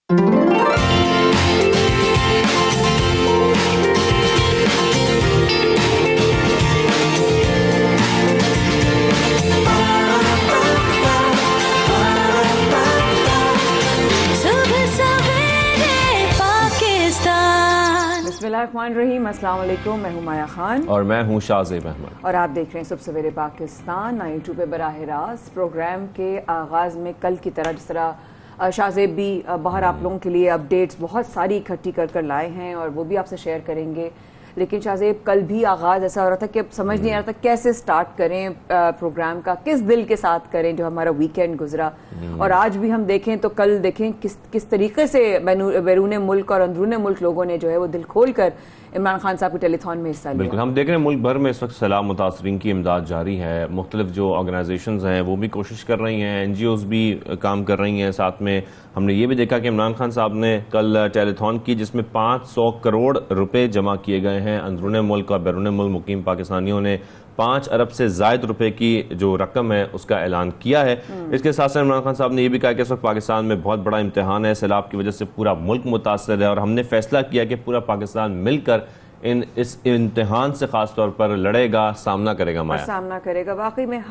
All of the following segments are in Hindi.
बिस्मिल्लाहिर्रहमानिर्रहीम, अस्सलाम वालेकुम। मैं हूं माया खान और मैं हूं शाहज़ेब अहमद और आप देख रहे हैं सुबह सवेरे पाकिस्तान ना यूट्यूब पे बराह रास्त। प्रोग्राम के आगाज़ में कल की तरह जिस तरह शाहज़ेब भी बाहर आप लोगों के लिए अपडेट्स बहुत सारी इकट्ठी कर लाए हैं और वो भी आपसे शेयर करेंगे। लेकिन शाहज़ेब कल भी आगाज़ ऐसा हो रहा था कि अब समझ नहीं आ रहा था कैसे स्टार्ट करें प्रोग्राम का, किस दिल के साथ करें जो हमारा वीकेंड गुजरा। और आज भी हम देखें तो कल देखें किस तरीके से बैरून मुल्क और अंदरून मुल्क लोगों ने जो है वो दिल खोल कर इमरान खान साहब के टेलीथॉन में हिस्सा लिया। बिल्कुल, हम देख रहे हैं मुल्क भर में इस वक्त सैलाब मुतासरीन की इमदाद जारी है। मुख्तलिफ जो ऑर्गेनाइजेशंस हैं वो भी कोशिश कर रही हैं, NGOs भी काम कर रही हैं। साथ में हमने ये भी देखा कि इमरान खान साहब ने कल टेलीथॉन की जिसमें 500 करोड़ रुपए जमा किए गए हैं। अंदरून मुल्क और बैरून मुल्क मुकीम पाकिस्तानियों ने 5 अरब से ज़ायद रुपए की जो रकम है उसका ऐलान किया है। इसके साथ साथ इमरान खान साहब ने यह भी कहा कि इस वक्त पाकिस्तान में बहुत बड़ा इम्तिहान है, सैलाब की वजह से पूरा मुल्क मुतासर है और हमने फैसला किया कि पूरा पाकिस्तान मिलकर इस इम्तिहान से खास तौर पर लड़ेगा, सामना करेगा। सामना करेगा। वाकई में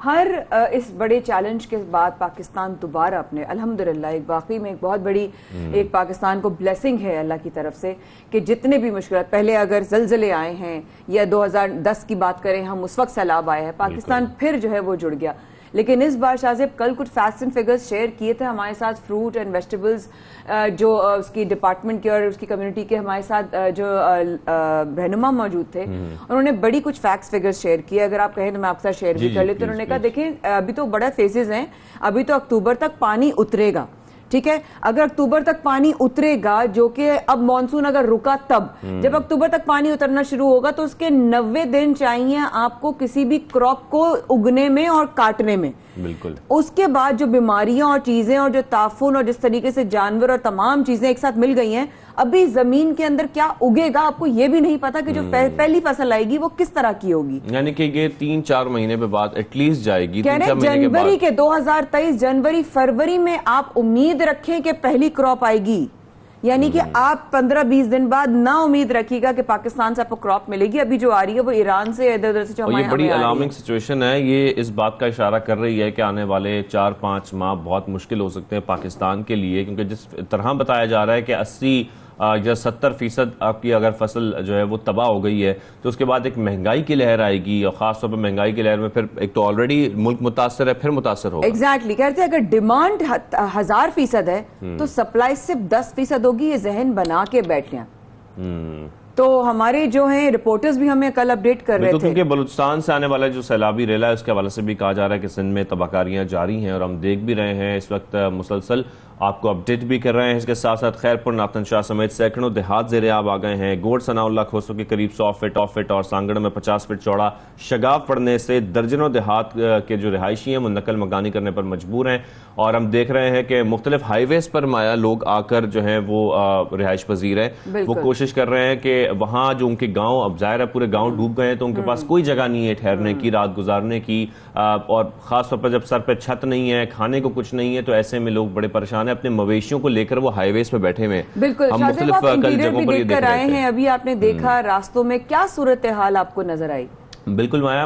हर इस बड़े चैलेंज के बाद पाकिस्तान दोबारा अपने अल्हम्दुलिल्लाह एक वाकई में एक बहुत बड़ी एक पाकिस्तान को ब्लेसिंग है अल्लाह की तरफ से कि जितने भी मुश्किल पहले अगर जलजले आए हैं या 2010 की बात करें हम उस वक्त सैलाब आया है, पाकिस्तान फिर जो है वो जुड़ गया। लेकिन इस बार शाहज़ेब कल कुछ फैक्ट्स एंड फिगर्स शेयर किए थे हमारे साथ, फ्रूट एंड वेजिटेबल्स जो उसकी डिपार्टमेंट के और उसकी कम्युनिटी के हमारे साथ जो रहनुमा मौजूद थे, उन्होंने बड़ी कुछ फैक्ट्स फिगर्स शेयर किए। अगर आप कहें तो मैं आपके साथ शेयर भी कर लेती हूँ। उन्होंने कहा देखें अभी तो बड़ा फेजेस हैं, अभी तो अक्टूबर तक पानी उतरेगा, ठीक है। अगर अक्टूबर तक पानी उतरेगा, जो कि अब मॉनसून अगर रुका तब, जब अक्टूबर तक पानी उतरना शुरू होगा तो उसके 90 दिन चाहिए आपको किसी भी क्रॉप को उगने में और काटने में। बिल्कुल। उसके बाद जो बीमारियां और चीजें और जो ताफुन और जिस तरीके से जानवर और तमाम चीजें एक साथ मिल गई हैं, अभी जमीन के अंदर क्या उगेगा आपको ये भी नहीं पता कि जो पहली फसल आएगी वो किस तरह की होगी। यानी कि ये 3-4 महीने पे बाद एटलीस्ट जाएगी। जनवरी के 2023 जनवरी फरवरी में आप उम्मीद रखें कि पहली क्रॉप आएगी, यानी कि आप 15-20 दिन बाद ना उम्मीद रखिएगा कि पाकिस्तान से आपको क्रॉप मिलेगी। अभी जो आ रही है वो ईरान से इधर उधर से जो ये बड़ी अलार्मिंग सिचुएशन है। ये इस बात का इशारा कर रही है कि आने वाले 4-5 माह बहुत मुश्किल हो सकते हैं पाकिस्तान के लिए, क्योंकि जिस तरह बताया जा रहा है कि 80 या 70% आपकी अगर फसल जो है वो तबाह हो गई है तो उसके बाद एक महंगाई की लहर आएगी और खासतौर पर महंगाई की लहर में फिर एक तो ऑलरेडी मुल्क मुतासर है, फिर मुतासर होगा। एग्जैक्टली कहते हैं अगर डिमांड 1000% है तो सप्लाई सिर्फ 10% होगी। ये जहन बना के बैठ लें। तो हमारे जो हैं रिपोर्टर्स भी हमें कल अपडेट कर रहे थे, क्योंकि बलूचिस्तान से आने वाला जो सैलाबी रेला है उसके हवाले से भी कहा जा रहा है कि सिंध में तबाहकारियां जारी हैं और हम देख भी रहे हैं इस वक्त मुसलसल आपको अपडेट भी कर रहे हैं। इसके साथ साथ खैरपुर नातन शाह समेत सैकड़ों देहात ज़ेरे आब आ गए हैं। गोड सनाउल्लाह खोसो के करीब 100 फीट और सांगड़ में 50 फीट चौड़ा शगाफ पड़ने से दर्जनों देहात के जो रिहायशी हैं वो नकल मकानी करने पर मजबूर हैं और हम देख रहे हैं कि मुख्तलिफ हाईवेज पर माया लोग आकर जो है वो रिहाइश पजीर है, वो कोशिश कर रहे हैं कि वहाँ जो उनके गाँव, अब जाहिर है पूरे गाँव डूब गए हैं तो उनके पास कोई जगह नहीं है ठहरने की, रात गुजारने की, और खासतौर पर जब सर पर छत नहीं है, खाने को कुछ नहीं है, तो ऐसे में लोग बड़े परेशान है। अपने मवेशियों को लेकर वो हाईवेज पे बैठे हुए हैं। बिल्कुल, हम मुख्तलिफ कल जगहों पर ये देख रहे हैं। अभी आपने देखा रास्तों में क्या सूरत हाल आपको नजर आई? बिल्कुल माया,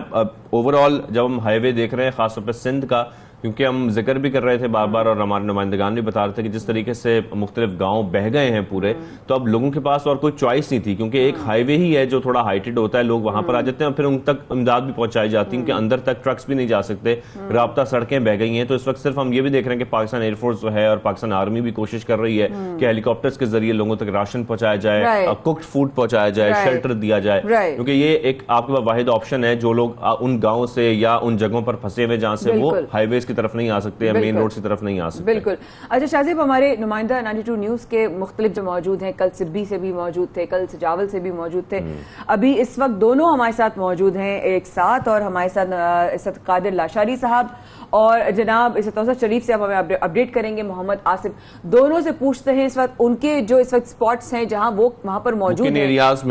ओवरऑल जब हम हाईवे देख रहे हैं खासतौर पर सिंध का, क्योंकि हम जिक्र भी कर रहे थे बार बार और हमारे नुमाइंदगान भी बता रहे थे कि जिस तरीके से मुख्तलिफ गांव बह गए हैं पूरे, तो अब लोगों के पास और कोई चॉइस नहीं थी, क्योंकि एक हाईवे ही है जो थोड़ा हाइटेड होता है, लोग वहां पर आ जाते हैं और फिर उन तक इमदाद भी पहुंचाई जाती है, उनके अंदर तक ट्रक्स भी नहीं जा सकते, राब्ता सड़कें बह गई हैं। तो इस वक्त सिर्फ हम ये भी देख रहे हैं कि पाकिस्तान एयरफोर्स जो है और पाकिस्तान आर्मी भी कोशिश कर रही है कि हेलीकॉप्टर्स के जरिए लोगों तक राशन पहुंचाया जाए, कुक्ड फूड पहुंचाया जाए, शेल्टर दिया जाए, क्योंकि ये एक आपके पास वाहिद ऑप्शन है जो लोग उन गाँव से या उन जगहों पर फंसे हुए जहां से वो हाईवेज की तरफ नहीं आ सकते, मेन रोड की तरफ नहीं आ सकते। बिल्कुल। अच्छा शाहज़ेब, हमारे नुमाइंदा 92 न्यूज के मुख्तलिफ जो मौजूद हैं, कल सिब्बी से भी मौजूद थे, कल सजावल से भी मौजूद थे, अभी इस वक्त दोनों हमारे साथ मौजूद हैं एक साथ, और हमारे साथ इसद कादिर लाशारी साहब और जनाब इसद शरीफ से अब हमें अपडेट करेंगे मोहम्मद आसिफ। दोनों से पूछते हैं इस वक्त उनके जो इस वक्त स्पॉट्स हैं जहां वो वहां पर मौजूद हैं, एरियाज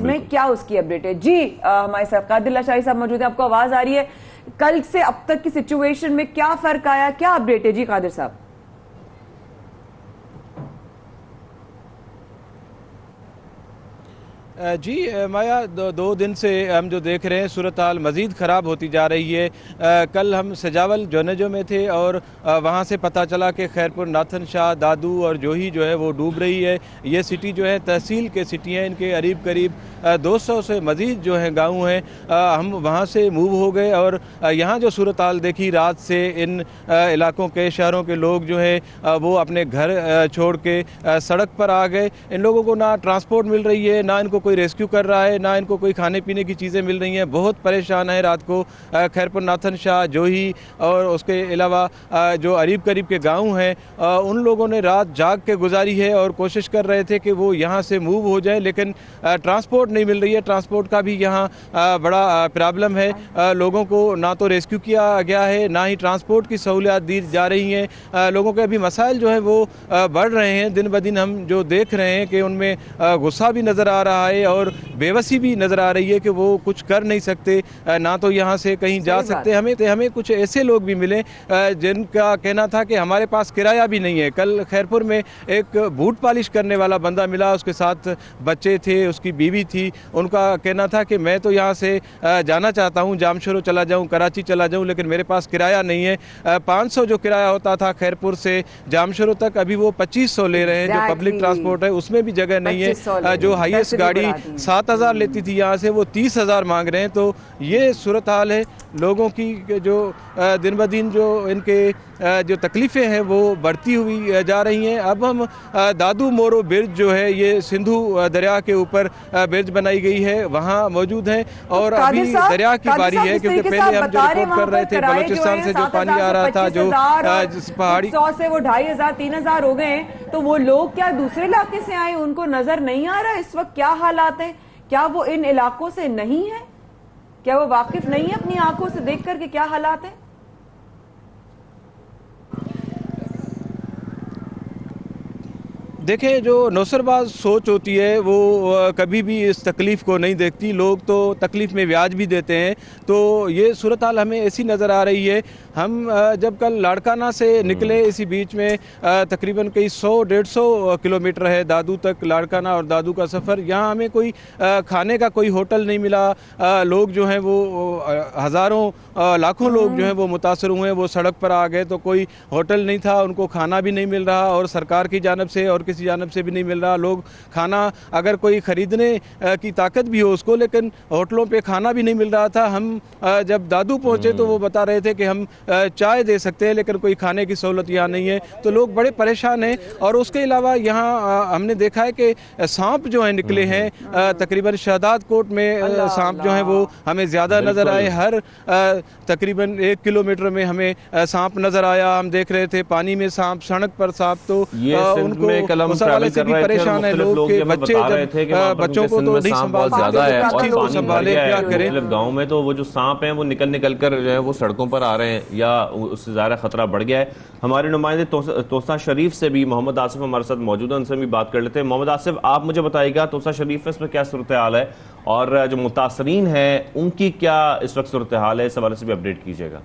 में क्या उसकी अपडेट है। जी हमारे साथ कादिर लाशारी साहब मौजूद है, आपको आवाज आ रही है? कल से अब तक की सिचुएशन में क्या फर्क आया, क्या अपडेट है? जी कादिर साहब। जी माया, दो दिन से हम जो देख रहे हैं सूरत हाल मज़ीद ख़राब होती जा रही है। कल हम सजावल जोनेजो में थे और वहाँ से पता चला कि खैरपुर, नाथन शाह, दादू और जोही जो है वो डूब रही है। ये सिटी जो है तहसील के सिटी हैं, इनके करीब करीब 200 से मज़ीद जो है गाँव हैं। हम वहाँ से मूव हो गए और यहाँ जो सूरत हाल देखी रात से, इन इलाकों के शहरों के लोग जो है वो अपने घर छोड़ के सड़क पर आ गए। इन लोगों को ना ट्रांसपोर्ट मिल रही है, ना इनको कोई रेस्क्यू कर रहा है, ना इनको कोई खाने पीने की चीज़ें मिल रही हैं। बहुत परेशान है रात को। खैरपुर, नाथन शाह, जोही और उसके अलावा जो करीब करीब के गांव हैं, उन लोगों ने रात जाग के गुजारी है और कोशिश कर रहे थे कि वो यहाँ से मूव हो जाए, लेकिन ट्रांसपोर्ट नहीं मिल रही है। ट्रांसपोर्ट का भी यहाँ बड़ा प्रॉब्लम है। लोगों को ना तो रेस्क्यू किया गया है, ना ही ट्रांसपोर्ट की सहूलियात दी जा रही हैं। लोगों के अभी मसाइल जो है वो बढ़ रहे हैं। दिन ब दिन हम जो देख रहे हैं कि उनमें गुस्सा भी नज़र आ रहा है और बेबसी भी नज़र आ रही है कि वो कुछ कर नहीं सकते, ना तो यहाँ से कहीं जा सकते। हमें कुछ ऐसे लोग भी मिले जिनका कहना था कि हमारे पास किराया भी नहीं है। कल खैरपुर में एक बूट पॉलिश करने वाला बंदा मिला, उसके साथ बच्चे थे, उसकी बीवी थी। उनका कहना था कि मैं तो यहाँ से जाना चाहता हूँ, जामशोरो चला जाऊँ, कराची चला जाऊँ, लेकिन मेरे पास किराया नहीं है। 500 जो किराया होता था खैरपुर से जामशोरो तक, अभी वो 2500 ले रहे हैं। जो पब्लिक ट्रांसपोर्ट है उसमें भी जगह नहीं है। जो हाईएस्ट गाड़ी 7,000 लेती थी यहाँ से, वो 30,000 मांग रहे हैं। तो ये सूरत हाल है लोगों की, जो दिन ब दिन जो इनके जो तकलीफ़ें हैं वो बढ़ती हुई जा रही हैं। अब हम दादू मोरो ब्रिज जो है, ये सिंधु दरिया के ऊपर ब्रिज बनाई गई है, वहाँ मौजूद हैं और अभी दरिया की बारी है, क्योंकि पहले हम जो रिपोर्ट कर रहे थे बलूचिस्तान से जो पानी आ रहा था, जो पहाड़ी 100 से वो 2,500 3,000 हो गए। तो वो लोग क्या दूसरे इलाके से आए, उनको नजर नहीं आ रहा इस वक्त क्या हालात हैं? क्या वो इन इलाकों से नहीं है? क्या वो वाकिफ नहीं है अपनी आंखों से देख करके क्या हालात हैं? देखें, जो नौसरबाज सोच होती है वो कभी भी इस तकलीफ़ को नहीं देखती। लोग तो तकलीफ़ में ब्याज भी देते हैं। तो ये सूरत हाल हमें ऐसी नज़र आ रही है। हम जब कल लाड़काना से निकले, इसी बीच में तकरीबन कई 100-150 किलोमीटर है दादू तक, लाड़काना और दादू का सफ़र। यहाँ हमें कोई खाने का कोई होटल नहीं मिला। लोग जो हैं वो हज़ारों लाखों लोग जो हैं वो मुतासर हुए, वो सड़क पर आ गए। तो कोई होटल नहीं था, उनको खाना भी नहीं मिल रहा और सरकार की जानब से और किसी जानब से भी नहीं मिल रहा। लोग खाना अगर कोई ख़रीदने की ताकत भी हो उसको, लेकिन होटलों पे खाना भी नहीं मिल रहा था। हम जब दादू पहुँचे तो वो बता रहे थे कि हम चाय दे सकते हैं, लेकिन कोई खाने की सहूलत यहाँ नहीं है। तो लोग बड़े परेशान हैं। और उसके अलावा यहाँ हमने देखा है कि सांप जो है निकले हैं। तकरीबन शहदाद कोट में सांप जो है वो हमें ज़्यादा नज़र आए। हर तकरीबन 1 किलोमीटर में हमें सांप नज़र आया। हम देख रहे थे पानी में सांप, सड़क पर सांप। तो उनको उस हवाले से भी परेशान है लोग के बच्चे, बच्चों को तो नहीं संभाल सकते, संभाले क्या करें। गाँव में तो वो जो सांप हैं वो निकल कर जो है वो सड़कों पर आ रहे हैं या उससे ज़्यादा खतरा बढ़ गया है। हमारे नुमाइंदे तोसा शरीफ से भी मोहम्मद आसिफ हमारे साथ मौजूद हैं, उनसे भी बात कर लेते हैं। मोहम्मद आसिफ, आप मुझे बताइएगा तोसा शरीफ में इसमें क्या सूरत हाल है और जो मुतासरीन हैं उनकी क्या इस वक्त सूरत हाल है, इस हवाले से भी अपडेट कीजिएगा।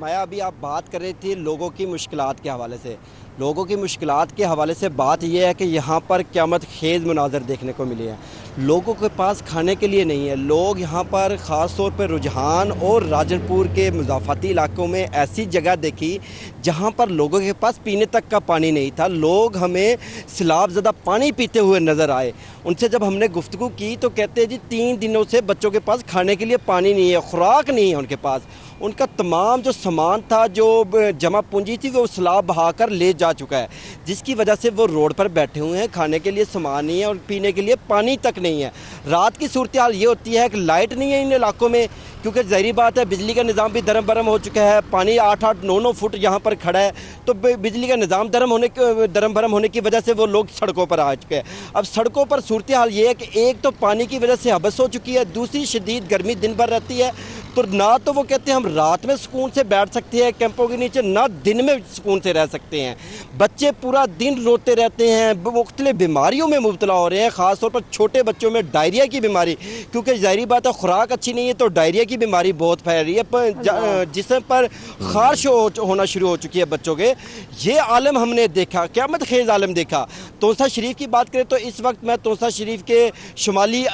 माया, अभी आप बात कर रही थी लोगों की मुश्किलात के हवाले से। लोगों की मुश्किलात के हवाले से बात यह है कि यहाँ पर क़यामत खेज़ मनाज़र देखने को मिले हैं। लोगों के पास खाने के लिए नहीं है। लोग यहाँ पर ख़ास तौर पर रुझान और राजनपुर के मुज़ाफ़ाती इलाकों में ऐसी जगह देखी जहाँ पर लोगों के पास पीने तक का पानी नहीं था। लोग हमें सैलाब ज़दा पानी पीते हुए नज़र आए। उनसे जब हमने गुफ्तगू की तो कहते हैं जी 3 दिनों से बच्चों के पास खाने के लिए पानी नहीं है, खुराक नहीं है उनके पास। उनका तमाम जो सामान था, जो जमा पूंजी थी, वो सैलाब बहाकर ले जा चुका है, जिसकी वजह से वो रोड पर बैठे हुए हैं। खाने के लिए सामान नहीं है और पीने के लिए पानी तक नहीं है। रात की सूरत हाल ये होती है कि लाइट नहीं है इन इलाकों में, क्योंकि ज़ाहिर बात है बिजली का निज़ाम भी दरम बरम हो चुका है। पानी 8-8, 9-9 फुट यहाँ पर खड़ा है, तो बिजली का निज़ाम दरम भरम होने की वजह से वो लोग सड़कों पर आ चुके हैं। अब सड़कों पर सूरत हाल ये है कि एक तो पानी की वजह से हबस हो चुकी है, दूसरी शदीद गर्मी दिन भर रहती है। तो ना तो वो कहते हैं हम रात में सुकून से बैठ सकते हैं कैंपों के नीचे, ना दिन में सुकून से रह सकते हैं। बच्चे पूरा दिन रोते रहते हैं, मुख्तलिफ बीमारियों में मुब्तला हो रहे हैं, ख़ासतौर पर छोटे बच्चों में डायरिया की बीमारी, क्योंकि ज़ाहिर बात है खुराक अच्छी नहीं है तो डायरिया की बीमारी बहुत फैल रही है, जिसम पर खारिश होना शुरू हो चुकी है बच्चों के। ये आलम हमने देखा, क़यामत खेज़ आलम देखा। तोसा शरीफ की बात करें तो इस वक्त मैं तोसा शरीफ के शुमाली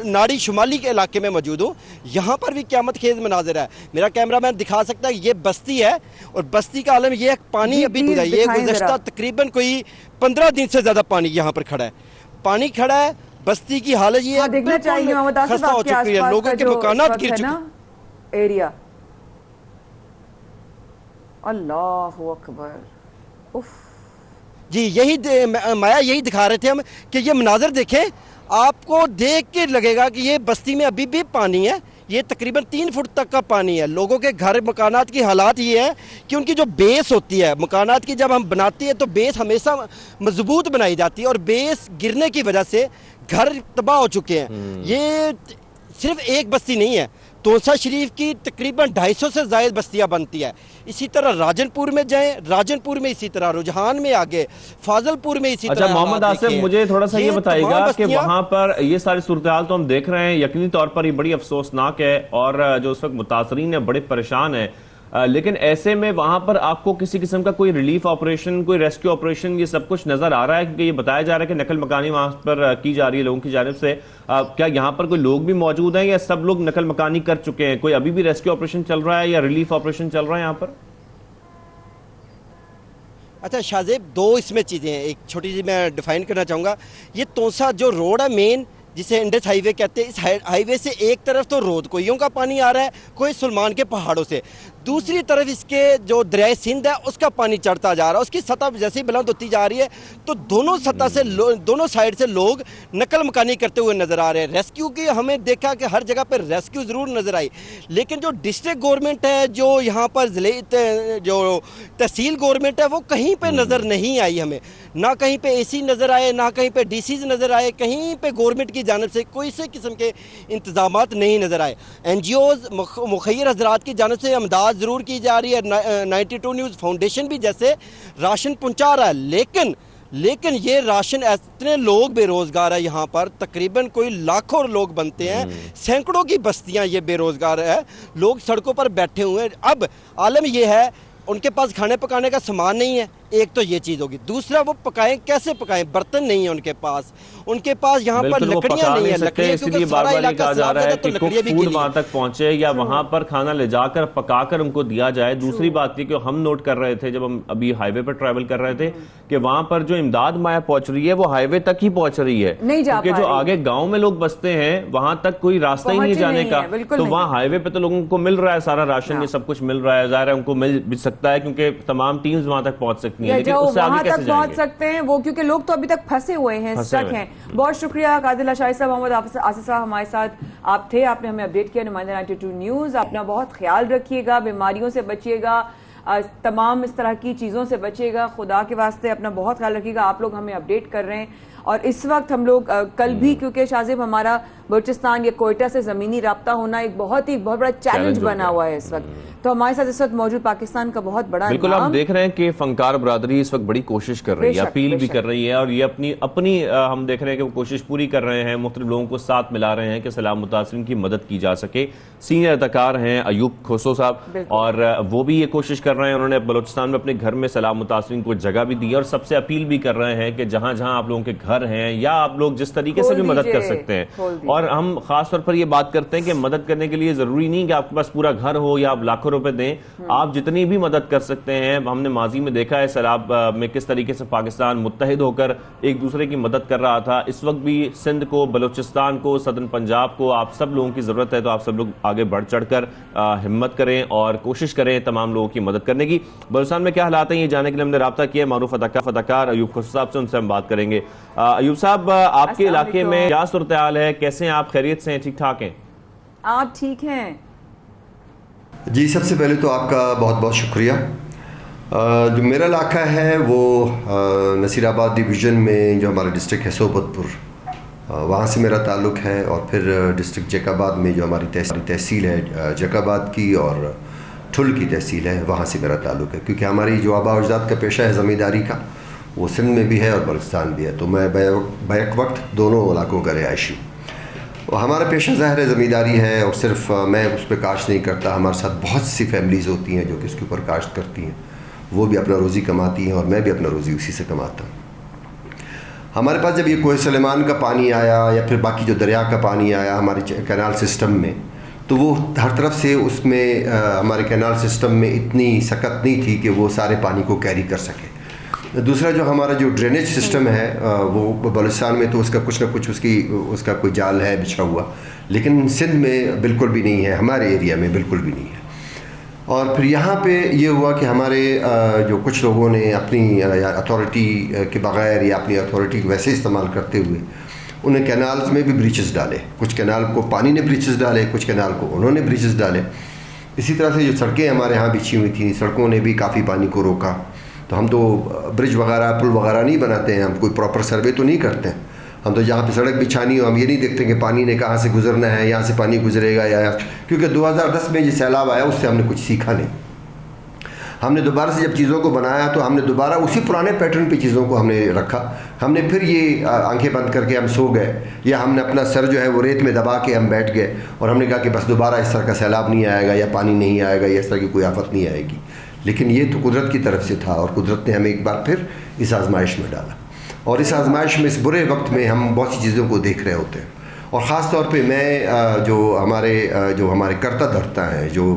नाड़ी शुमाली के इलाके में मौजूद हूँ। यहाँ पर भी क़यामत खेज़ मनाज़र है। मेरा कैमरामैन दिखा सकता है, ये बस्ती है और बस्ती का आलम ये पानी अभी ये गुज़श्ता तकरीबन कोई 15 दिन से ज़्यादा पानी यहाँ पर खड़ा है, पानी खड़ा है। बस्ती की हालत ये देखना चाहिए खस्ता हो चुकी है, लोगों के मकानात गिर चुके एरिया। अल्लाहु अकबर, उफ जी, यही माया यही दिखा रहे थे हम कि ये मनाज़र देखें, आपको देख के लगेगा कि ये बस्ती में अभी भी पानी है। ये तकरीबन 3 फुट तक का पानी है। लोगों के घर मकानात की हालात ये है कि उनकी जो बेस होती है मकानात की, जब हम बनाती है तो बेस हमेशा मजबूत बनाई जाती है और बेस गिरने की वजह से घर तबाह हो चुके हैं। ये सिर्फ एक बस्ती नहीं है, तोसा शरीफ की तकरीबन 250 से ज़ायद बस्तियाँ बनती है। इसी तरह राजनपुर में जाएं, राजनपुर में इसी तरह, रुझान में आगे, फाजलपुर में इसी तरह। अच्छा मोहम्मद आसिफ, मुझे थोड़ा सा ये बताइएगा कि वहां पर ये सारी सूरत हाल तो हम देख रहे हैं, यकीनी तौर पर ये बड़ी अफसोसनाक है और जो उस वक्त मुतासरीन है बड़े परेशान है, लेकिन ऐसे में वहां पर आपको किसी किस्म का कोई रिलीफ ऑपरेशन, कोई रेस्क्यू ऑपरेशन, ये सब कुछ नजर आ रहा है? क्योंकि ये बताया जा रहा है कि नकल मकानी वहां पर की जा रही है लोगों की जानिब से। क्या यहाँ पर कोई लोग भी मौजूद हैं या सब लोग नकल मकानी कर चुके हैं? कोई अभी भी रेस्क्यू ऑपरेशन चल रहा है या रिलीफ ऑपरेशन चल रहा है यहाँ पर? अच्छा शाहजेब, 2 इसमें चीज़ें हैं, एक छोटी सी मैं डिफाइन करना चाहूँगा। ये तोसा जो रोड है मेन, जिसे इंडस हाईवे कहते हैं, इस हाईवे से एक तरफ तो रोद कोइयों का पानी आ रहा है, कोई सुलमान के पहाड़ों से, दूसरी तरफ इसके जो दरिया सिंध है उसका पानी चढ़ता जा रहा है। उसकी सतह जैसे ही बुलंद होती जा रही है तो दोनों सतह से दोनों साइड से लोग नकल मकानी करते हुए नज़र आ रहे हैं। रेस्क्यू की हमें देखा कि हर जगह पर रेस्क्यू ज़रूर नज़र आई, लेकिन जो डिस्ट्रिक्ट गवर्नमेंट है, जो यहाँ पर ज़िले जो तहसील गवर्नमेंट है, वो कहीं पर नज़र नहीं आई हमें। ना कहीं पे एसी नज़र आए, ना कहीं पे डीसीज नज़र आए, कहीं पे गवर्नमेंट की जानिब से कोई से किस्म के इंतजामात नहीं नज़र आए। NGOs मुखैर हजरात की जानिब से इमदाद ज़रूर की जा रही है, 92 न्यूज़ फाउंडेशन भी जैसे राशन पहुँचा रहा है, लेकिन ये राशन, इतने लोग बेरोज़गार है यहाँ पर, तकरीबन कोई लाखों लोग बनते हैं, सैकड़ों की बस्तियाँ ये बेरोज़गार है, लोग सड़कों पर बैठे हुए हैं। अब आलम यह है, उनके पास खाने पकाने का सामान नहीं है, एक तो ये चीज़ होगी। दूसरा, वो पकाएं कैसे पकाएं, बर्तन नहीं है उनके पास यहाँ पर लकड़ियां नहीं है, लकड़ियां इसलिए बार-बार कहा जा रहा है कि कुक फूड वहां तक पहुंचे या वहां पर खाना ले जाकर पकाकर उनको दिया जाए। दूसरी बात ये कि हम नोट कर रहे थे जब हम अभी हाईवे पर ट्रैवल कर रहे थे कि वहां पर जो इमदाद माया पहुंच रही है वो हाईवे तक ही पहुंच रही है, क्योंकि जो आगे गाँव में लोग बसते हैं वहां तक कोई रास्ता ही नहीं जाने का। तो वहाँ हाईवे पे तो लोगों को मिल रहा है सारा राशन, ये सब कुछ मिल रहा है, ज़ाहिर है उनको मिल भी सकता है क्योंकि तमाम टीम्स वहां तक पहुंच सकती हैं, लेकिन उससे आगे कैसे जाएंगे? पहुंच सकते हैं वो, क्योंकि लोग तो अभी तक फंसे हुए हैं, स्टक हैं। बहुत शुक्रिया कादिल अशाई साहब, मोहम्मद आसिफ साहब हमारे साथ आप थे, आपने हमें अपडेट किया। नुमाइंदा 92 न्यूज़, अपना बहुत ख्याल रखिएगा, बीमारियों से बचिएगा, तमाम इस तरह की चीज़ों से बचिएगा, खुदा के वास्ते अपना बहुत ख्याल रखिएगा। आप लोग हमें अपडेट कर रहे हैं और इस वक्त हम लोग कल भी, क्योंकि शाहजेब हमारा बलूचिस्तान या कोयटा से ज़मीनी राब्ता होना एक बहुत बड़ा चैलेंज बना हुआ है इस वक्त, तो हमारे साथ इस वक्त मौजूद पाकिस्तान का बहुत बड़ा बिल्कुल आप देख रहे हैं कि फंकार बरादरी इस वक्त बड़ी कोशिश कर रही है, अपील भी कर रही है और ये अपनी हम देख रहे हैं कि वो कोशिश पूरी कर रहे हैं, मुख्तलिफ लोगों को साथ मिला रहे हैं कि सैलाब मुतासिरीन की मदद की जा सके। सीनियर अहलकार हैं अयूब खोसो साहब और वो भी ये कोशिश कर रहे हैं, उन्होंने बलूचिस्तान में अपने घर में सैलाब मुतासिरीन को जगह भी दी है और सबसे अपील भी कर रहे हैं कि जहां जहां आप लोगों के घर हैं या आप लोग जिस तरीके से भी मदद कर सकते हैं, और हम खास तौर पर ये बात करते हैं कि मदद करने के लिए जरूरी नहीं कि आपके पास पूरा घर हो या आप लाखों रुपए दें, आप जितनी भी मदद कर सकते हैं। हमने माजी में देखा है सैलाब में किस तरीके से पाकिस्तान मुत्तहिद होकर एक दूसरे की मदद कर रहा था। इस वक्त भी सिंध को, बलूचिस्तान को, सदर्न पंजाब को आप सब लोगों की जरूरत है, तो आप सब लोग आगे बढ़ चढ़कर हिम्मत करें और कोशिश करें तमाम लोगों की मदद करने की। बलूचिस्तान में क्या हालात हैं ये जानने के लिए हमने राब्ता किया मारूफ अदाकार अयूब खोसो साहब से, उनसे हम बात करेंगे। अयूब साहब, आपके इलाके में क्या सूरत हाल है, कैसे हैं आप, खैरियत से हैं, ठीक ठाक हैं? आप ठीक हैं? जी, सबसे पहले तो आपका बहुत बहुत शुक्रिया। जो मेरा इलाका है वो नसीराबाद डिवीज़न में जो हमारा डिस्ट्रिक्ट है सोबतपुर, वहाँ से मेरा ताल्लुक़ है, और फिर डिस्ट्रिक्ट जैकाबाद में जो हमारी तहसील है जैकाबाद की, और ठुल की तहसील है, वहाँ से मेरा ताल्लुक़ है। क्योंकि हमारी जो आबा अजदाद का पेशा है ज़मींदारी का, वो सिंध में भी है और बलूचिस्तान भी है, तो मैं बैक वक्त दोनों इलाकों का रिहायशी हूँ। और हमारा पेशा ज़ाहिर है ज़मींदारी है, और सिर्फ मैं उस पर काश्त नहीं करता, हमारे साथ बहुत सी फैमिलीज़ होती हैं जो कि उसके ऊपर काश्त करती हैं, वो भी अपना रोज़ी कमाती हैं और मैं भी अपना रोज़ी उसी से कमाता हूँ। हमारे पास जब ये कोहे सुलेमान का पानी आया या फिर बाकी जो दरिया का पानी आया हमारे कैनाल सिस्टम में, तो वो हर तरफ से उसमें हमारे कैनाल सिस्टम में इतनी सकत नहीं थी कि वो सारे पानी को कैरी कर सके। दूसरा जो हमारा जो ड्रेनेज सिस्टम है वो बलूचिस्तान में तो उसका कुछ ना कुछ उसका कोई जाल है बिछा हुआ, लेकिन सिंध में बिल्कुल भी नहीं है, हमारे एरिया में बिल्कुल भी नहीं है। और फिर यहाँ पे ये हुआ कि हमारे जो कुछ लोगों ने अपनी अथॉरिटी के बग़ैर या अपनी अथॉरिटी को वैसे इस्तेमाल करते हुए उन्हें कैनाल्स में भी ब्रीचेस डाले। कुछ कैनाल को पानी ने ब्रीचेस डाले, कुछ कैनाल को उन्होंने ब्रीचेस डाले। इसी तरह से जो सड़कें हमारे यहाँ बिछी हुई थी, सड़कों ने भी काफ़ी पानी को रोका। तो हम तो ब्रिज वगैरह पुल वगैरह नहीं बनाते हैं, हम कोई प्रॉपर सर्वे तो नहीं करते हैं। हम तो जहाँ पे सड़क बिछानी हो हम ये नहीं देखते कि पानी ने कहाँ से गुजरना है, यहाँ से पानी गुजरेगा या क्योंकि 2010 में जो सैलाब आया उससे हमने कुछ सीखा नहीं। हमने दोबारा से जब चीज़ों को बनाया तो हमने दोबारा उसी पुराने पैटर्न पे चीज़ों को हमने रखा। हमने फिर ये आंखें बंद करके हम सो गए, या हमने अपना सर जो है वो रेत में दबा के हम बैठ गए और हमने कहा कि बस दोबारा इस तरह का सैलाब नहीं आएगा या पानी नहीं आएगा या इस तरह की कोई आफत नहीं आएगी। लेकिन ये तो कुदरत की तरफ से था और कुदरत ने हमें एक बार फिर इस आजमाइश में डाला। और इस आजमाइश में, इस बुरे वक्त में हम बहुत सी चीज़ों को देख रहे होते हैं। और ख़ास तौर पे मैं जो हमारे करता धरता हैं, जो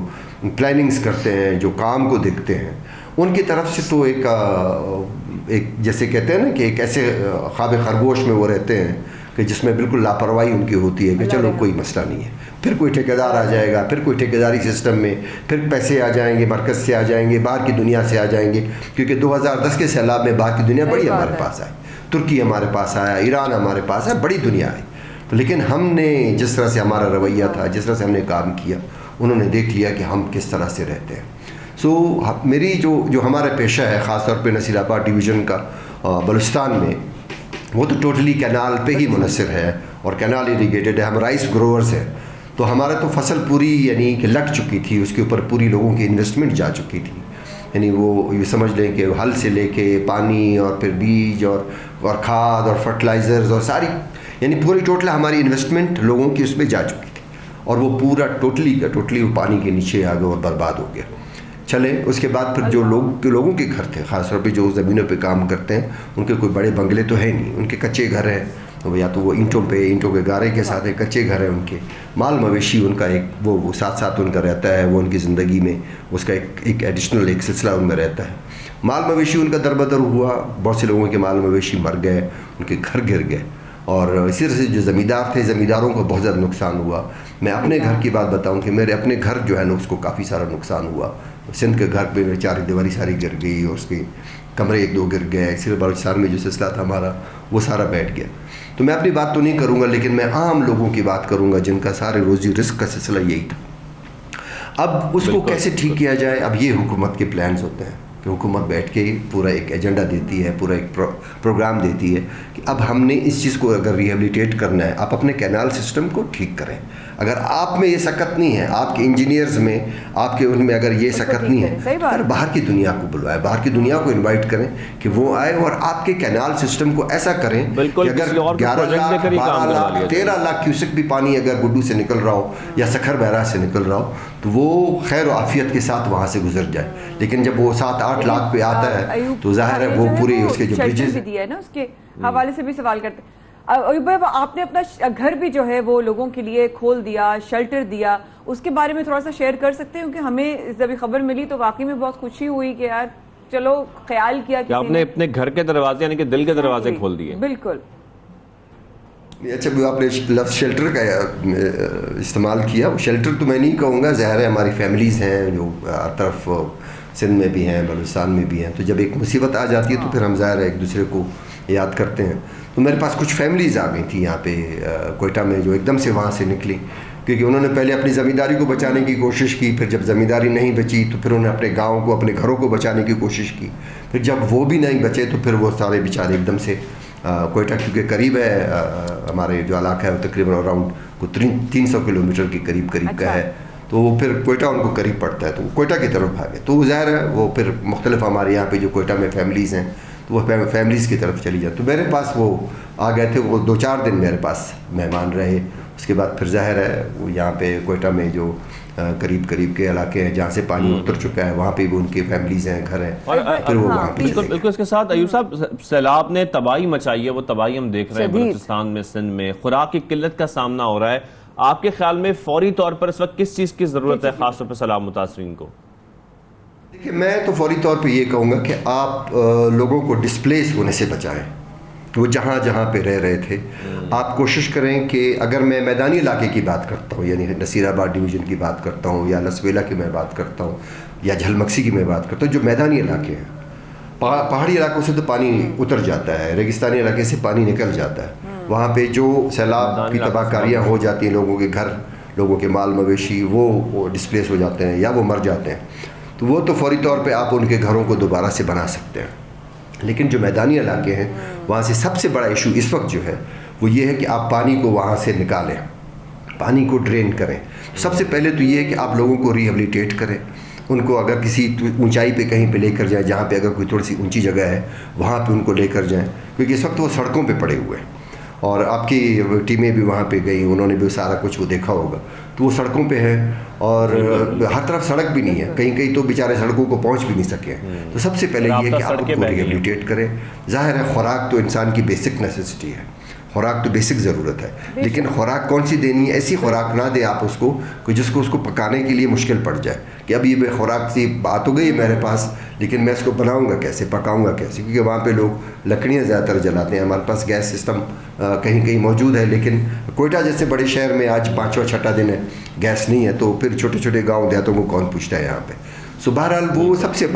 प्लानिंग्स करते हैं, जो काम को देखते हैं, उनकी तरफ से तो एक जैसे कहते हैं ना कि एक ऐसे ख्वाब खरगोश में वो रहते हैं कि जिसमें बिल्कुल लापरवाही उनकी होती है कि चलो कोई मसला नहीं है, फिर कोई ठेकेदार आ जाएगा, फिर कोई ठेकेदारी सिस्टम में फिर पैसे आ जाएंगे, मरकज़ से आ जाएंगे, बाहर की दुनिया से आ जाएंगे। क्योंकि 2010 के सैलाब में बाहर की दुनिया बड़ी हमारे पास आई, तुर्की हमारे पास आया, ईरान हमारे पास आया, बड़ी दुनिया आई। तो लेकिन हमने जिस तरह से हमारा रवैया था, जिस तरह से हमने काम किया, उन्होंने देख लिया कि हम किस तरह से रहते हैं। सो मेरी जो हमारा पेशा है ख़ास तौर पे नसीराबाद डिवीज़न का बलूचिस्तान में, वो तो टोटली कैनाल पे ही मुनसर है और कैनाल इरीगेटेड है। हम राइस ग्रोवर्स हैं, तो हमारा तो फसल पूरी यानी कि लग चुकी थी, उसके ऊपर पूरी लोगों की इन्वेस्टमेंट जा चुकी थी। यानी वो ये समझ लें कि हल से लेके पानी और फिर बीज और खाद और फर्टिलाइज़र्स और सारी यानी पूरी टोटल हमारी इन्वेस्टमेंट लोगों की उसमें जा चुकी थी, और वो पूरा टोटली वो पानी के नीचे आ गया और बर्बाद हो गया। चले उसके बाद फिर जो लोगों के घर थे, ख़ासतौर पे जो ज़मीनों पे काम करते हैं, उनके कोई बड़े बंगले तो है नहीं, उनके कच्चे घर हैं, तो या तो वो ईंटों के गारे के साथ एक कच्चे घर हैं उनके। माल मवेशी उनका एक वो साथ साथ उनका रहता है, वो उनकी ज़िंदगी में उसका एक एडिशनल एक सिलसिला उनमें रहता है। माल मवेशी उनका दरबदर हुआ, बहुत से लोगों के माल मवेशी मर गए, उनके घर गिर गए। और इसी तरह से जो ज़मींदार थे, ज़मींदारों को बहुत ज़्यादा नुकसान हुआ। मैं अपने घर की बात बताऊं कि मेरे अपने घर जो है ना उसको काफ़ी सारा नुकसान हुआ। सिंध के घर पे मेरी चार दीवारी सारी गिर गई और उसके कमरे एक दो गिर गए। इसी बलूचिस्तान में जो सिलसिला था हमारा वो सारा बैठ गया। तो मैं अपनी बात तो नहीं करूँगा, लेकिन मैं आम लोगों की बात करूँगा जिनका सारे रोज़ी रिस्क का सिलसिला यही था। अब उसको कैसे ठीक किया जाए, अब ये हुकूमत के प्लान्स होते हैं कि हुकूमत बैठ के पूरा एक एजेंडा देती है, पूरा एक प्रोग्राम देती है कि अब हमने इस चीज़ को अगर रिहेबिलिटेट करना है, आप अपने कैनाल सिस्टम को ठीक करें। अगर आप में ये सकत नहीं है, आपके इंजीनियर्स में, आपके उनमें अगर ये सकत नहीं है, अगर बाहर की दुनिया को बुलवाएं, बाहर की दुनिया को इनवाइट करें कि वो आए और आपके कैनाल सिस्टम को ऐसा करें कि अगर 11 लाख 12 लाख 13 लाख क्यूसेक भी पानी अगर गुड्डू से निकल रहा हो या सखर बहरा से निकल रहा हो तो वो खैर आफियत के साथ वहाँ से गुजर जाए। लेकिन जब वो 7-8 लाख पे आता है तो जाहिर है वो पूरे उसके जो ब्रिजेस दिया है ना, उसके हवाले से भी सवाल करते हैं। अयूब भाई, आपने अपना घर भी जो है वो लोगों के लिए खोल दिया, शेल्टर दिया, उसके बारे में थोड़ा सा शेयर कर सकते हैं? क्योंकि हमें जब खबर मिली तो वाकई में बहुत खुशी हुई कि यार चलो ख्याल किया कि आपने अपने घर के दरवाजे यानी कि दिल के दरवाजे खोल दिए। बिल्कुल। अच्छा, आपने लफ्ज़ शेल्टर का इस्तेमाल किया। वो शेल्टर तो मैं नहीं कहूँगा, ज़ाहिर है हमारी फैमिलीज़ हैं जो हर तरफ सिंध में भी हैं, बलूचिस्तान में भी हैं। तो जब एक मुसीबत आ जाती है तो फिर हम ज़ाहिर है एक दूसरे को याद करते हैं। तो मेरे पास कुछ फैमिलीज़ आ गई थी यहाँ पे कोयटा में, जो एकदम से वहाँ से निकली, क्योंकि उन्होंने पहले अपनी ज़मींदारी को बचाने की कोशिश की, फिर जब ज़मींदारी नहीं बची तो फिर उन्होंने अपने गाँव को, अपने घरों को बचाने की कोशिश की। फिर जब वो भी नहीं बचे तो फिर वो सारे बेचारे एकदम से कोयटा, क्योंकि करीब है हमारे जो इलाका है वो तकरीबन अराउंड 300 किलोमीटर के करीब का है, तो वो फिर कोयटा उनको करीब पड़ता है, तो वो कोयटा की तरफ भागे। तो ज़ाहिर है वो फिर मुख्तलिफ हमारे यहाँ पे जो कोयटा में फैमिलीज़ हैं तो वो फैमिलीज़ की तरफ चली जाए। तो मेरे पास वो आ गए थे, वो 2-4 दिन मेरे पास मेहमान रहे। उसके बाद फिर ज़ाहिर है वो यहाँ पे कोयटा में जो करीब करीब के इलाके हैं जहाँ से पानी उतर चुका है, वहाँ पे भी उनकी फैमिलीज़ हैं, घर हैं, फिर वो वहाँ पे चले गए। बिल्कुल इसके साथ अयूब साहब, सैलाब ने तबाही मचाई है, वो तबाही हम देख रहे हैं बलूचिस्तान में, सिंध में खुराक की किल्लत का सामना हो रहा है। आपके ख्याल में फौरी तौर पर इस वक्त किस चीज़ की ज़रूरत है, खासतौर पर सैलाब मुतासरीन को? देखिए, मैं तो फौरी तौर पे ये कहूँगा कि आप लोगों को डिस्प्लेस होने से बचाएं। वो जहाँ जहाँ पे रह रहे थे, आप कोशिश करें कि अगर मैं मैदानी इलाके की बात करता हूँ, यानी नसीराबाद डिवीज़न की बात करता हूँ, या लसवेला की मैं बात करता हूँ, या झलमक्सी की मैं बात करता हूँ, जो मैदानी इलाके हैं, पहाड़ी इलाकों से तो पानी उतर जाता है, रेगिस्तानी इलाके से पानी निकल जाता है। वहाँ पे जो सैलाब की तबाहकारियाँ हो जाती हैं, लोगों के घर, लोगों के माल मवेशी वो डिस्प्लेस हो जाते हैं या वो मर जाते हैं, तो वो तो फौरी तौर पे आप उनके घरों को दोबारा से बना सकते हैं। लेकिन जो मैदानी इलाके हैं, वहाँ से सबसे बड़ा इशू इस वक्त जो है वो ये है कि आप पानी को वहाँ से निकालें, पानी को ड्रेन करें। सबसे पहले तो ये है कि आप लोगों को रिहेबिलिटेट करें, उनको अगर किसी ऊंचाई पे कहीं पे लेकर जाएं, जहाँ पे अगर कोई थोड़ी सी ऊंची जगह है वहाँ पे उनको लेकर जाएं, क्योंकि इस वक्त वो सड़कों पे पड़े हुए हैं। और आपकी टीमें भी वहाँ पे गई, उन्होंने भी सारा कुछ वो देखा होगा, तो वो सड़कों पे है और हर तरफ सड़क भी नहीं है, कहीं कहीं तो बेचारे सड़कों को पहुँच भी नहीं सके। तो सबसे पहले ये है कि आप उनको रिहेबिलिटेट करें। ज़ाहिर है खुराक तो इंसान की बेसिक नेसेसिटी है, खुराक तो बेसिक ज़रूरत है, लेकिन खुराक कौन सी देनी है? ऐसी खुराक ना दे आप उसको कि जिसको उसको पकाने के लिए मुश्किल पड़ जाए, कि अब ये खुराक सी बात हो गई है मेरे पास, लेकिन मैं इसको बनाऊंगा कैसे, पकाऊंगा कैसे? क्योंकि वहाँ पे लोग लकड़ियाँ ज़्यादातर जलाते हैं। हमारे पास गैस सिस्टम कहीं कहीं मौजूद है, लेकिन कोयटा जैसे बड़े शहर में आज 5वां-6वां दिन है गैस नहीं है, तो फिर छोटे छोटे गाँव देहातों को कौन पूछता है यहाँ पर? सो बहरहाल वो सबसे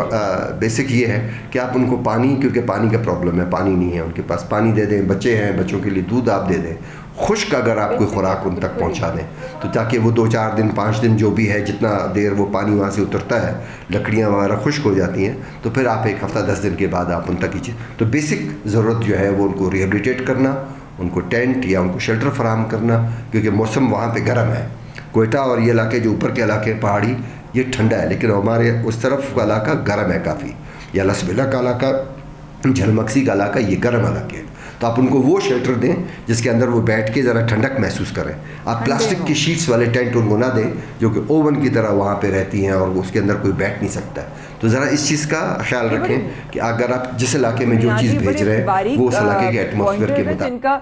बेसिक ये है कि आप उनको पानी, क्योंकि पानी का प्रॉब्लम है, पानी नहीं है उनके पास, पानी दे दें। बच्चे हैं, बच्चों के लिए दूध आप दे दें, खुश्क अगर आप कोई खुराक उन तक पहुंचा दें, तो ताकि वो 2-4 दिन 5 दिन जो भी है, जितना देर वो पानी वहाँ से उतरता है, लकड़ियाँ वगैरह खुश्क हो जाती हैं, तो फिर आप 1 हफ्ता 10 दिन के बाद आप उन तक कीजिए। तो बेसिक ज़रूरत जो है वो उनको रिहेबिलिटेट करना, उनको टेंट या उनको शेल्टर फराहम करना, क्योंकि मौसम वहाँ पर गर्म है। कोयटा और ये इलाके जो ऊपर के इलाके पहाड़ी, ये ठंडा है, लेकिन हमारे उस तरफ का इलाका गर्म है काफ़ी, या लसबेला का इलाका, झलमक्सी का इलाका, ये गर्म इलाके हैं। तो आप उनको वो शेल्टर दें जिसके अंदर वो बैठ के ज़रा ठंडक महसूस करें। आप प्लास्टिक की शीट्स वाले टेंट उनको ना दें जो कि ओवन की तरह वहाँ पे रहती हैं और उसके अंदर कोई बैठ नहीं सकता है। तो ज़रा इस चीज़ का ख्याल रखें कि अगर आप जिस इलाके में जो चीज़ भेज रहे हैं वो उस इलाके के एटमॉस्फेयर के मुताबिक,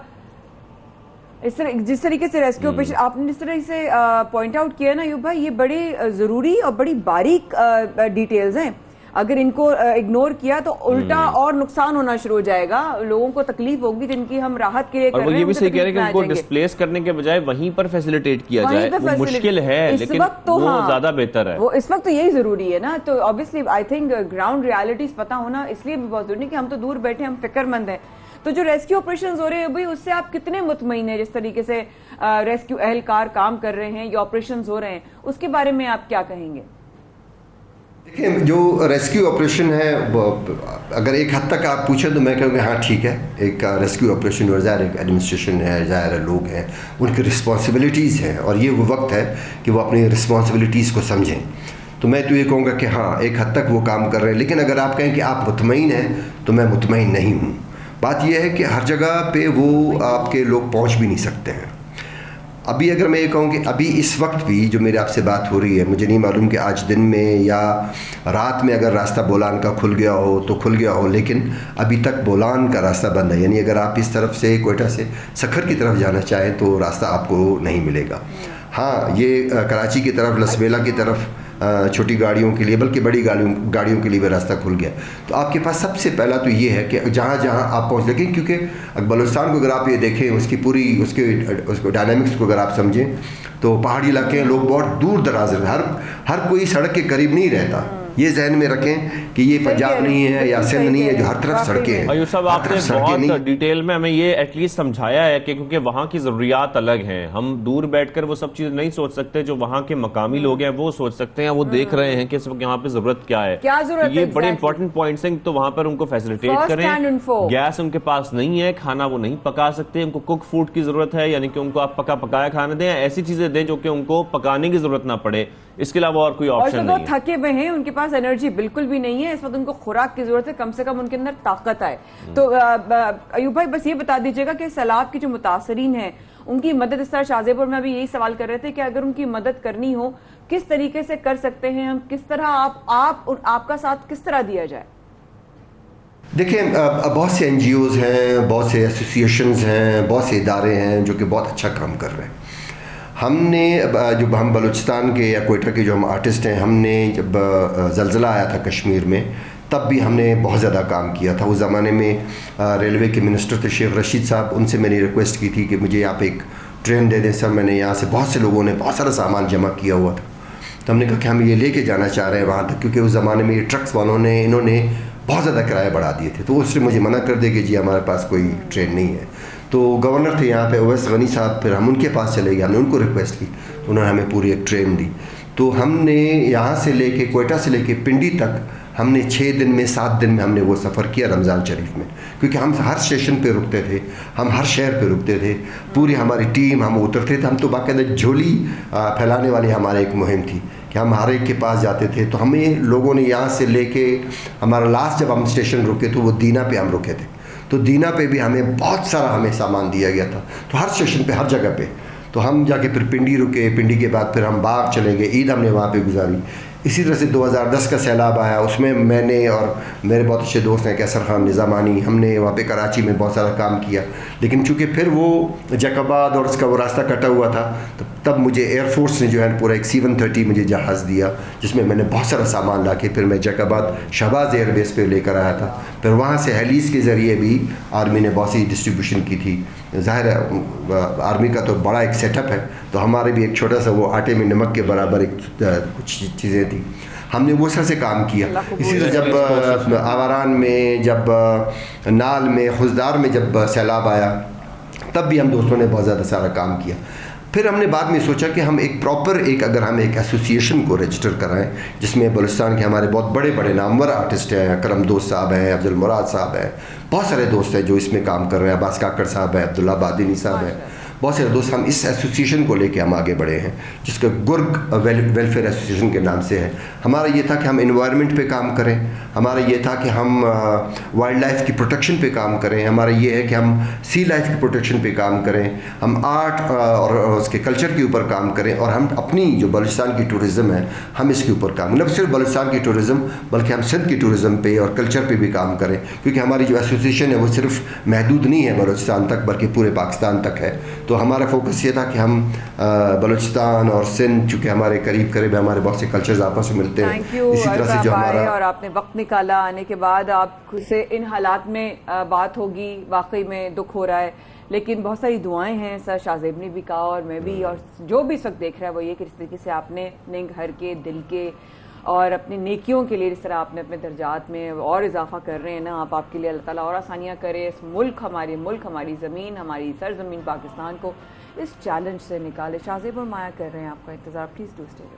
जिस तरीके से रेस्क्यू ऑपरेशन आपने जिस तरह से पॉइंट आउट किया ना अयूब भाई, ये बड़े जरूरी और बड़ी बारीक डिटेल्स हैं। अगर इनको इग्नोर किया तो उल्टा और नुकसान होना शुरू हो जाएगा, लोगों को तकलीफ होगी जिनकी हम राहत के लिए कर रहे हैं। और ये भी सही कह रहे हैं कि उनको डिस्प्लेस करने के बजाय वहीं पर फैसिलिटेट किया जाए। वो मुश्किल है लेकिन वो ज्यादा बेहतर है। वो इस वक्त तो यही जरूरी है ना। तो obviously I think ground realities पता होना इसलिए भी बहुत जरूरी है कि हम तो दूर बैठे, हम फिक्रमंद हैं। तो जो रेस्क्यू ऑपरेशन हो रहे हैं भाई, उससे आप कितने मुतमईन हैं? जिस तरीके से रेस्क्यू एहलकार काम कर रहे हैं, ये ऑपरेशन हो रहे हैं, उसके बारे में आप क्या कहेंगे? देखिए, जो रेस्क्यू ऑपरेशन है अगर एक हद तक आप पूछें तो मैं कहूँगा हाँ ठीक है, एक रेस्क्यू ऑपरेशन और ज़ाहिर एक एडमिनिस्ट्रेशन है, ज़ाहिर है लोग हैं, उनकी रिस्पॉन्सिबिलिटीज़ हैं और ये वो वक्त है कि वो अपनी रिस्पॉन्सिबिलिटीज़ को समझें। तो मैं तो ये कहूँगा कि हाँ एक हद तक वो काम कर रहे हैं, लेकिन अगर आप कहें कि आप मुतमईन हैं तो मैं मुतमईन नहीं हूँ। बात यह है कि हर जगह पे वो आपके लोग पहुँच भी नहीं सकते हैं। अभी अगर मैं ये कहूँ कि अभी इस वक्त भी जो मेरे आपसे बात हो रही है, मुझे नहीं मालूम कि आज दिन में या रात में अगर रास्ता बोलान का खुल गया हो तो खुल गया हो, लेकिन अभी तक बोलान का रास्ता बंद है। यानी अगर आप इस तरफ से कोयटा से सखर की तरफ जाना चाहें तो रास्ता आपको नहीं मिलेगा। हाँ, ये कराची की तरफ, लसबेला की तरफ छोटी गाड़ियों के लिए, बल्कि बड़ी गाड़ियों के लिए भी रास्ता खुल गया। तो आपके पास सबसे पहला तो ये है कि जहाँ जहाँ आप पहुँच सकें, क्योंकि बलूचिस्तान को अगर आप ये देखें, उसकी पूरी उसको डायनामिक्स को अगर आप समझें तो पहाड़ी इलाके हैं, लोग बहुत दूर दराज रहते हैं, हर कोई सड़क के करीब नहीं रहता। ये जहन में रखें कि ये पंजाब नहीं है या सिंध नहीं है जो हर तरफ सड़कें हैं। अयूब साहब, आपने बहुत डिटेल में हमें ये एटलीस्ट समझाया है कि क्योंकि वहाँ की ज़रूरियात अलग हैं, हम दूर बैठकर वो सब चीज़ नहीं सोच सकते जो वहाँ के मकामी लोग हैं वो सोच सकते हैं, वो देख रहे हैं कि इस वक्त यहाँ पे ज़रूरत क्या है, ये बड़े इंपॉर्टेंट पॉइंट्स हैं। तो वहाँ पर उनको फैसिलिटेट करें। गैस उनके पास नहीं है, खाना वो नहीं पका सकते, उनको कुक फूड की ज़रूरत है, यानी कि उनको आप पका पकाया खाना दें, ऐसी चीज़ें दें जो कि उनको पकाने की ज़रूरत ना पड़े। इसके अलावा और कोई ऑप्शन नहीं है। थके हुए हैं, उनके पास एनर्जी बिल्कुल भी नहीं है, इस वक्त उनको खुराक की जरूरत है, कम से कम उनके अंदर ताकत आए। तो अयूब भाई बस ये बता दीजिएगा कि सैलाब की जो मुतासरीन है उनकी मदद, इस तरह शाहजेपुर में अभी यही सवाल कर रहे थे कि अगर उनकी मदद करनी हो किस तरीके से कर सकते हैं हम, किस तरह आपका साथ किस तरह दिया जाए? देखिए, बहुत से NGOs हैं, बहुत से एसोसिएशंस हैं, बहुत से इदारे हैं जो कि बहुत अच्छा काम कर रहे हैं। हमने जो हम बलूचिस्तान के या कोयटा के जो हम आर्टिस्ट हैं, हमने जब ज़लज़ला आया था कश्मीर में तब भी हमने बहुत ज़्यादा काम किया था। उस ज़माने में रेलवे के मिनिस्टर थे शेख रशीद साहब, उनसे मैंने रिक्वेस्ट की थी कि मुझे आप एक ट्रेन दे दें सर। मैंने यहाँ से बहुत से लोगों ने बहुत सारा सामान जमा किया हुआ था, तो हमने कहा कि हम ये लेके जाना चाह रहे हैं वहाँ तक, क्योंकि उस ज़माने में ये ट्रक्स वालों ने इन्होंने बहुत ज़्यादा किराया बढ़ा दिए थे। तो उसने मुझे मना कर दिया कि जी हमारे पास कोई ट्रेन नहीं है। तो गवर्नर थे यहाँ पे ओवैस गनी साहब, फिर हम उनके पास चले गए, हमने उनको रिक्वेस्ट की, तो उन्होंने हमें पूरी एक ट्रेन दी। तो हमने यहाँ से लेके कोयटा से लेके पिंडी तक हमने 6 दिन में 7 दिन में हमने वो सफ़र किया रमज़ान शरीफ में, क्योंकि हम हर स्टेशन पे रुकते थे, हम हर शहर पे रुकते थे, पूरी हमारी टीम हम उतरते थे। हम तो बाकायदा झोली फैलाने वाली हमारी एक मुहिम थी कि हम हर एक के पास जाते थे। तो हमें लोगों ने यहाँ से लेके हमारा लास्ट जब हम स्टेशन रुके तो वो दीना पे हम रुके थे, तो दीना पे भी हमें बहुत सारा हमें सामान दिया गया था। तो हर स्टेशन पे हर जगह पे तो हम जाके फिर पिंडी रुके, पिंडी के बाद फिर हम बाग चले गए, ईद हमने वहाँ पे गुजारी। इसी तरह से 2010 का सैलाब आया, उसमें मैंने और मेरे बहुत अच्छे दोस्त हैं कैसर खान निज़ामानी, हमने वहाँ पे कराची में बहुत सारा काम किया। लेकिन चूँकि फिर वो जैकबाद और उसका वो रास्ता कटा हुआ था, तो तब मुझे एयरफोर्स ने जो है पूरा एक C-130 मुझे जहाज़ दिया, जिसमें मैंने बहुत सारा सामान ला के फिर मैं जैकबाद शहबाज एयरबेस पे लेकर आया था। फिर वहाँ से हेलीज़ के ज़रिए भी आर्मी ने बहुत सी डिस्ट्रीब्यूशन की थी। ज़ाहिर है आर्मी का तो बड़ा एक सेटअप है, तो हमारे भी एक छोटा सा वो आटे में नमक के बराबर एक कुछ चीज़ें थी, हमने वो सर से काम किया। इसी तरह जब आवारान में, जब नाल में, खुजदार में जब सैलाब आया तब भी हम दोस्तों ने बहुत ज़्यादा सारा काम किया। फिर हमने बाद में सोचा कि हम एक प्रॉपर अगर हम एक एसोसिएशन को रजिस्टर कराएं, जिसमें बलूचिस्तान के हमारे बहुत बड़े बड़े नामवर आर्टिस्ट हैं, करम दोस्त साहब हैं, अब्दुल मुराद साहब हैं, बहुत सारे दोस्त हैं जो इसमें काम कर रहे हैं, अब्बास काकड़ साहब हैं, अब्दुल्ला बादिनी साहब हैं, बहुत सारे दोस्त। हम इस एसोसिएशन को लेके हम आगे बढ़े हैं, जिसका गुर्ग वेलफेयर एसोसिएशन के नाम से है। हमारा ये था कि हम एनवायरनमेंट पे काम करें, हमारा ये था कि हम वाइल्ड लाइफ की प्रोटेक्शन पे काम करें, हमारा ये है कि हम सी लाइफ की प्रोटेक्शन पे काम करें, हम आर्ट और उसके कल्चर के ऊपर काम करें, और हम अपनी जो बलूचिस्तान की टूरिज़्म है हम इसके ऊपर काम, न सिर्फ बलूचिस्तान की टूरिज़्म बल्कि हम सिंध की टूरिज़्म पे और कल्चर पे भी काम करें, क्योंकि हमारी जो एसोसिएशन है वो सिर्फ महदूद नहीं है बलूचिस्तान तक बल्कि पूरे पाकिस्तान तक है। तो हमारा फोकस ये था कि हम बलूचिस्तान और सिंध, चूँकि हमारे करीब हमारे बहुत से कल्चर्स आपस में मिलते हैं, इसी तरह से जो हमारा, और आपने वक्त निकाला आने के बाद, आप से इन हालात में बात होगी, वाकई में दुख हो रहा है, लेकिन बहुत सारी दुआएं हैं। सर शाहजेब ने भी कहा और मैं भी, और जो भी इस वक्त देख रहा है वो ये कि इस तरीके से आपने अपने घर के, दिल के और अपनी नेकियों के लिए जिस तरह आपने अपने दर्जात में और इजाफा कर रहे हैं ना, आपके लिए अल्लाह ताला और आसानियाँ करे। इस मुल्क, हमारी ज़मीन, हमारी सरजमीन पाकिस्तान को इस चैलेंज से निकाले। शाहजेब और माया कर रहे हैं आपका इंतज़ार, प्लीज़ डू स्टे विद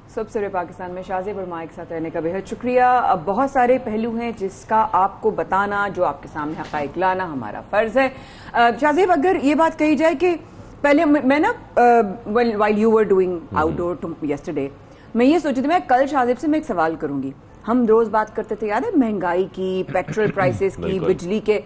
सबसे पाकिस्तान में शाहजेब और माया के साथ रहने का बेहद शुक्रिया। अब बहुत सारे पहलू हैं जिसका आपको बताना, जो आपके सामने हक़ाइक़ लाना हमारा फ़र्ज़ है। शाहजेब, अगर ये बात कही जाए कि पहले मैं ना while you were doing outdoor yesterday, मैं ये सोची थी मैं कल शाहजेब से मैं एक सवाल करूंगी। हम रोज बात करते थे, याद है, महंगाई की, पेट्रोल प्राइसेस की, बिजली के।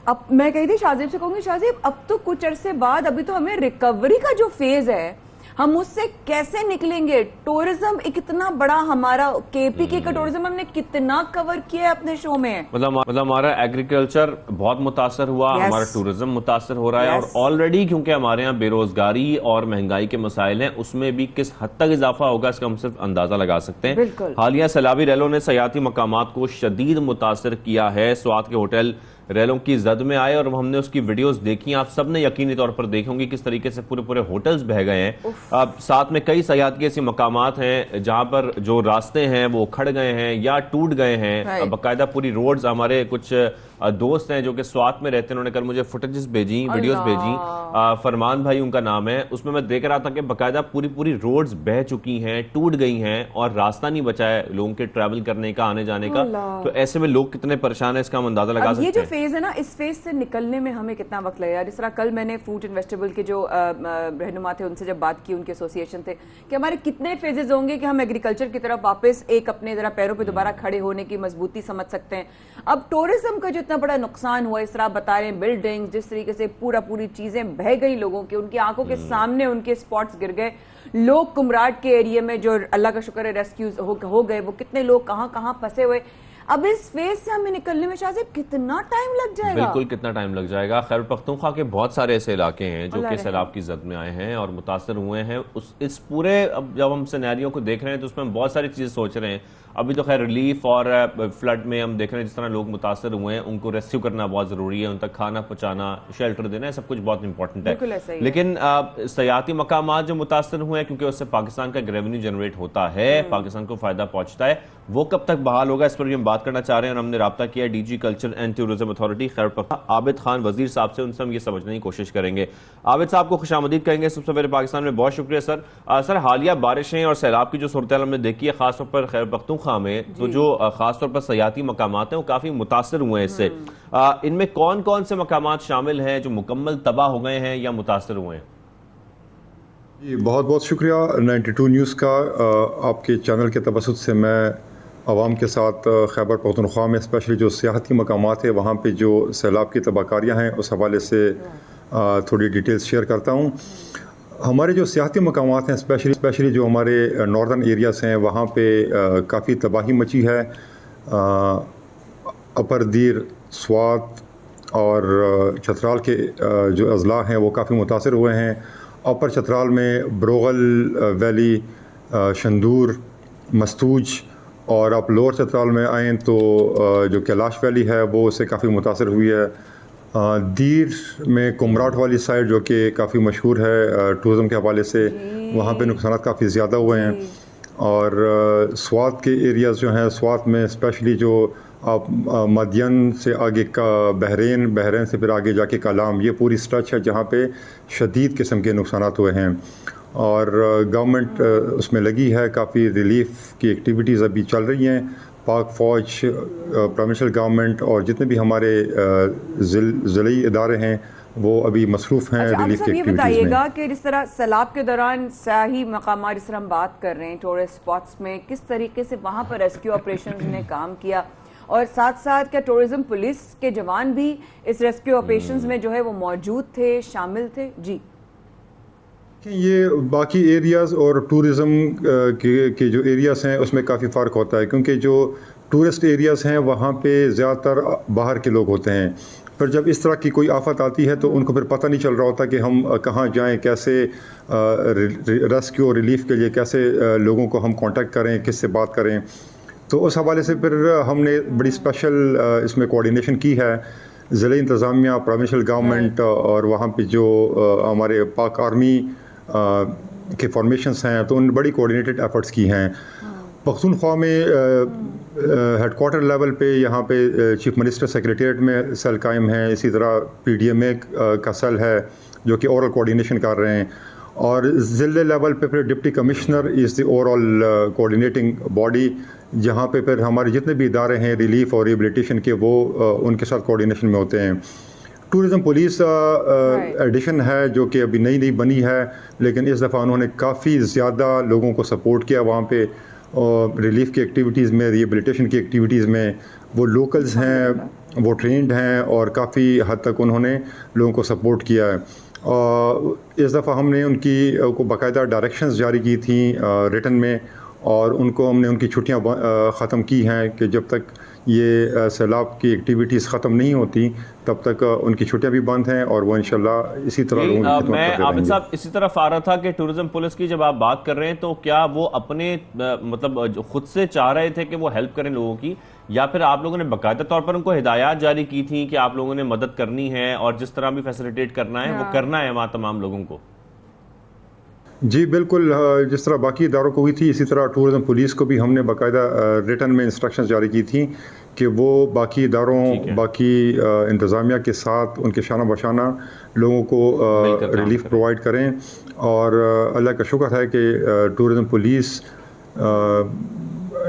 अब मैं कही थी शाहजेब से, कहूंगी शाहजेब अब तो कुछ अरसे बाद, अभी तो हमें रिकवरी का जो फेज है, हम उससे कैसे निकलेंगे? टूरिज्म एक इतना बड़ा, हमारा केपीके का टूरिज्म हमने कितना कवर किया है अपने शो में। मतलब हमारा एग्रीकल्चर बहुत मुतासर हुआ, Yes. हमारा टूरिज्म मुतासर हो रहा है। Yes. और ऑलरेडी क्योंकि हमारे यहाँ बेरोजगारी और महंगाई के मसाइल हैं, उसमें भी किस हद तक इजाफा होगा इसका हम सिर्फ अंदाजा लगा सकते हैं। बिल्कुल। हालिया सैलाबी रैलों ने सयाहती मकामात को शदीद मुतासर किया है। स्वात के होटल रैलों की जद में आए और हमने उसकी वीडियोस देखी। आप सब ने यकीनी तौर पर देखी होंगी किस तरीके से पूरे पूरे होटल्स बह गए हैं। अब साथ में कई सयाहती ऐसी मकामात हैं जहां पर जो रास्ते हैं वो खड़ गए हैं या टूट गए हैं। बाकायदा पूरी रोड्स, हमारे कुछ दोस्त हैं जो कि स्वात में रहते हैं, उन्होंने कल मुझे फुटेजेस भेजी, वीडियोस भेजी। फरमान भाई उनका नाम है। उसमें मैं देख रहा था कि बाकायदा पूरी पूरी रोड्स बह चुकी हैं, टूट गई हैं और रास्ता नहीं बचा है लोगों के ट्रैवल करने का, आने जाने का। तो ऐसे में लोग कितने परेशान है इसका हम अंदाजा लगा सकते हैं। ये जो फेज है ना, इस फेज से निकलने में हमें कितना वक्त लगेगा? जिस तरह कल मैंने फ्रूट एंड वेजिटेबल के जो रहनुमा थे उनसे जब बात की, उनके एसोसिएशन थे कि हमारे कितने फेजेस होंगे कि हम एग्रीकल्चर की तरफ वापस एक अपने जरा पैरों पे दोबारा खड़े होने की मजबूती समझ सकते हैं। अब टूरिज्म का जो इतना बड़ा नुकसान हुआ, इस तरह बता रहे हैं, बिल्डिंग जिस तरीके से पूरी चीजें बह गई लोगों की, उनकी आंखों के सामने उनके स्पॉट्स गिर गए। लोग कुमराट के एरिया में जो अल्लाह का शुक्र है रेस्क्यूज हो गए, वो कितने लोग कहां फंसे हुए। अब इस फेज से हमें निकलने में शायद कितना टाइम लग जाएगा? बिल्कुल कितना टाइम लग जाएगा। खैबर पख्तूनख्वा के बहुत सारे ऐसे इलाके हैं जो कि सैलाब की जद में आए हैं और मुतासर हुए हैं। इस पूरे, अब जब हम सिनेरियो को देख रहे हैं तो उसमें हम बहुत सारी चीजें सोच रहे हैं। अभी तो खैर रिलीफ और फ्लड में हम देख रहे हैं जिस तरह लोग मुतासर हुए हैं, उनको रेस्क्यू करना बहुत जरूरी है, उन तक खाना पहुंचाना, शेल्टर देना, सब कुछ बहुत इंपॉर्टेंट है। लेकिन सयाहती मकामात जो मुतासर हुए हैं, क्योंकि उससे पाकिस्तान का रेवेन्यू जनरेट होता है, पाकिस्तान को फायदा पहुंचता है, वो कब तक बहाल होगा इस पर भी हम बात करना चाह रहे हैं। और हमने राब्ता किया DG culture and tourism authority Khyber Pakhtunkhwa Abid Khan वजीर साहब से, उनसे हम ये समझने की कोशिश करेंगे। आबिद साहब को खुशामदीद कहेंगे सबसे पहले पाकिस्तान में। बहुत शुक्रिया सर। सर, हालिया बारिशें और सैलाब की जो सूरत हमने देखी है खासतौर पर खैबर पख्तूनख्वा में, तो जो खासतौर पर सयाहती मकामात हैं वो काफी मुतासर हुए हैं इससे। इनमें कौन कौन से मकामात शामिल हैं जो मुकम्मल तबाह हो गए हैं या मुतासर हुए हैं? जी, बहुत बहुत शुक्रिया 92 न्यूज़ का। आपके चैनल के तवसत से मैं आवाम के साथ खैबर पख्तूनख्वा में स्पेशली जो सियाहती मकामात है वहाँ पे जो सैलाब की तबाहकारियाँ हैं उस हवाले से थोड़ी डिटेल्स शेयर करता हूँ। हमारे जो सियाहती मकामात हैं स्पेशली जो हमारे नॉर्दर्न एरियाज़ हैं वहाँ पे काफ़ी तबाही मची है। अपर दीर, स्वात और चतराल के जो अजला हैं वो काफ़ी मुतासर हुए हैं। अपर चतराल में ब्रोगल वैली, शंदूर, मस्तूज, और आप लोअर चतराल में आएँ तो जो कैलाश वैली है वो उससे काफ़ी मुतासर हुई है। दीर में कुमराट वाली साइड जो कि काफ़ी मशहूर है टूरिज़म के हवाले से, वहाँ पे नुकसान काफ़ी ज़्यादा हुए हैं। और स्वात के एरियाज़ जो हैं, स्वात में स्पेशली जो आप मदियन से आगे का बहरीन से फिर आगे जाके कलाम, ये पूरी स्ट्रेच है जहाँ पे शदीद किस्म के नुकसान हुए हैं। और गवर्नमेंट उसमें लगी है, काफ़ी रिलीफ की एक्टिविटीज़ अभी चल रही हैं। पाक फ़ौज, प्रोविंशियल गवर्नमेंट और जितने भी हमारे ज़िली इदारे हैं वो अभी मसरूफ़ हैं रिलीफ की एक्टिविटीज़ में। बताइएगा कि जिस तरह सैलाब के दौरान सयाही मकामात जिस तरह हम बात कर रहे हैं, टूरिस्ट स्पॉट्स में किस तरीके से वहाँ पर रेस्क्यू ऑपरेशन ने काम किया, और साथ साथ क्या टूरिज्म पुलिस के जवान भी इस रेस्क्यू ऑपरेशंस में जो है वो मौजूद थे, शामिल थे? जी, ये बाकी एरियाज़ और टूरिज़म के जो एरियाज़ हैं उसमें काफ़ी फ़र्क होता है, क्योंकि जो टूरिस्ट एरियाज़ हैं वहाँ पे ज़्यादातर बाहर के लोग होते हैं। फिर जब इस तरह की कोई आफत आती है तो उनको फिर पता नहीं चल रहा होता कि हम कहाँ जाएं, कैसे रेस्क्यू और रिलीफ के लिए कैसे लोगों को हम कांटेक्ट करें, किससे बात करें। तो उस हवाले से फिर हमने बड़ी स्पेशल इसमें कोऑर्डिनेशन की है। ज़िला इंतज़ामिया, प्रोविंशियल गवर्नमेंट और वहाँ पे जो हमारे पाक आर्मी के फॉर्मेशंस हैं, तो उन बड़ी कोऑर्डिनेटेड एफर्ट्स की हैं। पख्तूनख्वा में हेडक्वार्टर लेवल पे यहाँ पे चीफ मिनिस्टर सेक्रेटेरिएट में सेल कायम है, इसी तरह PDMA का सेल है जो कि ओवरऑल कोऑर्डिनेशन कर रहे हैं। और ज़िले लेवल पे फिर deputy commissioner is the overall coordinating body, जहाँ पे फिर हमारे जितने भी इदारे हैं रिलीफ और रिहेबिलिटेशन के वो उनके साथ कोऑर्डिनेशन में होते हैं। टूरिज़म पुलिस एडिशन है जो कि अभी नई बनी है, लेकिन इस दफ़ा उन्होंने काफ़ी ज़्यादा लोगों को सपोर्ट किया वहाँ पे, और रिलीफ की एक्टिविटीज़ में, रिहेबिलिटेशन की एक्टिविटीज़ में। वो लोकल्स हैं, वो ट्रेंड हैं और काफ़ी हद तक उन्होंने लोगों को सपोर्ट किया है। इस दफ़ा हमने उनकी को बाकायदा डायरेक्शंस जारी की थी रिटन में, और उनको हमने उनकी छुट्टियां ख़त्म की हैं कि जब तक ये सैलाब की एक्टिविटीज़ ख़त्म नहीं होती तब तक उनकी छुट्टियां भी बंद हैं, और वो इंशाल्लाह इसी तरह लोगों की खिदमत मैं करते आबिद रहेंगे। साहब इसी तरफ आ रहा था कि टूरिज्म पुलिस की जब आप बात कर रहे हैं तो क्या वो अपने मतलब खुद से चाह रहे थे कि वो हेल्प करें लोगों की, या फिर आप लोगों ने बाकायदा तौर पर उनको हिदायत जारी की थी कि आप लोगों ने मदद करनी है और जिस तरह भी फैसिलिटेट करना है वो करना है वहां तमाम लोगों को? जी बिल्कुल, जिस तरह बाकी इदारों को हुई थी इसी तरह टूरिज़म पुलिस को भी हमने बाकायदा रिटन में इंस्ट्रक्शंस जारी की थी कि वो बाकी इदारों बाकी इंतज़ामिया के साथ उनके शाना बशाना लोगों को रिलीफ प्रोवाइड करें। और अल्लाह का शुक्र है कि टूरिज़म पुलिस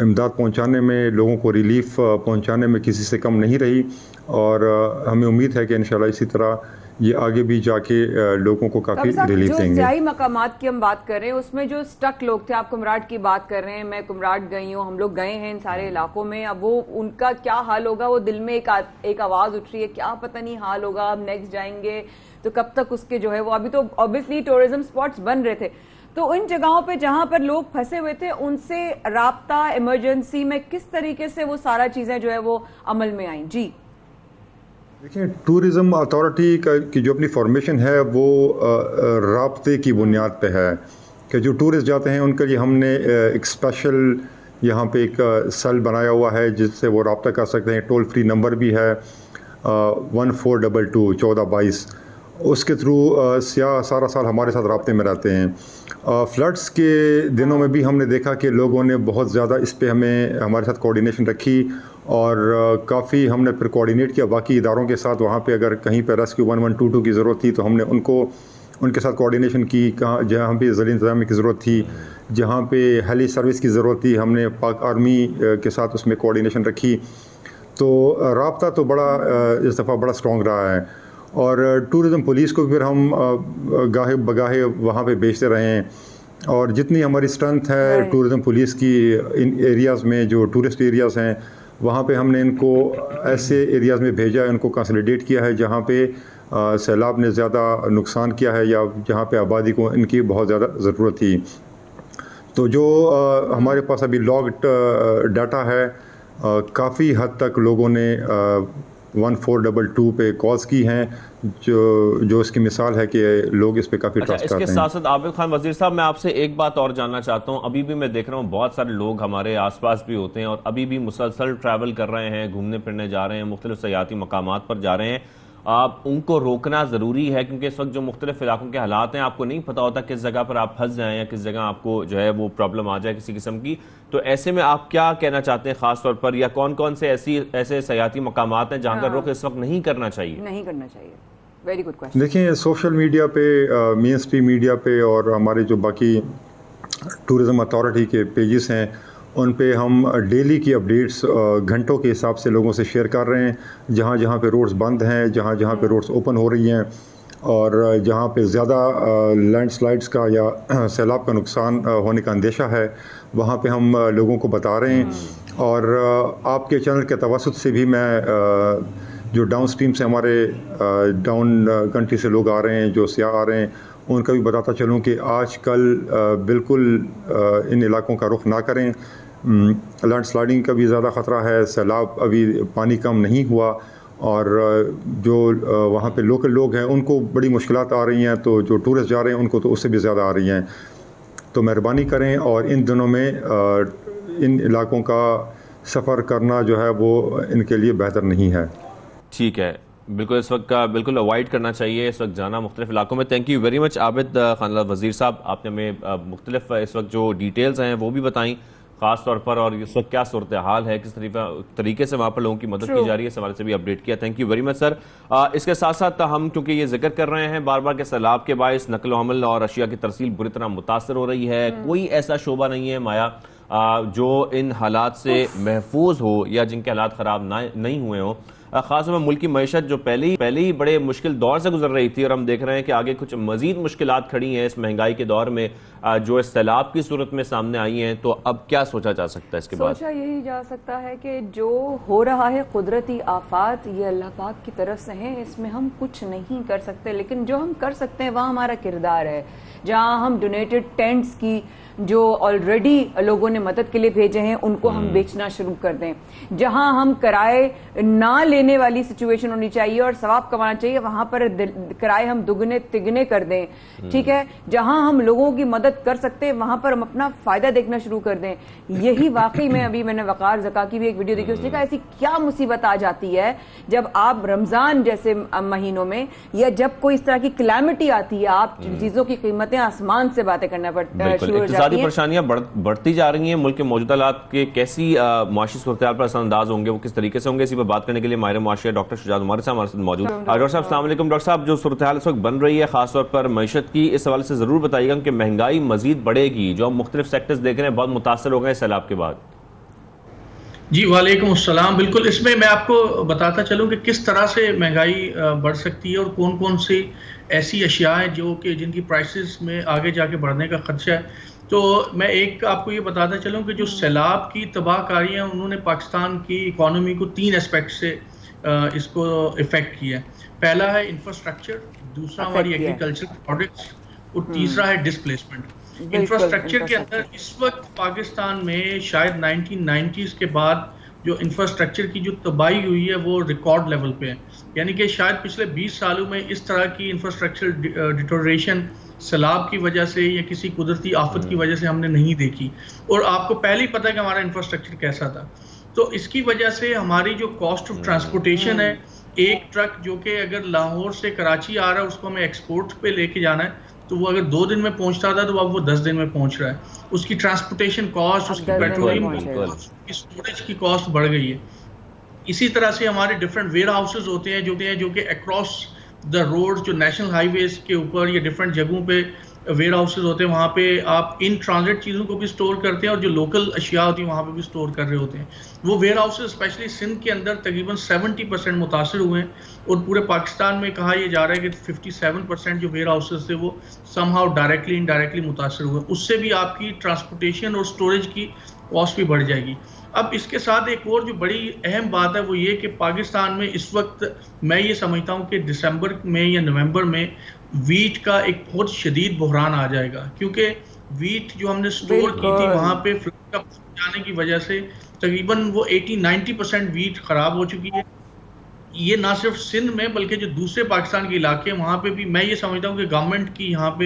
इमदाद पहुंचाने में, लोगों को रिलीफ पहुंचाने में किसी से कम नहीं रही, और हमें उम्मीद है कि इंशाल्लाह इसी तरह ये आगे भी जाके लोगों को काफी रिलीफ जो देंगे। सियाही मकामात की हम बात कर रहे हैं उसमें जो स्टक लोग थे, आप कुमराट की बात कर रहे हैं, मैं कुमराट गई हूँ, हम लोग गए हैं इन सारे इलाकों में, अब वो उनका क्या हाल होगा, वो दिल में एक आवाज उठ रही है, क्या पता नहीं हाल होगा, अब नेक्स्ट जाएंगे तो कब तक उसके जो है वो, अभी तो ऑब्वियसली टूरिज्म स्पॉट्स बन रहे थे, तो उन जगहों पे जहां पर लोग फंसे हुए थे उनसे राब्ता इमरजेंसी में किस तरीके से वो सारा चीजें जो है वो अमल में आई? जी देखिए, टूरिज़म अथॉरिटी की जो अपनी फॉर्मेशन है वो राब्ते की बुनियाद पे है कि जो टूरिस्ट जाते हैं उनके लिए हमने एक स्पेशल यहाँ पे एक सेल बनाया हुआ है जिससे वो रब्ता कर सकते हैं। टोल फ्री नंबर भी है 1422 1422, उसके थ्रू सियाह सारा साल हमारे साथ राब्ते में रहते हैं। फ्लड्स के दिनों में भी हमने देखा कि लोगों ने बहुत ज़्यादा इस पे हमारे साथ कोऑर्डिनेशन रखी, और काफ़ी हमने फिर कोऑर्डिनेट किया बाकी इदारों के साथ। वहाँ पे अगर कहीं पे रेस्क्यू 1122 की ज़रूरत थी तो हमने उनके साथ कोऑर्डिनेशन की, जहाँ पे ज़रिए इंतज़ाम की ज़रूरत थी, जहाँ पे हेली सर्विस की ज़रूरत थी, हमने पाक आर्मी के साथ उसमें कोऑर्डिनेशन रखी। तो राब्ता तो बड़ा इस दफ़ा बड़ा स्ट्रॉन्ग रहा है, और टूरिज़म पुलिस को फिर हम गाहे बगाहे वहाँ पे भेजते रहे हैं, और जितनी हमारी स्ट्रेंथ है टूरिज़म पुलिस की इन एरियाज़ में जो टूरिस्ट एरियाज़ हैं वहाँ पे हमने इनको ऐसे एरियाज़ में भेजा, इनको कंसोलिडेट किया है जहाँ पे सैलाब ने ज़्यादा नुकसान किया है या जहाँ पे आबादी को इनकी बहुत ज़्यादा ज़रूरत थी। तो जो हमारे पास अभी लॉग्ड डाटा है, काफ़ी हद तक लोगों ने 1422 पे कॉल्स की हैं, जो इसकी मिसाल है कि लोग इस पे काफ़ी ट्रस्ट करते हैं। इसके साथ साथ आबिद खान वजीर साहब, मैं आपसे एक बात और जानना चाहता हूं। अभी भी मैं देख रहा हूं बहुत सारे लोग हमारे आसपास भी होते हैं और अभी भी मुसलसल ट्रैवल कर रहे हैं, घूमने फिरने जा रहे हैं, मुख्तलिफ सयाहती मकामात पर जा रहे हैं। आप उनको रोकना ज़रूरी है क्योंकि इस वक्त जो मुख्तलिफ इलाकों के हालात हैं आपको नहीं पता होता किस जगह पर आप फंस जाएं या किस जगह आपको जो है वो प्रॉब्लम आ जाए किसी किस्म की। तो ऐसे में आप क्या कहना चाहते हैं खास तौर पर, या कौन कौन से ऐसे सयाहती मकामात हैं जहां पर रुख इस वक्त नहीं करना चाहिए? नहीं करना चाहिए। Very good question. देखिए, सोशल मीडिया पे, मेन स्ट्रीम मीडिया पे और हमारे जो बाकी टूरिज़म अथॉरिटी के पेजेस हैं उन पे हम डेली की अपडेट्स घंटों के हिसाब से लोगों से शेयर कर रहे हैं। जहाँ जहाँ पे रोड्स बंद हैं, जहाँ जहाँ पे रोड्स ओपन हो रही हैं, और जहाँ पे ज़्यादा लैंडस्लाइड्स का या सैलाब का नुकसान होने का अंदेशा है वहाँ पे हम लोगों को बता रहे हैं। और आपके चैनल के तवसुत से भी मैं जो डाउन स्ट्रीम से हमारे डाउन कंट्री से लोग आ रहे हैं, जो सियाह आ रहे हैं, उनका भी बताता चलूँ कि आजकल बिल्कुल इन इलाकों का रुख ना करें। लैंडस्लाइडिंग का भी ज़्यादा ख़तरा है, सैलाब अभी पानी कम नहीं हुआ, और जो वहाँ पे लोकल लोग हैं उनको बड़ी मुश्किलात आ रही हैं, तो जो टूरिस्ट जा रहे हैं उनको तो उससे भी ज़्यादा आ रही हैं। तो मेहरबानी करें, और इन दिनों में इन इलाकों का सफ़र करना जो है वो इनके लिए बेहतर नहीं है। ठीक है, बिल्कुल इस वक्त का बिल्कुल अवॉइड करना चाहिए इस वक्त जाना मुख्तलिफ इलाकों में। Thank you very much Abid Khan वजीर साहब, आपने हमें मुख्तलिफ इस वक्त जो डिटेल्स हैं वो भी बताई खास तौर पर, और इस वक्त क्या सूरत हाल है, किस तरीके से वहाँ पर लोगों की मदद की जा रही है, इस हवाले से भी अपडेट किया। Thank you very much sir. इसके साथ साथ हम क्योंकि ये जिक्र कर रहे हैं बार बार के सैलाब के बायस नकल हमल और अशिया की तरसील बुरी तरह मुतासर हो रही है, कोई ऐसा शोबा नहीं है माया जो इन हालात से महफूज हो या जिनके हालात ख़राब नहीं हुए हों। खासतौर पर मुल्क की मईशत जो पहले ही बड़े मुश्किल दौर से गुजर रही थी और हम देख रहे हैं कि आगे कुछ मजीद मुश्किलात खड़ी हैं इस महंगाई के दौर में, जो इस सैलाब की सूरत में सामने आई हैं, तो अब क्या सोचा जा सकता है इसके बाद? सोचा यही जा सकता है कि जो हो रहा है कुदरती आफात ये अल्लाह पाक की तरफ से हैं, इसमें हम कुछ नहीं कर सकते, लेकिन जो हम कर सकते हैं वहाँ हमारा किरदार है। जहाँ हम डोनेटेड टेंट्स की जो ऑलरेडी लोगों ने मदद के लिए भेजे हैं उनको हम बेचना शुरू कर दें। जहां हम किराए ना लेने वाली सिचुएशन होनी चाहिए और सवाब कमाना चाहिए, वहां पर किराए हम दुगने तिगने कर दें, ठीक है। जहां हम लोगों की मदद कर सकते हैं वहां पर हम अपना फायदा देखना शुरू कर दें। यही वाकई में अभी मैंने वकार ज़का की भी एक वीडियो देखी, उसने कहा ऐसी क्या मुसीबत आ जाती है जब आप रमजान जैसे महीनों में या जब कोई इस तरह की क्लैमिटी आती है, आप चीजों की कीमतें आसमान से बातें करना शुरू परेशानियां बढ़ती जा रही हैं। मुल्क के मौजूदा हालात के कैसी मुआशी सूरत पर असरअंदाज होंगे, वो किस तरीके से होंगे, इसी पर बात करने के लिए माहिर मुआशिया डॉक्टर शुजात उमर साहब हमारे साथ मौजूद। डॉक्टर साहब अस्सलाम वालेकुम। डॉक्टर साहब, जो सूरत हाल इस वक्त बन रही है खासतौर पर मईशत की, इस हवाले से जरूर बताइएगा कि महंगाई मजीद बढ़ेगी, जो हम मुख्तलिफ सेक्टर्स देख रहे हैं बहुत मुतासर हो गए सैलाब के बाद। जी वालेकुम अस्सलाम। बिल्कुल, इसमें मैं आपको बताता चलूं कि किस तरह से महंगाई बढ़ सकती है और कौन कौन सी ऐसी अशिया हैं जो कि जिनकी प्राइसेस में आगे जाके बढ़ने का खदशा है। तो मैं एक आपको ये बताता चलूं कि जो सैलाब की तबाहकारी है उन्होंने पाकिस्तान की इकोनॉमी को 3 एस्पेक्ट से इसको इफेक्ट किया है। पहला है इंफ्रास्ट्रक्चर, दूसरा हमारी एग्रीकल्चर प्रोडक्ट्स और तीसरा है डिस्प्लेसमेंट। इंफ्रास्ट्रक्चर के अंदर इस वक्त पाकिस्तान में शायद 1990s के बाद जो इंफ्रास्ट्रक्चर की जो तबाही हुई है वो रिकॉर्ड लेवल पे है, यानी कि शायद पिछले 20 सालों में इस तरह की इंफ्रास्ट्रक्चर डिटोरेशन सैलाब की वजह से या किसी कुदरती आफत की वजह से हमने नहीं देखी। और आपको पहले ही पता है कि हमारा इंफ्रास्ट्रक्चर कैसा था। तो इसकी वजह से हमारी जो कॉस्ट ऑफ ट्रांसपोर्टेशन है, एक ट्रक जो कि अगर लाहौर से कराची आ रहा है उसको हमें एक्सपोर्ट पे लेके जाना है, तो वो अगर 2 दिन में पहुंचता था तो अब वो 10 दिन में पहुंच रहा है। उसकी ट्रांसपोर्टेशन कॉस्ट, उसकी पेट्रोलियम कॉस्ट, उसकी स्टोरेज की कॉस्ट बढ़ गई है। इसी तरह से हमारे डिफरेंट वेयर हाउसेज होते हैं जो कि अक्रॉस द रोड, जो नेशनल हाईवेज के ऊपर या डिफरेंट जगहों पे वेयर हाउसेज होते हैं, वहाँ पे आप इन ट्रांजिट चीज़ों को भी स्टोर करते हैं और जो लोकल अशिया होती है वहाँ पे भी स्टोर कर रहे होते हैं। वो वेयर हाउसेज स्पेशली सिंध के अंदर तकरीबन 70% मुतासर हुए हैं और पूरे पाकिस्तान में कहा यह जा रहा है कि 57% जो वेयर हाउसेज थे वो समहाउ डायरेक्टली इनडायरेक्टली मुतासर हुए। उससे भी आपकी ट्रांसपोर्टेशन और स्टोरेज की कॉस्ट भी बढ़ जाएगी। अब इसके साथ एक और जो बड़ी अहम बात है वो ये कि पाकिस्तान में इस वक्त मैं ये समझता हूँ कि दिसंबर में या नवंबर में वीट का एक बहुत शदीद बहरान आ जाएगा, क्योंकि वीट जो हमने स्टोर की थी वहाँ पे फ्लड का जाने की वजह से तकरीबन वो 80-90% वीट खराब हो चुकी है। ये ना सिर्फ सिंध में बल्कि जो दूसरे पाकिस्तान के इलाके हैं वहाँ पे भी मैं ये समझता हूँ कि गवर्नमेंट की यहाँ पे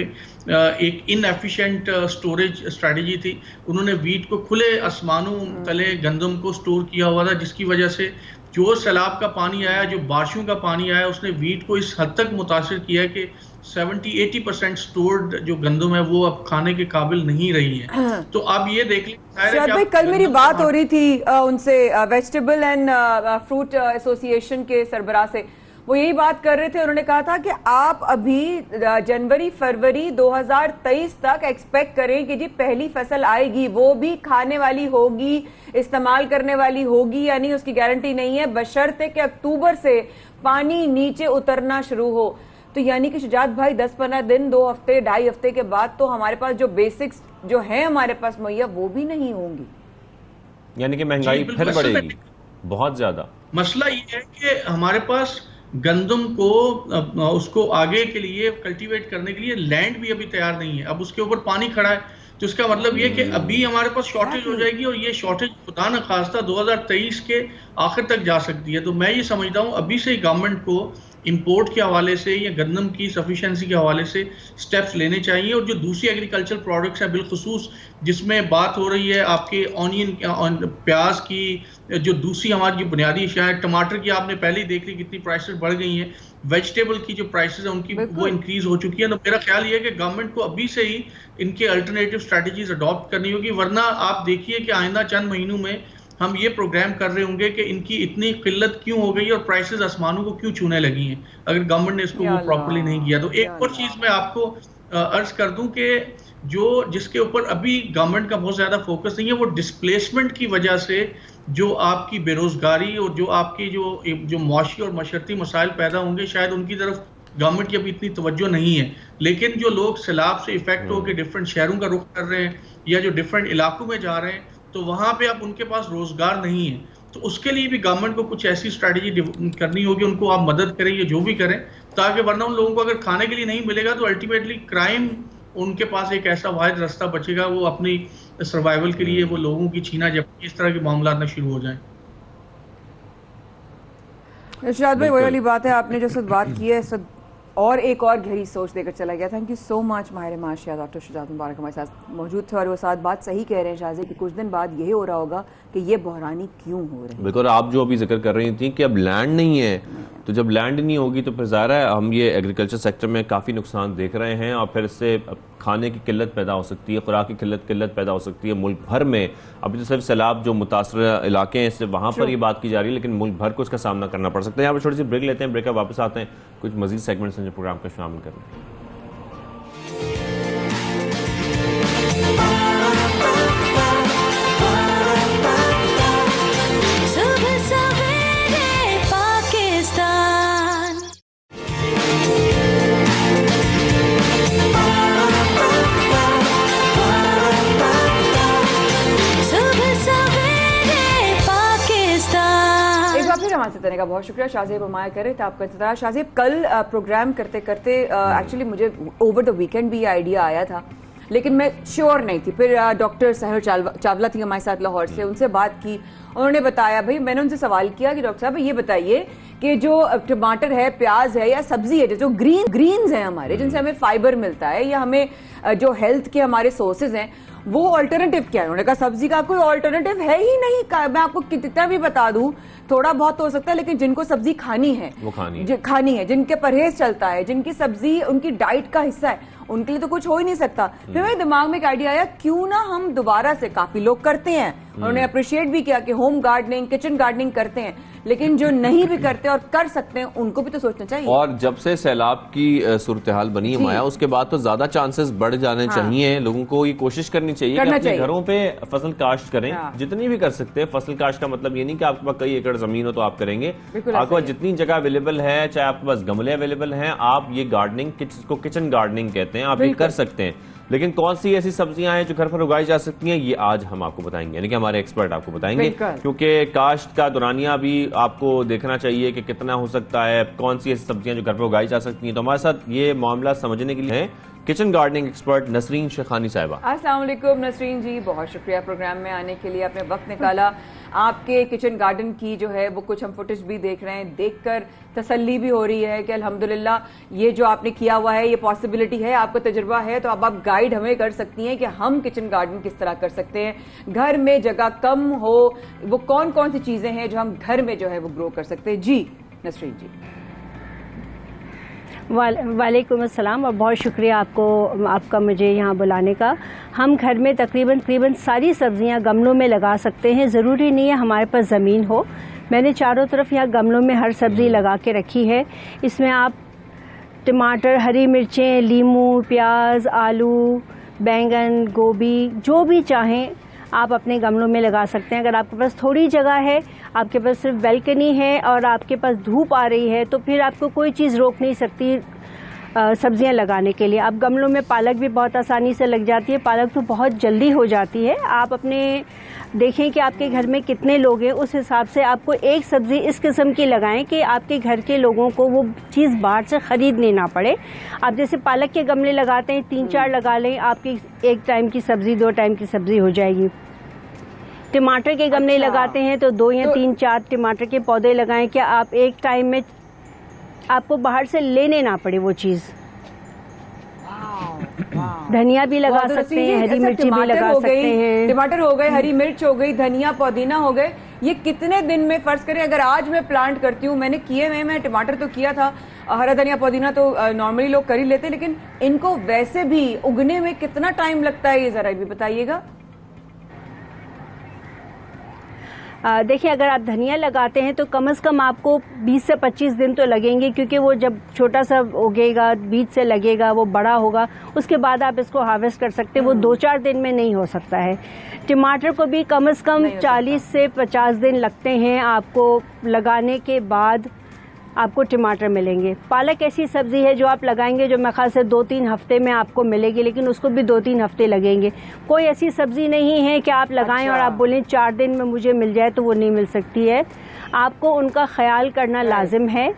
एक इनएफिशिएंट स्टोरेज स्ट्रेटजी थी। उन्होंने वीट को खुले आसमानों तले गंदम को स्टोर किया हुआ था, जिसकी वजह से जो सैलाब का पानी आया, जो बारिशों का पानी आया, उसने वीट को इस हद तक मुतासिर किया कि 70-80% स्टोर्ड जो गंदम है वो अब खाने के काबिल नहीं रही है। तो अब ये देख लीजिए, कल मेरी बात हो रही थी उनसे वेजिटेबल एंड फ्रूट एसोसिएशन के सरबराह से, वो यही बात कर रहे थे। उन्होंने कहा था कि आप अभी जनवरी फरवरी 2023 तक एक्सपेक्ट करें कि जी पहली फसल आएगी, वो भी खाने वाली होगी, इस्तेमाल करने वाली होगी, यानी उसकी गारंटी नहीं है, बशर्ते कि अक्टूबर से पानी नीचे उतरना शुरू हो। तो यानी कि शुजात भाई 10-15 दिन, 2 हफ्ते, 2.5 हफ्ते के बाद तो हमारे पास जो बेसिक्स जो है हमारे पास मुहैया वो भी नहीं होंगी, यानी कि महंगाई फिर बढ़ेगी बहुत ज्यादा। मसला ये है कि हमारे पास गंदम को उसको आगे के लिए कल्टीवेट करने के लिए लैंड भी अभी तैयार नहीं है। अब उसके ऊपर पानी खड़ा है, तो इसका मतलब ये कि अभी हमारे पास शॉर्टेज हो जाएगी और ये शॉर्टेज खुदा न खास्ता 2023 के आखिर तक जा सकती है। तो मैं ये समझता हूँ अभी से गवर्नमेंट को इंपोर्ट के हवाले से या गंदम की सफिशिएंसी के हवाले से स्टेप्स लेने चाहिए। और जो दूसरी एग्रीकल्चर प्रोडक्ट्स हैं, बिलखुसूस जिसमें बात हो रही है आपके ऑनियन, प्याज की, जो दूसरी हमारी जो बुनियादी अशिया है, टमाटर की आपने पहले ही देख ली कितनी प्राइसेस बढ़ गई हैं, वेजिटेबल की जो प्राइसेस है उनकी वो इंक्रीज हो चुकी है। तो मेरा ख्याल ये है कि गवर्नमेंट को अभी से ही इनके अल्टरनेटिव स्ट्रेटजीज अडॉप्ट करनी होगी, वरना आप देखिए कि आइंदा चंद महीनों में हम ये प्रोग्राम कर रहे होंगे कि इनकी इतनी किल्लत क्यों हो गई और प्राइसेस आसमानों को क्यों छूने लगी हैं, अगर गवर्नमेंट ने इसको वो प्रॉपर्ली नहीं किया। तो एक और चीज मैं आपको अर्ज कर दूं कि जो जिसके ऊपर अभी गवर्नमेंट का बहुत ज्यादा फोकस नहीं है, वो डिस्प्लेसमेंट की वजह से जो आपकी बेरोजगारी और जो आपकी जो मुआशी और मशरती मसाइल पैदा होंगे, शायद उनकी तरफ गवर्नमेंट की अभी इतनी तवज्जो नहीं है। लेकिन जो लोग सैलाब से इफेक्ट होकर डिफरेंट शहरों का रुख कर रहे हैं या जो डिफरेंट इलाकों में जा रहे हैं, तो वहां पे अब उनके पास रोजगार नहीं है। तो उसके लिए भी गवर्नमेंट को कुछ ऐसी स्ट्रैटेजी करनी होगी, उनको आप मदद करें या जो भी करें, ताकि वरना उन लोगों को अगर खाने के लिए नहीं मिलेगा तो अल्टीमेटली क्राइम उनके पास एक ऐसा वाहिद रास्ता बचेगा, वो अपनी सर्वाइवल के लिए वो लोगों की छीना जब इस तरह के मामला ना शुरू हो जाएं। इरशाद भाई, वही वाली बात है, आपने जो सब बात की है सब और एक और गहरी सोच देकर चला गया। थैंक यू सो मच माहिर माशिया डॉक्टर शुजात मुबारक हमारे साथ मौजूद थे और वो साथ बात सही कह रहे हैं शाहज़ेब कि कुछ दिन बाद यही हो रहा होगा कि ये बहरानी क्यों हो रहे हैं। बिल्कुल, आप जो अभी जिक्र कर रही थी कि अब लैंड नहीं है, तो जब लैंड नहीं होगी तो फिर ज़ाहिर है हम ये एग्रीकल्चर सेक्टर में काफ़ी नुकसान देख रहे हैं और फिर इससे खाने की किल्लत पैदा हो सकती है, खुराक की किल्लत पैदा हो सकती है मुल्क भर में। अभी तो सिर्फ सैलाब जो मुतासर इलाके हैं इससे वहाँ पर ये बात की जा रही है, लेकिन मुल्क भर को इसका सामना करना पड़ सकता है। यहाँ पर छोटी सी ब्रेक लेते हैं, ब्रेक का वापस आते हैं, कुछ मजीद सेगमेंट्स हैं जो प्रोग्राम का शामिल कर रहे हैं। हमारे का बहुत शुक्रिया। शाहज़ेब उमाया करे थे आपका इंतजार। शाहज़ेब, कल प्रोग्राम करते करते एक्चुअली मुझे ओवर द वीकेंड भी ये आइडिया आया था, लेकिन मैं श्योर नहीं थी। फिर डॉक्टर सहर चावला थी हमारे साथ लाहौर से, उनसे बात की, उन्होंने बताया। भाई मैंने उनसे सवाल किया कि डॉक्टर साहब ये बताइए कि जो टमाटर है, प्याज है या सब्जी है, जो ग्रीन्स हैं हमारे, जिनसे हमें फाइबर मिलता है या हमें जो हेल्थ के हमारे सोर्सेज हैं, वो ऑल्टरनेटिव क्या है? उन्होंने कहा सब्जी का कोई ऑल्टरनेटिव है ही नहीं। मैं आपको कितना भी बता दूं, थोड़ा बहुत हो सकता है, लेकिन जिनको सब्जी खानी है वो खानी है, जिनके परहेज चलता है, जिनकी सब्जी उनकी डाइट का हिस्सा है, उनके लिए तो कुछ हो ही नहीं सकता। फिर मेरे दिमाग में एक आइडिया आया, क्यों ना हम दोबारा से, काफी लोग करते हैं, उन्होंने अप्रिशिएट भी किया कि होम गार्डनिंग, किचन गार्डनिंग करते हैं, लेकिन जो नहीं भी करते और कर सकते हैं उनको भी तो सोचना चाहिए। और जब से सैलाब की सूरत हाल बनी है माया, उसके बाद तो ज्यादा चांसेस बढ़ जाने चाहिए। लोगों को ये कोशिश करनी चाहिए कि अपने घरों पे फसल काश्त करें, जितनी भी कर सकते हैं। फसल काश्त का मतलब ये नहीं कि आपके पास कई एकड़ जमीन हो तो आप करेंगे, आपके पास जितनी जगह अवेलेबल है, चाहे आपके पास गमले अवेलेबल हैं, आप ये गार्डनिंग को किचन गार्डनिंग कहते हैं, आप ये कर सकते हैं। लेकिन कौन सी ऐसी सब्जियां हैं जो घर पर उगाई जा सकती हैं, ये आज हम आपको बताएंगे, यानी कि हमारे एक्सपर्ट आपको बताएंगे, क्योंकि काश्त का दौरानिया भी आपको देखना चाहिए कि कितना हो सकता है, कौन सी ऐसी सब्जियां जो घर पर उगाई जा सकती हैं। तो हमारे साथ ये मामला समझने के लिए है kitchen gardening expert Nasreen Shekhani साहिबा। अस्सलाम वालेकुम नसरीन जी, बहुत शुक्रिया प्रोग्राम में आने के लिए, आपने वक्त निकाला। आपके किचन गार्डन की जो है वो कुछ हम फुटेज भी देख रहे हैं, देखकर तसल्ली भी हो रही है कि अल्हम्दुलिल्लाह ये जो आपने किया हुआ है, ये पॉसिबिलिटी है, आपको तजुर्बा है, तो अब आप गाइड हमें कर सकती हैं कि हम किचन गार्डन किस तरह कर सकते हैं। घर में जगह कम हो, वो कौन कौन सी चीजें हैं जो हम घर में जो है वो ग्रो कर सकते हैं। जी नसरीन जी। वालेकुम अस्सलाम और बहुत शुक्रिया आपका मुझे यहाँ बुलाने का। हम घर में तकरीबन सारी सब्जियाँ गमलों में लगा सकते हैं, ज़रूरी नहीं है हमारे पास ज़मीन हो। मैंने चारों तरफ यहाँ गमलों में हर सब्ज़ी लगा के रखी है। इसमें आप टमाटर, हरी मिर्चें, लीमू, प्याज, आलू, बैंगन, गोभी, जो भी चाहें आप अपने गमलों में लगा सकते हैं। अगर आपके पास थोड़ी जगह है, आपके पास सिर्फ बैल्कनी है और आपके पास धूप आ रही है, तो फिर आपको कोई चीज़ रोक नहीं सकती सब्जियां लगाने के लिए। आप गमलों में पालक भी बहुत आसानी से लग जाती है, पालक तो बहुत जल्दी हो जाती है। आप अपने देखें कि आपके घर में कितने लोग हैं, उस हिसाब से आपको एक सब्ज़ी इस किस्म की लगाएं कि आपके घर के लोगों को वो चीज़ बाहर से ख़रीदनी ना पड़े। आप जैसे पालक के गमले लगाते हैं, 3-4 लगा लें, आपकी एक टाइम की सब्ज़ी 2 टाइम की सब्ज़ी हो जाएगी। टमाटर के गमले लगाते हैं तो 2 या 3-4 टमाटर के पौधे लगाएं कि आप एक टाइम में आपको बाहर से लेने ना पड़े वो चीज़। धनिया भी लगा सकते हैं, हरी मिर्ची भी लगा सकते हैं। टमाटर हो गए, हरी मिर्च हो गई, धनिया पुदीना हो गए। ये कितने दिन में, फर्ज करें अगर आज मैं प्लांट करती हूँ, मैंने किए हुए, मैं टमाटर तो किया था, हरा धनिया पुदीना तो नॉर्मली लोग कर ही लेते हैं, लेकिन इनको वैसे भी उगने में कितना टाइम लगता है, ये जरा भी बताइएगा। देखिए, अगर आप धनिया लगाते हैं तो कम से कम आपको 20 से 25 दिन तो लगेंगे, क्योंकि वो जब छोटा सा उगेगा, बीज से लगेगा, वो बड़ा होगा, उसके बाद आप इसको हार्वेस्ट कर सकते हैं। वो 2-4 दिन में नहीं हो सकता है। टमाटर को भी कम से कम 40 से 50 दिन लगते हैं आपको लगाने के बाद आपको टमाटर मिलेंगे। पालक ऐसी सब्जी है जो आप लगाएंगे जो मेरे ख्याल से 2-3 हफ्ते में आपको मिलेगी, लेकिन उसको भी 2-3 हफ्ते लगेंगे। कोई ऐसी सब्जी नहीं है कि आप लगाएं और आप बोलें 4 दिन में मुझे मिल जाए, तो वो नहीं मिल सकती है। आपको उनका ख्याल करना लाजिम है,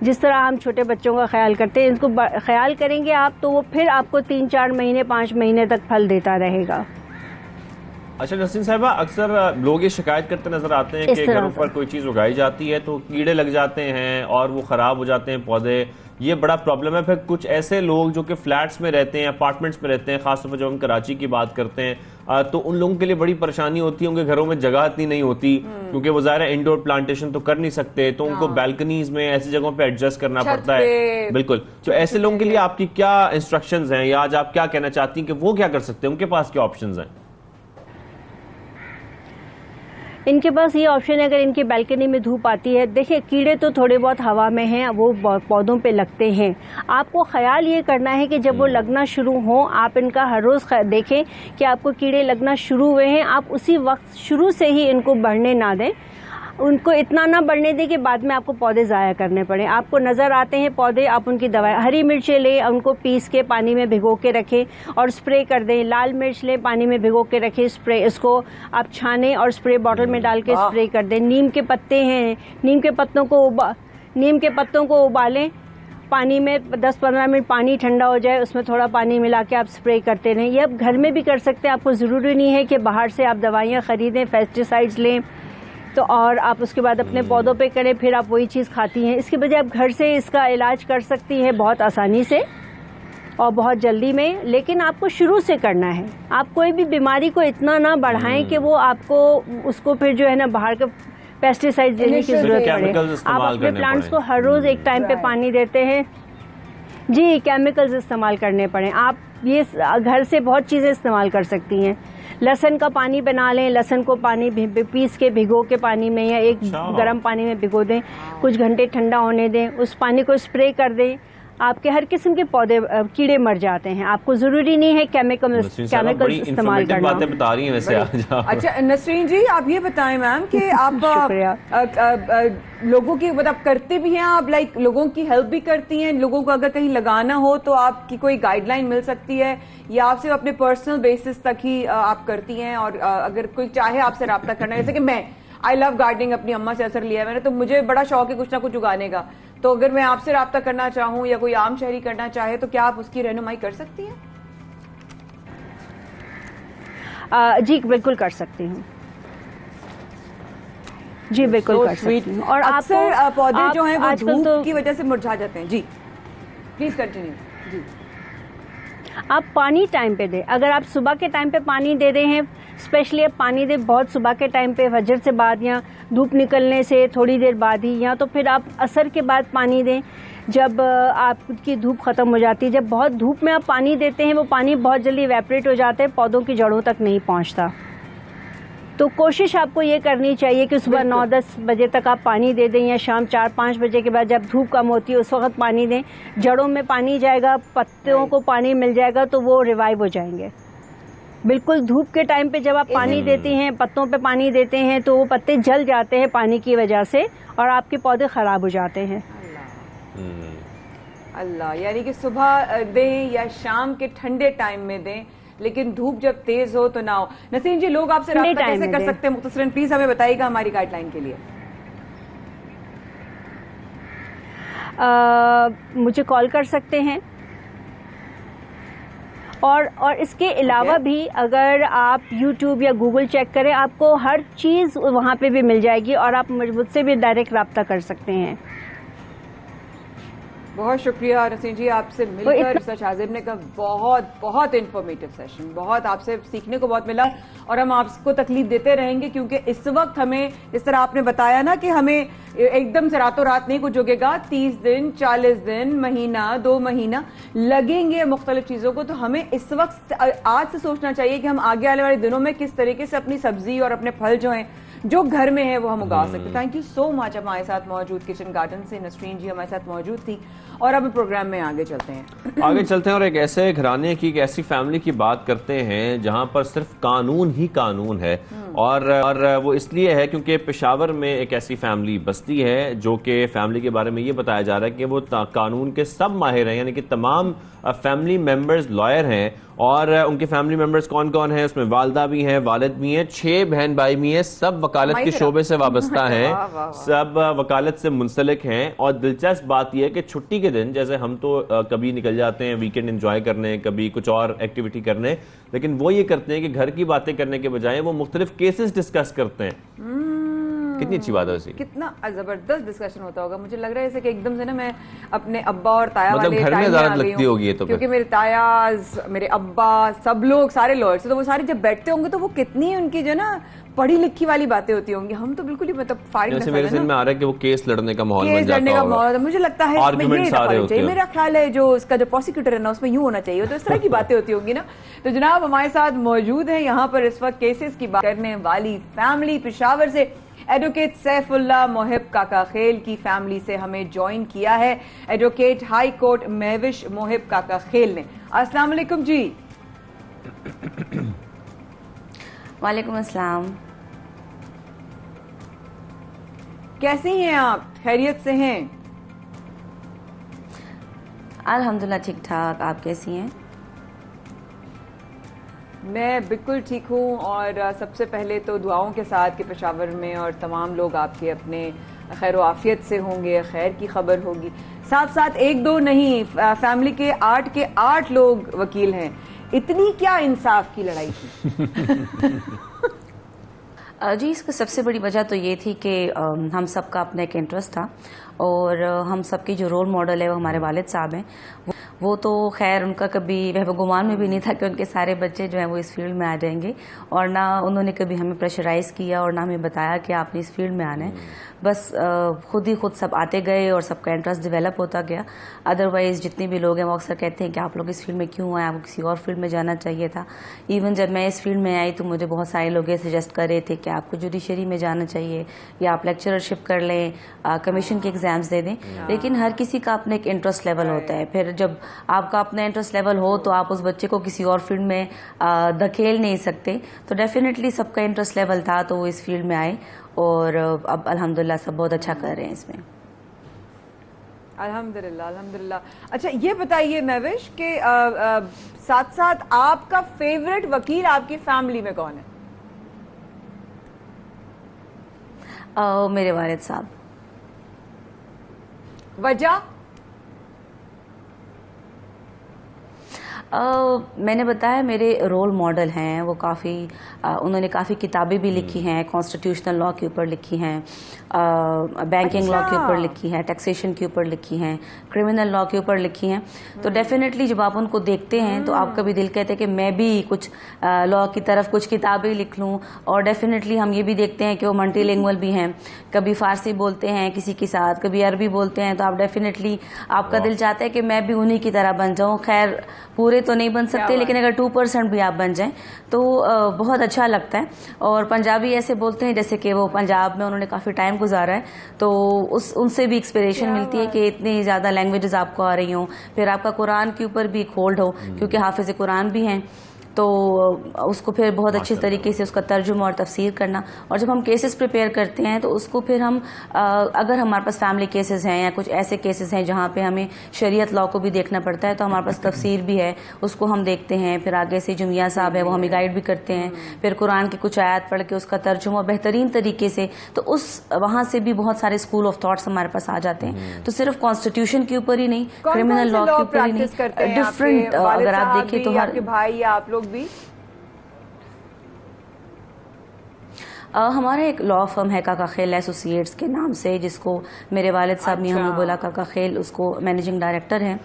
जिस तरह हम छोटे बच्चों का ख्याल करते हैं। इसको ख्याल करेंगे आप तो वो फिर आपको 3-4 महीने 5 महीने तक फल देता रहेगा। अच्छा नसीम साहिबा, अक्सर लोग ये शिकायत करते नजर आते हैं कि घरों पर कोई चीज उगाई जाती है तो कीड़े लग जाते हैं और वो खराब हो जाते हैं पौधे, ये बड़ा प्रॉब्लम है। फिर कुछ ऐसे लोग जो कि फ्लैट्स में रहते हैं, अपार्टमेंट्स में रहते हैं, खासतौर पर जब हम कराची की बात करते हैं तो उन लोगों के लिए बड़ी परेशानी होती है। उनके घरों में जगह इतनी नहीं होती क्योंकि वो ज़ाहिर है इंडोर प्लांटेशन तो कर नहीं सकते, तो उनको बैल्कनीज में ऐसी जगहों पे एडजस्ट करना पड़ता है। बिल्कुल, तो ऐसे लोगों के लिए आपकी क्या इंस्ट्रक्शंस हैं या आज आप क्या कहना चाहती हैं कि वो क्या कर सकते हैं, उनके पास क्या ऑप्शंस हैं? इनके पास ये ऑप्शन है, अगर इनकी बालकनी में धूप आती है, देखिए कीड़े तो थोड़े बहुत हवा में हैं, वो पौधों पे लगते हैं। आपको ख्याल ये करना है कि जब वो लगना शुरू हो, आप इनका हर रोज़ देखें कि आपको कीड़े लगना शुरू हुए हैं, आप उसी वक्त शुरू से ही इनको बढ़ने ना दें। उनको इतना ना बढ़ने दें कि बाद में आपको पौधे ज़ाया करने पड़े। आपको नज़र आते हैं पौधे, आप उनकी दवाई, हरी मिर्चें लें, उनको पीस के पानी में भिगो के रखें और स्प्रे कर दें। लाल मिर्च लें, पानी में भिगो के रखें, स्प्रे, इसको आप छानें और स्प्रे बॉटल में डाल के स्प्रे कर दें। नीम के पत्ते हैं, नीम के पत्तों को उबालें पानी में, 10-15 मिनट पानी ठंडा हो जाए, उसमें थोड़ा पानी मिला के आप स्प्रे करते रहें। ये आप घर में भी कर सकते हैं, आपको ज़रूरी नहीं है कि बाहर से आप दवाइयाँ ख़रीदें, पेस्टिसाइड्स लें तो और आप उसके बाद अपने पौधों पे करें, फिर आप वही चीज़ खाती हैं। इसके बजाय आप घर से इसका इलाज कर सकती हैं बहुत आसानी से और बहुत जल्दी में, लेकिन आपको शुरू से करना है। आप कोई भी बीमारी को इतना ना बढ़ाएं कि वो आपको उसको फिर जो है ना बाहर के पेस्टिसाइड देने की जरूरत पड़े। आप अपने प्लांट्स को हर रोज़ एक टाइम पे पानी देते हैं। जी, केमिकल्स इस्तेमाल करने पड़े। आप ये घर से बहुत चीज़ें इस्तेमाल कर सकती हैं। लहसुन का पानी बना लें, लहसुन को पानी पीस के भिगो के पानी में या एक गर्म पानी में भिगो दें, कुछ घंटे ठंडा होने दें, उस पानी को स्प्रे कर दें। आपके हर किस्म के पौधे कीड़े मर जाते हैं। आपको जरूरी नहीं है केमिकल्स इस्तेमाल करना। बातें बता रही हैं वैसे आज। अच्छा नसरीन जी, आप ये बताएं मैम कि आप लोगों की मतलब करते भी हैं, आप लाइक लोगों की हेल्प भी करती हैं। लोगों को अगर कहीं लगाना हो तो आपकी कोई गाइडलाइन मिल सकती है या आप सिर्फ अपने पर्सनल बेसिस तक ही आप करती हैं? और अगर कोई चाहे आपसे रब्ता करना, जैसे कि मैं आई लव गार्डनिंग, अपनी अम्मा से असर लिया है मैंने, तो मुझे बड़ा शौक है कुछ ना कुछ उगाने का, तो अगर मैं आपसे रब्ता करना चाहूँ या कोई आम शहरी करना चाहे तो क्या आप उसकी रहनुमाई कर सकती हैं? जी बिल्कुल कर सकती हूँ। जी बिल्कुल कर सकती हूँ। और अक्सर पौधे जो हैं वो धूप की वजह से मुरझा जाते हैं। जी प्लीज कंटिन्यू। जी, आप पानी टाइम पे दें। अगर आप सुबह के टाइम पे पानी दे रहे हैं, स्पेशली आप पानी दें बहुत सुबह के टाइम पे, फजर से बाद या धूप निकलने से थोड़ी देर बाद ही, या तो फिर आप असर के बाद पानी दें जब आपकी धूप ख़त्म हो जाती है। जब बहुत धूप में आप पानी देते हैं, वो पानी बहुत जल्दी इवेपोरेट हो जाता है, पौधों की जड़ों तक नहीं पहुंचता। तो कोशिश आपको ये करनी चाहिए कि सुबह 9-10 बजे तक आप पानी दे दें या शाम 4-5 बजे के बाद जब धूप कम होती है उस वक्त पानी दें। जड़ों में पानी जाएगा, पत्तों को पानी मिल जाएगा तो वो रिवाइव हो जाएंगे। बिल्कुल धूप के टाइम पे जब आप पानी देते हैं, पत्तों पे पानी देते हैं, तो वो पत्ते जल जाते हैं पानी की वजह से और आपके पौधे ख़राब हो जाते हैं। अल्लाह, यानी कि सुबह दें या शाम के ठंडे टाइम में दें, लेकिन धूप जब तेज हो तो ना हो। नसीम जी, लोग आपसे राब्ता कैसे कर सकते हैं मुख्तसरन प्लीज हमें बताइएगा हमारी गाइडलाइन के लिए। मुझे कॉल कर सकते हैं और इसके अलावा भी अगर आप YouTube या Google चेक करें, आपको हर चीज़ वहाँ पे भी मिल जाएगी और आप मुझसे भी डायरेक्ट राब्ता कर सकते हैं। बहुत शुक्रिया नसीम जी, आपसे मिलकर रिसर्च आजिम ने का बहुत बहुत इंफॉर्मेटिव सेशन, बहुत आपसे सीखने को बहुत मिला और हम आपको तकलीफ देते रहेंगे क्योंकि इस वक्त हमें, जिस तरह आपने बताया ना कि हमें एकदम से रातों रात नहीं कुछ उगेगा, 30 दिन 40 दिन, महीना 2 महीना लगेंगे मुख्तलिफ चीज़ों को। तो हमें इस वक्त आज से सोचना चाहिए कि हम आगे आने वाले दिनों में किस तरीके से अपनी सब्जी और अपने फल जो हैं जो घर में है वो हम उगा सकते हैं। Thank you so much. हमारे साथ मौजूद किचन गार्डन से नसरीन जी हमारे साथ मौजूद थी, और अब प्रोग्राम में आगे चलते हैं और एक ऐसे घराने की, एक ऐसी फैमिली की बात करते हैं जहां पर सिर्फ कानून ही कानून है, और वो इसलिए है क्योंकि पेशावर में एक ऐसी फैमिली बसती है जो कि फैमिली के बारे में ये बताया जा रहा है कि वो कानून के सब माहिर हैं, यानी कि तमाम फैमिली मेंबर्स लॉयर हैं। और उनके फैमिली मेंबर्स कौन कौन हैं? उसमें वालदा भी हैं, वालिद भी हैं, 6 बहन भाई भी हैं, सब वकालत के शोबे से वाबस्ता हैं, सब वकालत से मुंसलिक हैं। और दिलचस्प बात यह है कि छुट्टी के दिन, जैसे हम तो कभी निकल जाते हैं वीकेंड एंजॉय करने, कभी कुछ और एक्टिविटी करने, लेकिन वो ये करते हैं कि घर की बातें करने के बजाय वो मुख्तलिफ केसेस डिस्कस करते हैं। कितनी अच्छी बात है वैसे, कितना जबरदस्त डिस्कशन होता होगा। मुझे लग रहा है जैसे कि एकदम से ना मैं अपने अब्बा और ताया मतलब वाले घर में ज़्यादा लगती होगी तो, क्योंकि मेरे तायाज, मेरे अब्बा, सब लोग सारे लॉयर्स, तो वो सारे जब बैठते होंगे तो वो कितनी उनकी जो ना पढ़ी लिखी वाली बातें होती होंगी। हम तो बिल्कुल ही मतलब फारिग मेरे समझ में आ रहा है कि वो केस लड़ने का माहौल बन जाता होगा। मुझे लगता है इसमें ये मेरा ख्याल है जो उसका जो प्रोसिक्यूटर है ना उसमें यूं होना चाहिए, तो इस तरह की बातें होती होंगी ना। तो जनाब हमारे साथ मौजूद है यहाँ पर इस वक्त केसेस की बात करने वाली फैमिली पेशावर से एडवोकेट सैफुल्लाह मोहिब काका खेल की फैमिली से हमें ज्वाइन किया है advocate high court Mahvish Mohib Kakakhel ने। अस्सलाम वालेकुम जी। वालेकुम अस्सलाम। कैसी हैं आप? खैरियत से हैं? अल्हम्दुलिल्लाह ठीक ठाक। आप कैसी हैं? मैं बिल्कुल ठीक हूँ, और सबसे पहले तो दुआओं के साथ कि पेशावर में और तमाम लोग आपके अपने खैर आफियत से होंगे, खैर की खबर होगी। साथ साथ एक दो नहीं, फैमिली के 8 लोग वकील हैं। इतनी क्या इंसाफ की लड़ाई थी? जी, इसकी सबसे बड़ी वजह तो ये थी कि हम सबका अपना एक इंटरेस्ट था, और हम सबकी जो रोल मॉडल है वो हमारे वालिद साहब हैं। वो तो खैर उनका कभी वह गुमान में भी नहीं था कि उनके सारे बच्चे जो हैं वो इस फील्ड में आ जाएंगे, और ना उन्होंने कभी हमें प्रेशराइज़ किया और ना हमें बताया कि आपने इस फील्ड में आना है। बस खुद ही खुद सब आते गए और सबका इंटरेस्ट डेवलप होता गया। अदरवाइज़ जितने भी लोग हैं वो अक्सर कहते हैं कि आप लोग इस फील्ड में क्यों आए, आपको किसी और फील्ड में जाना चाहिए था। इवन जब मैं इस फील्ड में आई तो मुझे बहुत सारे लोग ये सजेस्ट कर रहे थे कि आपको जुडिशरी में जाना चाहिए, या आप लेक्चरशिप कर लें, कमीशन के एग्जाम्स दे दें। लेकिन हर किसी का अपना एक इंटरेस्ट लेवल होता है। फिर जब आपका अपना इंटरेस्ट लेवल हो तो आप उस बच्चे को किसी और फील्ड में धकेल नहीं सकते। तो डेफिनेटली सबका इंटरेस्ट लेवल था तो वो इस फील्ड में आए, और अब अल्हम्दुलिल्लाह सब बहुत अच्छा कर रहे हैं इसमें। अल्हम्दुलिल्लाह अल्हम्दुलिल्लाह। अच्छा ये बताइए महविश के साथ साथ आपका फेवरेट वकील आपकी फैमिली में कौन है? मेरे वालिद साहब। वजह? मैंने बताया मेरे रोल मॉडल हैं, वो काफ़ी उन्होंने काफ़ी किताबें भी लिखी हैं, कॉन्स्टिट्यूशनल लॉ के ऊपर लिखी हैं, बैंकिंग लॉ के ऊपर लिखी हैं, टैक्सेशन के ऊपर लिखी हैं, क्रिमिनल लॉ के ऊपर लिखी हैं। तो डेफिनेटली जब आप उनको देखते हैं तो आपका भी दिल कहता है कि मैं भी कुछ लॉ की तरफ कुछ किताबें लिख लूँ। और डेफिनेटली हम ये भी देखते हैं कि वो मल्टीलिंगुअल भी हैं, कभी फारसी बोलते हैं किसी के साथ, कभी अरबी बोलते हैं। तो आप डेफिनेटली आपका दिल चाहता है कि मैं भी उन्हीं की तरह बन जाऊँ। खैर पूरे तो नहीं बन सकते, लेकिन अगर 2% भी आप बन जाएं तो बहुत अच्छा लगता है। और पंजाबी ऐसे बोलते हैं जैसे कि वो पंजाब में उन्होंने काफ़ी टाइम गुजारा है, तो उनसे भी इंस्पिरेशन मिलती है कि इतनी ज़्यादा लैंग्वेजेस आपको आ रही हों। फिर आपका कुरान के ऊपर भी एक होल्ड हो, क्योंकि हाफिज़ कुरान भी हैं, तो उसको फिर बहुत अच्छे तरीके से उसका तर्जुमा और तफसीर करना। और जब हम केसेस प्रिपेयर करते हैं तो उसको फिर हम अगर हमारे पास फैमिली केसेस हैं या कुछ ऐसे केसेस हैं जहाँ पे हमें शरीयत लॉ को भी देखना पड़ता है, तो हमारे पास तफसीर भी है, उसको हम देखते हैं। फिर आगे से जो मियां साहब है वो हमें गाइड भी करते हैं। फिर कुरान की कुछ आयत पढ़ के उसका तर्जुमा बेहतरीन तरीके से, तो उस वहाँ से भी बहुत सारे स्कूल ऑफ थॉट्स हमारे पास आ जाते हैं। तो सिर्फ कॉन्स्टिट्यूशन के ऊपर ही नहीं, क्रिमिनल लॉ के ऊपर ही नहीं, डिफरेंट अगर आप देखें तो हर भाई या आप लोग भी। हमारा एक लॉ फर्म है काका खेल एसोसिएट्स के नाम से, जिसको मेरे वालिद साहब मियां मुबला काका खेल उसको मैनेजिंग डायरेक्टर हैं।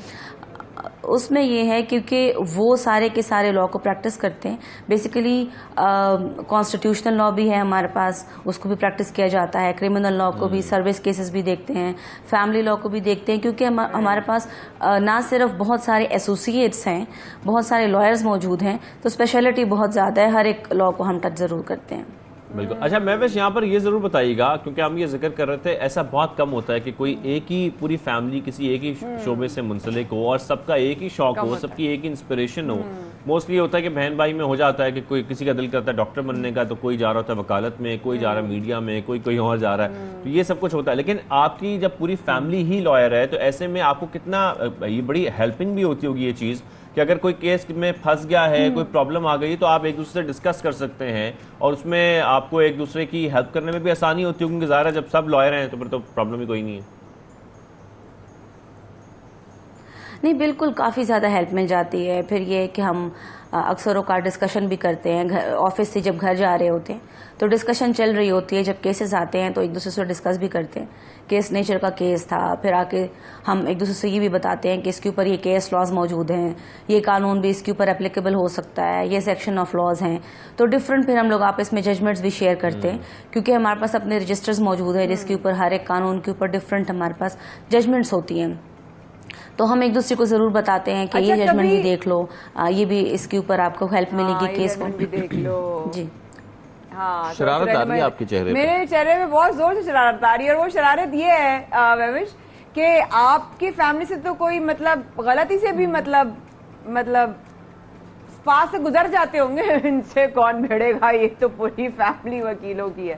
उसमें ये है क्योंकि वो सारे के सारे लॉ को प्रैक्टिस करते हैं। बेसिकली कॉन्स्टिट्यूशनल लॉ भी है हमारे पास, उसको भी प्रैक्टिस किया जाता है, क्रिमिनल लॉ को भी, सर्विस केसेस भी देखते हैं, फैमिली लॉ को भी देखते हैं। क्योंकि हमारे पास ना सिर्फ बहुत सारे एसोसिएट्स हैं, बहुत सारे लॉयर्स मौजूद हैं, तो स्पेशलिटी बहुत ज़्यादा है, हर एक लॉ को हम टच ज़रूर करते हैं। बिल्कुल। अच्छा महवेश, यहाँ पर ये जरूर बताइएगा, क्योंकि हम ये जिक्र कर रहे थे, ऐसा बहुत कम होता है कि कोई एक ही पूरी फैमिली किसी एक ही शोबे से मुंसलिक हो और सबका एक ही शौक हो, सबकी एक ही इंस्पिरेशन हो। मोस्टली होता है कि बहन भाई में हो जाता है कि कोई किसी का दिल करता है डॉक्टर बनने का, तो कोई जा रहा होता है वकालत में, कोई जा रहा है मीडिया में, कोई और जा रहा है, तो ये सब कुछ होता है। लेकिन आपकी जब पूरी फैमिली ही लॉयर है, तो ऐसे में आपको कितना ये बड़ी हेल्पिंग भी होती होगी ये चीज़ कि अगर कोई केस में फंस गया है, कोई प्रॉब्लम आ गई, तो आप एक दूसरे से डिस्कस कर सकते हैं और उसमें आपको एक दूसरे की हेल्प करने में भी आसानी होती है, क्योंकि ज़ाहिर है जब सब लॉयर हैं तो फिर तो प्रॉब्लम ही कोई नहीं है। नहीं, बिल्कुल काफ़ी ज़्यादा हेल्प मिल जाती है। फिर ये कि हम अक्सर औकात डिस्कशन भी करते हैं, घर ऑफिस से जब घर जा रहे होते हैं तो डिस्कशन चल रही होती है। जब केसेस आते हैं तो एक दूसरे से डिस्कस भी करते हैं, केस नेचर का केस था, फिर आके हम एक दूसरे से ये भी बताते हैं कि इसके ऊपर ये केस लॉज मौजूद हैं, ये कानून भी इसके ऊपर एप्लीकेबल हो सकता है, ये सेक्शन ऑफ लॉज हैं। तो डिफरेंट फिर हम लोग आपस में जजमेंट्स भी शेयर करते हैं, क्योंकि हमारे पास अपने रजिस्टर्स मौजूद है जिसके ऊपर हर एक कानून के ऊपर डिफरेंट हमारे पास जजमेंट्स होती हैं। तो हम एक दूसरे को जरूर बताते हैं कि ये जजमेंट भी देख लो, ये भी इसके ऊपर आपको हेल्प मिलेगी केस को भी देख लो। जी हाँ, शरारत आ रही है आपके चेहरे पे? मेरे चेहरे पे बहुत जोर से शरारत आ रही है, और वो शरारत ये है महवेश कि आपकी फैमिली से तो कोई मतलब गलती से भी मतलब पास से गुजर जाते होंगे, इनसे कौन भिड़ेगा, ये तो पूरी फैमिली वकीलों की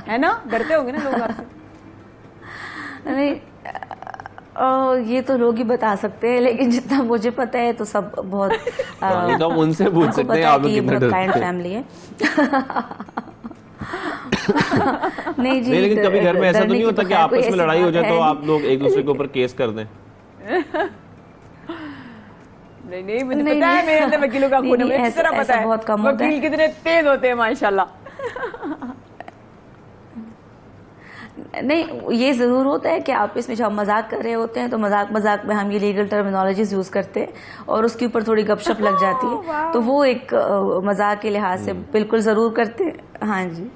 है ना? डरते होंगे ना लोग आपसे? नहीं, ये तो लोग ही बता सकते हैं, लेकिन जितना मुझे पता है तो सब बहुत ये तो हम उनसे पूछ सकते हैं, आप लोग कितना डरते हैं? फैमिली है। नहीं जी, नहीं, लेकिन कभी घर में ऐसा तो नहीं होता कि आपस में लड़ाई हो जाए तो आप लोग एक दूसरे के ऊपर केस कर दें? नहीं, मुझे पता है, मेरे अंदर वकीलों का खून है, मुझे इस तरह पता है वकील कितने तेज होते हैं माशाल्लाह। नहीं, ये जरूर होता है कि आप इसमें जब हम मजाक कर रहे होते हैं तो मजाक में हम ये लीगल टर्मिनोलॉजीज यूज करते हैं और उसके ऊपर थोड़ी गपशप लग जाती है, तो वो एक मजाक के लिहाज से बिल्कुल जरूर करते हैं। हाँ जी।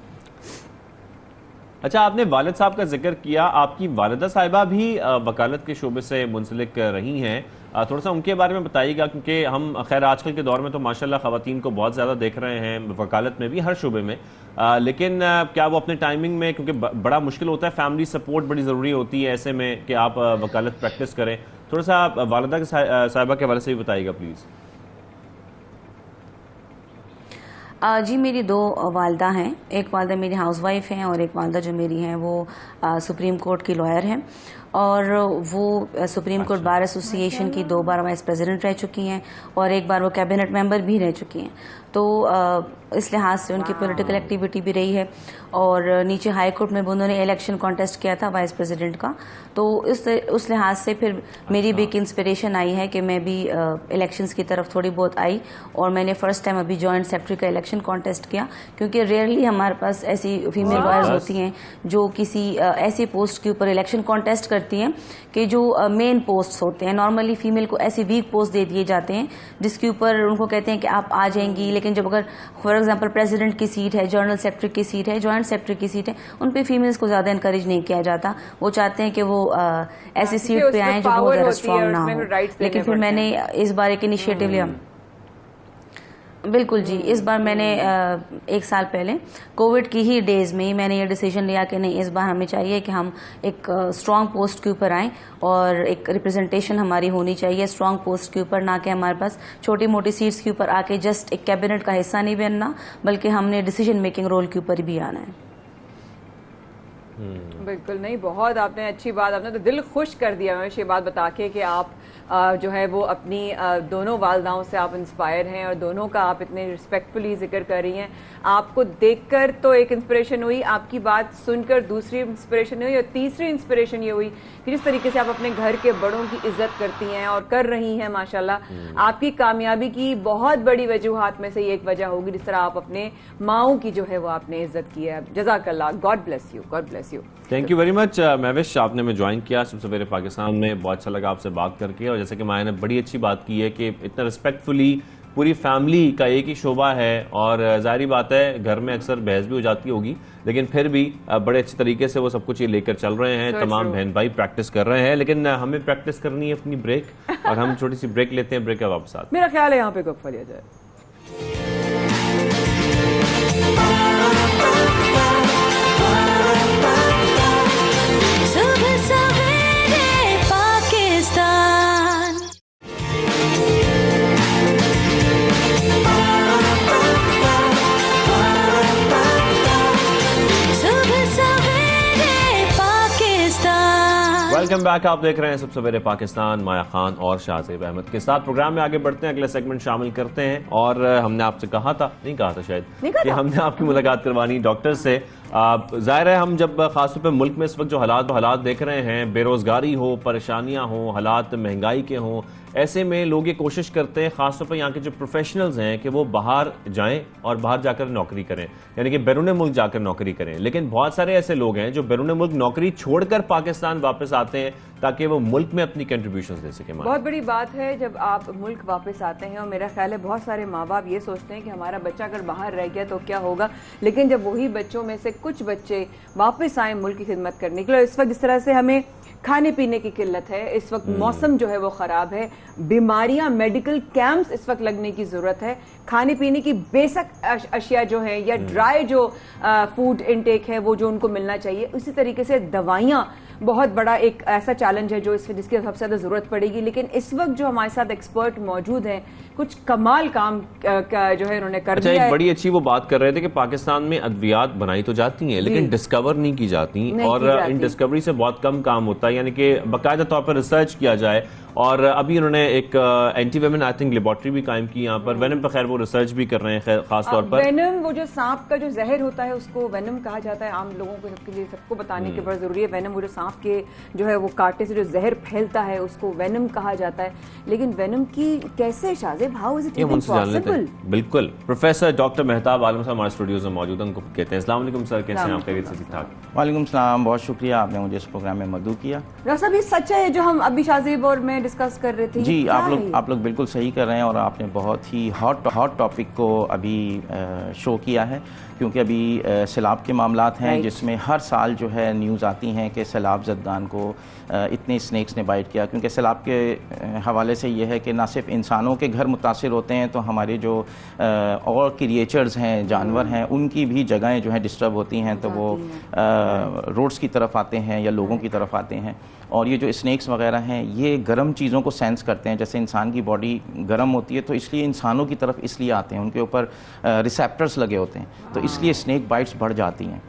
अच्छा, आपने वालिद साहब का जिक्र किया, आपकी वालिदा साहिबा भी वकालत के शोबे से मुंसलिक रही हैं, थोड़ा सा उनके बारे में बताइएगा, क्योंकि हम खैर आजकल के दौर में तो माशाल्लाह ख़वातीन को बहुत ज़्यादा देख रहे हैं वकालत में भी, हर शोबे में, लेकिन क्या वो अपने टाइमिंग में, क्योंकि बड़ा मुश्किल होता है, फैमिली सपोर्ट बड़ी ज़रूरी होती है ऐसे में कि आप वकालत प्रैक्टिस करें, थोड़ा सा वालिदा के साहिबा के हवाले से भी बताइएगा प्लीज़। जी, मेरी दो वालदा हैं, एक वालदा मेरी हाउसवाइफ हैं और एक वालदा जो मेरी हैं वो सुप्रीम कोर्ट की लॉयर हैं, और वो सुप्रीम कोर्ट बार एसोसिएशन की 2 बार वाइस प्रेसिडेंट रह चुकी हैं और एक बार वो कैबिनेट मेंबर भी रह चुकी हैं। तो इस लिहाज से उनकी पॉलिटिकल एक्टिविटी भी रही है, और नीचे हाई कोर्ट में भी उन्होंने इलेक्शन कॉन्टेस्ट किया था वाइस प्रेसिडेंट का, तो उस लिहाज से फिर मेरी भी एक इंस्पिरेशन आई है कि मैं भी इलेक्शंस की तरफ थोड़ी बहुत आई, और मैंने फर्स्ट टाइम अभी जॉइंट सेक्रेटरी का इलेक्शन कॉन्टेस्ट किया, क्योंकि रेयरली हमारे पास ऐसी फीमेल लॉयर्स होती हैं जो किसी ऐसी पोस्ट के ऊपर इलेक्शन कॉन्टेस्ट करती हैं कि जो मेन पोस्ट होते हैं। नॉर्मली फीमेल को ऐसे वीक पोस्ट दे दिए जाते हैं जिसके ऊपर उनको कहते हैं कि आप आ जाएंगी, लेकिन जब अगर फॉर एग्जांपल प्रेसिडेंट की सीट है, जनरल सेक्रेटरी की सीट है, जॉइंट सेक्रेटरी की सीट है, उन पे फीमेल्स को ज्यादा एनकरेज नहीं किया जाता। वो चाहते हैं कि वो ऐसी सीट पे आए जो बहुत ज्यादा स्ट्रांग ना हो। लेकिन फिर मैंने इस बार एक इनिशिएटिव लिया। बिल्कुल जी, इस बार मैंने 1 साल पहले कोविड की ही डेज में ही मैंने ये डिसीजन लिया कि नहीं, इस बार हमें चाहिए कि हम एक स्ट्रांग पोस्ट के ऊपर आएं और एक रिप्रेजेंटेशन हमारी होनी चाहिए स्ट्रांग पोस्ट के ऊपर, ना कि हमारे पास छोटी मोटी सीट्स के ऊपर आके जस्ट एक कैबिनेट का हिस्सा नहीं बनना, बल्कि हमने डिसीजन मेकिंग रोल के ऊपर भी आना है। बिल्कुल नहीं, बहुत आपने अच्छी बात, आपने तो दिल खुश कर दिया हमें ये बात बता के कि आप जो है वो अपनी दोनों वालदाओं से आप इंस्पायर हैं और दोनों का आप इतने रिस्पेक्टफुली जिक्र कर रही हैं। आपको देखकर तो एक इंस्पिरेशन हुई, आपकी बात सुनकर दूसरी इंस्पिरेशन हुई, और तीसरी इंस्पिरेशन ये हुई कि जिस तरीके से आप अपने घर के बड़ों की इज्जत करती हैं और कर रही हैं माशाल्लाह। आपकी कामयाबी की बहुत बड़ी वजूहात में से ये एक वजह होगी जिस तरह आप अपने माओं की जो है वो आपने इज्जत की है। जज़ाकल्लाह, God bless you, God bless you. Thank you very much Mahvish, आपने में ज्वाइन किया सबसे पहले पाकिस्तान में, बहुत अच्छा लगा आपसे बात करके, और जैसे कि माया ने बड़ी अच्छी बात की है कि इतना रिस्पेक्टफुली पूरी फैमिली का एक ही शोबा है, और जाहिर बात है घर में अक्सर बहस भी हो जाती होगी, लेकिन फिर भी बड़े अच्छे तरीके से वो सब कुछ ये लेकर चल रहे हैं। तमाम बहन भाई प्रैक्टिस कर रहे हैं, लेकिन हमें प्रैक्टिस करनी है अपनी ब्रेक, और हम छोटी सी ब्रेक लेते हैं, ब्रेक के वापस आते हैं। मेरा ख्याल है यहाँ पे गप्पा लिया जाए। बैक, आप देख रहे हैं सबसे पहले पाकिस्तान। माया खान और शाहजेब अहमद के साथ प्रोग्राम में आगे बढ़ते हैं, अगले सेगमेंट शामिल करते हैं। और हमने आपसे कहा था, नहीं कहा था शायद, कि हमने आपकी मुलाकात करवानी डॉक्टर से। जाहिर है हम जब खासतौर पर मुल्क में इस वक्त जो हालात देख रहे हैं, बेरोजगारी हो, परेशानियां हो, हालात महंगाई के हों, ऐसे में लोग ये कोशिश करते हैं खासतौर पर यहाँ के जो प्रोफेशनल्स हैं कि वो बाहर जाएं और बाहर जाकर नौकरी करें, यानी कि बैरून मुल्क जाकर नौकरी करें। लेकिन बहुत सारे ऐसे लोग हैं जो बैरून मुल्क नौकरी छोड़कर पाकिस्तान वापस आते हैं ताकि वो मुल्क में अपनी कंट्रीब्यूशंस दे सकें। बहुत बड़ी बात है जब आप मुल्क वापस आते हैं, और मेरा ख्याल है बहुत सारे माँ बाप ये सोचते हैं कि हमारा बच्चा अगर बाहर रह गया तो क्या होगा, लेकिन जब वही बच्चों में से कुछ बच्चे वापस आए मुल्क की खिदमत करने के लिए। इस वक्त जिस तरह से हमें खाने पीने की किल्लत है, इस वक्त मौसम जो है वो खराब है, बीमारियां, मेडिकल कैंप्स इस वक्त लगने की जरूरत है, खाने पीने की बेसिक अशिया जो है या ड्राई जो फूड इनटेक है वो जो उनको मिलना चाहिए, उसी तरीके से दवाइयां बहुत बड़ा एक ऐसा चैलेंज है जो जिसकी सबसे ज्यादा जरूरत पड़ेगी। लेकिन इस वक्त जो हमारे साथ एक्सपर्ट मौजूद हैं, कुछ कमाल काम का जो है उन्होंने कर दिया है। एक बड़ी अच्छी वो बात कर रहे थे कि पाकिस्तान में अद्वियात बनाई तो जाती हैं लेकिन डिस्कवर नहीं की जाती, और इन डिस्कवरी से बहुत कम काम होता है, यानी कि बाकायदा तौर पर रिसर्च किया जाए। और अभी उन्होंने एक anti venom I think laboratory भी कायम की यहाँ पर, वेनम पर खैर वो रिसर्च भी कर रहे हैं खास तौर पर। वेनम, वो जो सांप का जो जहर होता है उसको वेनम कहा जाता है। आम लोगों को सबके लिए सबको बताने की बड़ा जरूरी है। वेनम वो जो सांप के जो है वो कांटे से जो जहर फैलता है उसको वेनम कहा जाता है। लेकिन वेनम की कैसे Shahzeb, how is it even possible? बिल्कुल, प्रोफेसर डॉक्टर मेहताब आलम साहब हमारे स्टूडियोज में मौजूद हैं, उनको कहते हैं। अस्सलाम वालेकुम सर, कैसे हैं आप? खैरियत से? ठीक ठाक। वालेकुम सलाम, बहुत शुक्रिया आपने मुझे इस प्रोग्राम में मदऊ किया। डॉक्टर साहब, ये सच है जो हम अभी शाहजेब और मैं डिस्कस कर रहे थे? जी, आप लोग बिल्कुल सही कर रहे हैं, और आपने बहुत ही हॉट टॉपिक को अभी शो किया है, क्योंकि अभी सैलाब के मामलात हैं जिसमें हर साल जो है न्यूज़ आती हैं कि सैलाब ज़दगान को इतने स्नेक्स ने बाइट किया। क्योंकि सैलाब के हवाले से ये है कि ना सिर्फ इंसानों के घर मुतासिर होते हैं, तो हमारे जो और क्रिएचर्स हैं, जानवर हैं, उनकी भी जगहें जो हैं डिस्टर्ब होती हैं, तो वो रोड्स की तरफ आते हैं या लोगों की तरफ आते हैं। और ये जो स्नेक्स वगैरह हैं ये गर्म चीज़ों को सेंस करते हैं, जैसे इंसान की बॉडी गर्म होती है तो इसलिए इंसानों की तरफ इसलिए आते हैं, उनके ऊपर रिसेप्टर्स लगे होते हैं, तो इसलिए स्नेक बाइट्स बढ़ जाती हैं।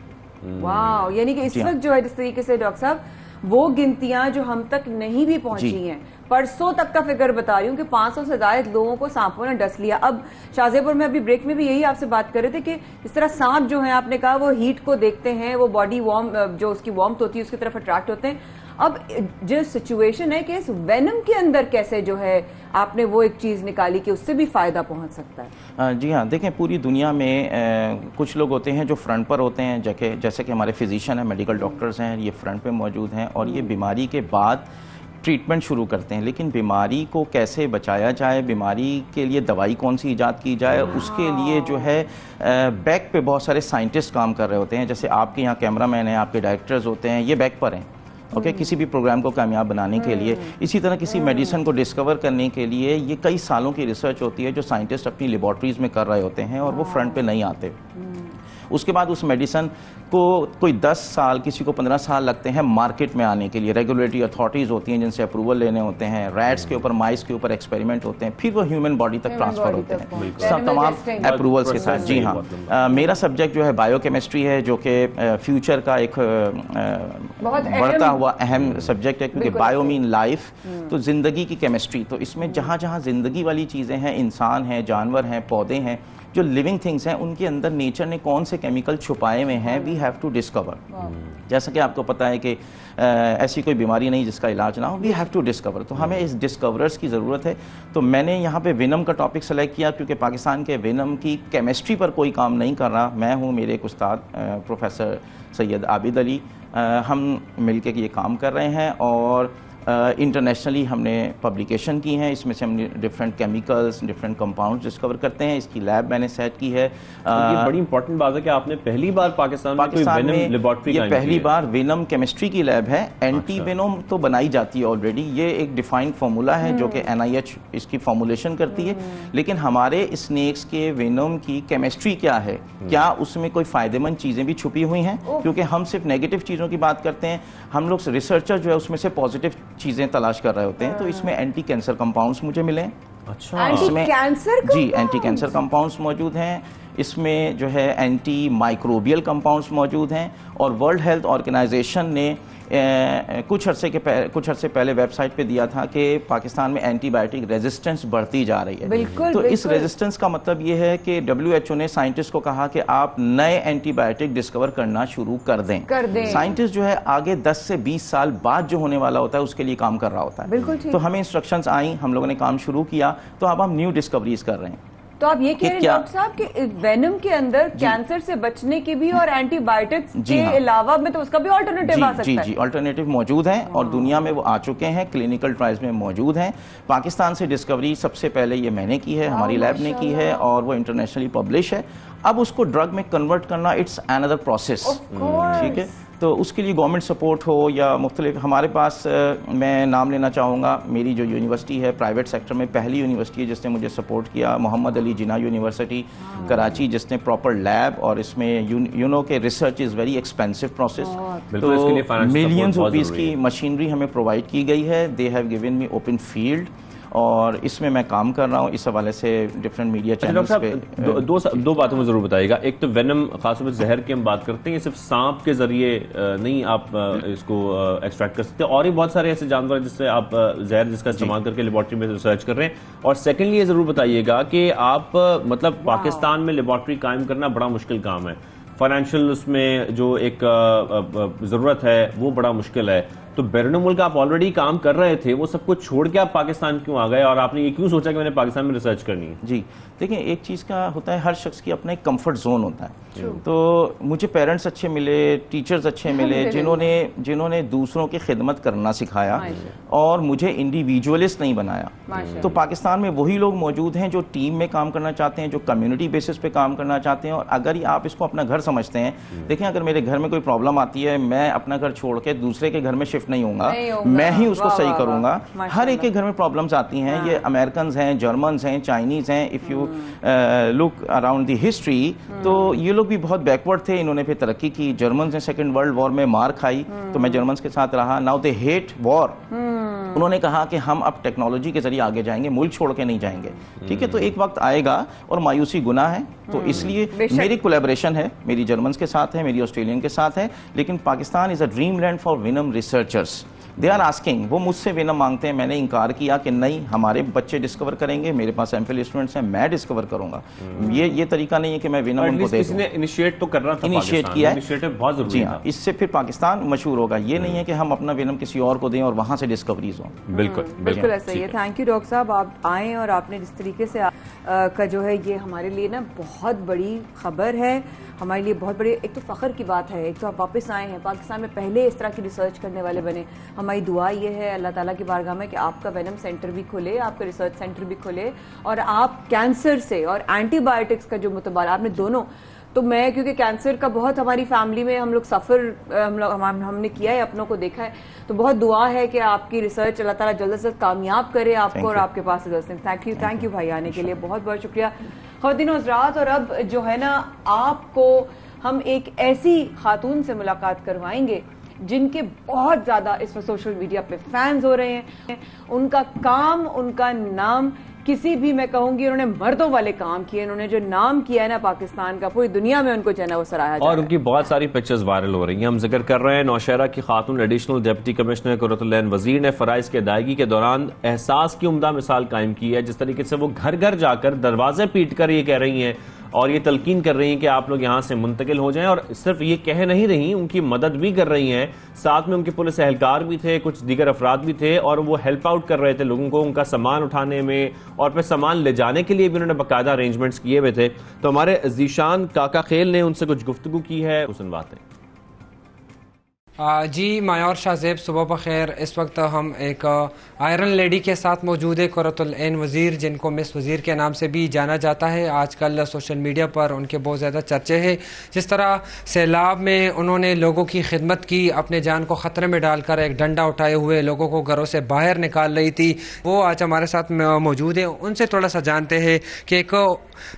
वाह, यानी कि इस वक्त जो है जिस तरीके से डॉक्टर साहब वो गिनतियां जो हम तक नहीं भी पहुंची हैं, परसों तक का फिगर बता रही हूँ कि 500 से ज्यादा लोगों को सांपों ने डस लिया। अब शाहजेब और मैं अभी ब्रेक में भी यही आपसे बात कर रहे थे कि इस तरह सांप जो है, आपने कहा वो हीट को देखते हैं, वो बॉडी वार्म जो उसकी वार्मथ होती है उसकी तरफ अट्रैक्ट होते हैं। अब जो सिचुएशन है कि इस वेनम के अंदर कैसे जो है आपने वो एक चीज निकाली कि उससे भी फायदा पहुंच सकता है? जी हाँ, देखें पूरी दुनिया में कुछ लोग होते हैं जो फ्रंट पर होते हैं, जैसे कि हमारे फिजिशियन हैं, मेडिकल डॉक्टर्स हैं, ये फ्रंट पे मौजूद हैं, और ये बीमारी के बाद ट्रीटमेंट शुरू करते हैं। लेकिन बीमारी को कैसे बचाया जाए, बीमारी के लिए दवाई कौन सी ईजाद की जाए, उसके लिए जो है बैक पे बहुत सारे साइंटिस्ट काम कर रहे होते हैं। जैसे आपके यहाँ कैमरामैन हैं, आपके डायरेक्टर्स होते हैं, ये बैक पर हैं, ओके, किसी भी प्रोग्राम को कामयाब बनाने के लिए। इसी तरह किसी मेडिसिन को डिस्कवर करने के लिए ये कई सालों की रिसर्च होती है जो साइंटिस्ट अपनी लेबॉर्ट्रीज में कर रहे होते हैं, और वो फ्रंट पे नहीं आते। उसके बाद उस मेडिसिन को कोई 10 साल, किसी को 15 साल लगते हैं मार्केट में आने के लिए। रेगुलेटरी अथॉरिटीज़ होती हैं जिनसे अप्रूवल लेने होते हैं, रैट्स के ऊपर, माइस के ऊपर एक्सपेरिमेंट होते हैं, फिर वो ह्यूमन बॉडी तक ट्रांसफर होते हैं, सब तमाम अप्रूवल्स के साथ। जी हाँ, मेरा सब्जेक्ट जो है बायोकेमिस्ट्री है, जो कि फ्यूचर का एक बढ़ता हुआ अहम सब्जेक्ट है, क्योंकि बायो मीन लाइफ, तो जिंदगी की केमिस्ट्री। तो इसमें जहाँ जहाँ जिंदगी वाली चीज़ें हैं, इंसान हैं, जानवर हैं, पौधे हैं, जो लिविंग थिंग्स हैं, उनके अंदर नेचर ने कौन से केमिकल छुपाए हुए हैं, वी हैव टू डिस्कवर। जैसा कि आपको पता है कि ऐसी कोई बीमारी नहीं जिसका इलाज ना हो, वी हैव टू डिस्कवर। तो हमें इस डिस्कवरर्स की ज़रूरत है। तो मैंने यहाँ पे वेनम का टॉपिक सेलेक्ट किया क्योंकि पाकिस्तान के वेनम की केमिस्ट्री पर कोई काम नहीं कर रहा। मैं हूँ, मेरे एक उस्ताद प्रोफेसर सैयद आबिद अली, हम मिलके ये काम कर रहे हैं, और इंटरनेशनली हमने पब्लिकेशन की हैं। इसमें से हमने different chemicals, different compounds discover करते हैं। इसकी लैब मैंने सेट की है। ये बड़ी इंपॉर्टेंट बात है कि आपने पहली बार पाकिस्तान में लेबोरेटरी ये पहली बार वेनम केमिस्ट्री की लैब है। एंटी वेनम तो बनाई जाती है ऑलरेडी, ये एक डिफाइंड फार्मूला है जो कि NIH इसकी फॉर्मुलेशन करती है। लेकिन हमारे स्नेक्स के वेनम की केमिस्ट्री क्या है, क्या उसमें कोई फायदेमंद चीज़ें भी छुपी हुई हैं? क्योंकि हम सिर्फ नेगेटिव चीज़ों की बात करते हैं, हम लोग रिसर्चर जो है उसमें से पॉजिटिव चीज़ें तलाश कर रहे होते हैं। तो इसमें एंटी कैंसर कंपाउंड्स मुझे मिले। अच्छा, इसमें कैंसर जी एंटी कैंसर कंपाउंड्स मौजूद हैं। इसमें जो है एंटी माइक्रोबियल कंपाउंड्स मौजूद हैं, और वर्ल्ड हेल्थ ऑर्गेनाइजेशन ने कुछ अरसे पहले वेबसाइट पे दिया था कि पाकिस्तान में एंटीबायोटिक रेजिस्टेंस बढ़ती जा रही है। तो इस रेजिस्टेंस का मतलब ये है कि WHO ने साइंटिस्ट को कहा कि आप नए एंटीबायोटिक डिस्कवर करना शुरू कर दें। साइंटिस्ट जो है आगे 10 से 20 साल बाद जो होने वाला होता है उसके लिए काम कर रहा होता है। तो हमें इंस्ट्रक्शंस आई, हम लोगों ने काम शुरू किया, तो अब हम न्यू डिस्कवरीज कर रहे हैं। तो आप ये कह रहे हैं डॉक्टर साहब कि वेनम के अंदर कैंसर से बचने की भी और एंटीबायोटिक्स के अलावा में तो उसका भी ऑल्टरनेटिव आ सकता है? जी, ऑल्टरनेटिव मौजूद हैं और दुनिया में वो आ चुके हैं, क्लिनिकल ट्रायल्स में मौजूद हैं। पाकिस्तान से डिस्कवरी सबसे पहले ये मैंने की है, हमारी लैब ने की है, और वो इंटरनेशनली पब्लिश है। अब उसको ड्रग में कन्वर्ट करना इट्स अनदर प्रोसेस, ठीक है। तो उसके लिए गवर्नमेंट सपोर्ट हो या मुख्तलिफ, हमारे पास मैं नाम लेना चाहूँगा, मेरी जो यूनिवर्सिटी है प्राइवेट सेक्टर में पहली यूनिवर्सिटी है जिसने मुझे सपोर्ट किया, मोहम्मद अली जिन्ना यूनिवर्सिटी कराची, जिसने प्रॉपर लैब, और इसमें यू नो के research is very expensive process, तो मिलियंस रुपीज़ की मशीनरी हमें प्रोवाइड की गई है। They have given me open field, और इसमें मैं काम कर रहा हूँ। इस हवाले से डिफरेंट मीडिया चैनल्स पे दो बातों में जरूर बताइएगा। एक तो वेनम, खासतौर पर जहर की हम बात करते हैं, ये सिर्फ सांप के जरिए नहीं आप इसको एक्सट्रैक्ट कर सकते, और भी बहुत सारे ऐसे जानवर हैं जिससे आप जहर जिसका इस्तेमाल करके लेबॉर्ट्री में रिसर्च कर रहे हैं। और सेकेंडली ये जरूर बताइएगा कि आप मतलब पाकिस्तान में लेबॉर्ट्री कायम करना बड़ा मुश्किल काम है, फाइनेंशियल उसमें जो एक ज़रूरत है वो बड़ा मुश्किल है। तो बैरून मुल्क आप ऑलरेडी काम कर रहे थे, वो सब कुछ छोड़ के आप पाकिस्तान क्यों आ गए, और आपने ये क्यों सोचा कि मैंने पाकिस्तान में रिसर्च करनी है? जी देखिए, एक चीज़ का होता है, हर शख्स की अपना एक कंफर्ट जोन होता है। तो मुझे पेरेंट्स अच्छे मिले, टीचर्स अच्छे मिले, जिन्होंने दूसरों की खिदमत करना सिखाया, और मुझे इंडिविजुअलिस्ट नहीं बनाया। तो पाकिस्तान में वही लोग मौजूद हैं जो टीम में काम करना चाहते हैं, जो कम्युनिटी बेसिस पे काम करना चाहते हैं। और अगर आप इसको अपना घर समझते हैं, देखें अगर मेरे घर में कोई प्रॉब्लम आती है, मैं अपना घर छोड़ के दूसरे के घर में शिफ्ट नहीं होऊंगा, मैं ही उसको सही करूंगा। हर एक के घर में प्रॉब्लम्स आती हैं, ये अमेरिकन हैं, जर्मन हैं, चाइनीज हैं। If you look around the history, तो ये लोग भी बहुत बैकवर्ड थे, इन्होंने फिर तरक्की की। जर्मन ने सेकेंड वर्ल्ड वॉर में मार खाई, तो मैं जर्मन के साथ रहा। Now they hate war. उन्होंने कहा कि हम अब टेक्नोलॉजी के जरिए आगे जाएंगे, मुल्क छोड़ के नहीं जाएंगे, ठीक है। तो एक वक्त आएगा, और मायूसी गुनाह है। तो इसलिए मेरी कोलैबोरेशन है, मेरी जर्मन के साथ है, मेरी ऑस्ट्रेलियन के साथ है, लेकिन Pakistan is a dream land for venom researchers. They are asking, वो मुझसे वेनम मांगते हैं। मैंने इनकार किया कि नहीं, हमारे बच्चे डिस्कवर करेंगे, मेरे पास एमफिल स्टूडेंट्स हैं, मैं डिस्कवर करूंगा। ये तरीका नहीं है कि मैं वेनम उनको दे दूं। इनिशिएट तो करना था, इनिशिएट किया है, इनिशिएटिव बहुत जरूरी है। इससे फिर पाकिस्तान मशहूर होगा। ये नहीं है कि हम अपना वेनम किसी और को दें और वहां से डिस्कवरीज हों। बिल्कुल ऐसा ही है। थैंक यू डॉक्टर साहब, आप आए और आपने जिस तरीके से का जो है ये हमारे लिए ना बहुत बड़ी खबर है, हमारे लिए बहुत बड़ी एक तो फ़ख्र की बात है। एक तो आप वापस आए हैं, पाकिस्तान में पहले इस तरह की रिसर्च करने वाले बने। हमारी दुआ ये है अल्लाह ताला की बारगाह में कि आपका वेनम सेंटर भी खुले, आपका रिसर्च सेंटर भी खुले, और आप कैंसर से और एंटीबायोटिक्स का जो मुतबाला आपने दोनों, तो मैं क्योंकि कैंसर का बहुत हमारी फैमिली में हम लोग सफ़र हमने किया है, अपनों को देखा है, तो बहुत दुआ है कि आपकी रिसर्च अल्लाह ताला जल्द से जल्द कामयाब करे आपको और आपके पास। थैंक यू भाई आने के लिए, बहुत बहुत शुक्रिया। ख़वातीन और हज़रात, और अब जो है ना, आपको हम एक ऐसी खातून से मुलाकात करवाएंगे जिनके बहुत ज़्यादा इस वक्त सोशल मीडिया पे फैंस हो रहे हैं। उनका काम, उनका नाम किसी भी, मैं कहूंगी उन्होंने मर्दों वाले काम किए, उन्होंने जो नाम किया है ना पाकिस्तान का, पूरी दुनिया में उनको जो है ना वो सराहा जा रहा है। और उनकी बहुत सारी पिक्चर्स वायरल हो रही हैं। हम जिक्र कर रहे हैं नौशहरा की खातून एडिशनल डिप्टी कमिश्नर कुर्रतुल ऐन वजीर ने फ़राइज़ की अदायगी के दौरान एहसास की उम्दा मिसाल कायम की है। जिस तरीके से वो घर घर जाकर दरवाजे पीट कर ये कह रही हैं और ये तलकीन कर रही हैं कि आप लोग यहाँ से मुंतकिल हो जाएं, और सिर्फ ये कह नहीं रही, उनकी मदद भी कर रही हैं। साथ में उनके पुलिस एहलकार भी थे, कुछ दीगर अफराद भी थे, और वो हेल्प आउट कर रहे थे लोगों को उनका सामान उठाने में, और फिर सामान ले जाने के लिए भी उन्होंने बाकायदा अरेंजमेंट्स किए हुए थे। तो हमारे जीशान काका खेल ने उनसे कुछ गुफ्तगू की है, सुनवाते हैं। जी मायार शाहजेब, सुबह बखैर। इस वक्त हम एक आयरन लेडी के साथ मौजूद है, कुर्रतुल ऐन वज़ीर, जिनको मिस वज़ीर के नाम से भी जाना जाता है। आजकल सोशल मीडिया पर उनके बहुत ज़्यादा चर्चे हैं। जिस तरह सैलाब में उन्होंने लोगों की खिदमत की, अपने जान को ख़तरे में डालकर एक डंडा उठाए हुए लोगों को घरों से बाहर निकाल रही थी, वो आज हमारे साथ मौजूद है। उनसे थोड़ा सा जानते हैं कि एक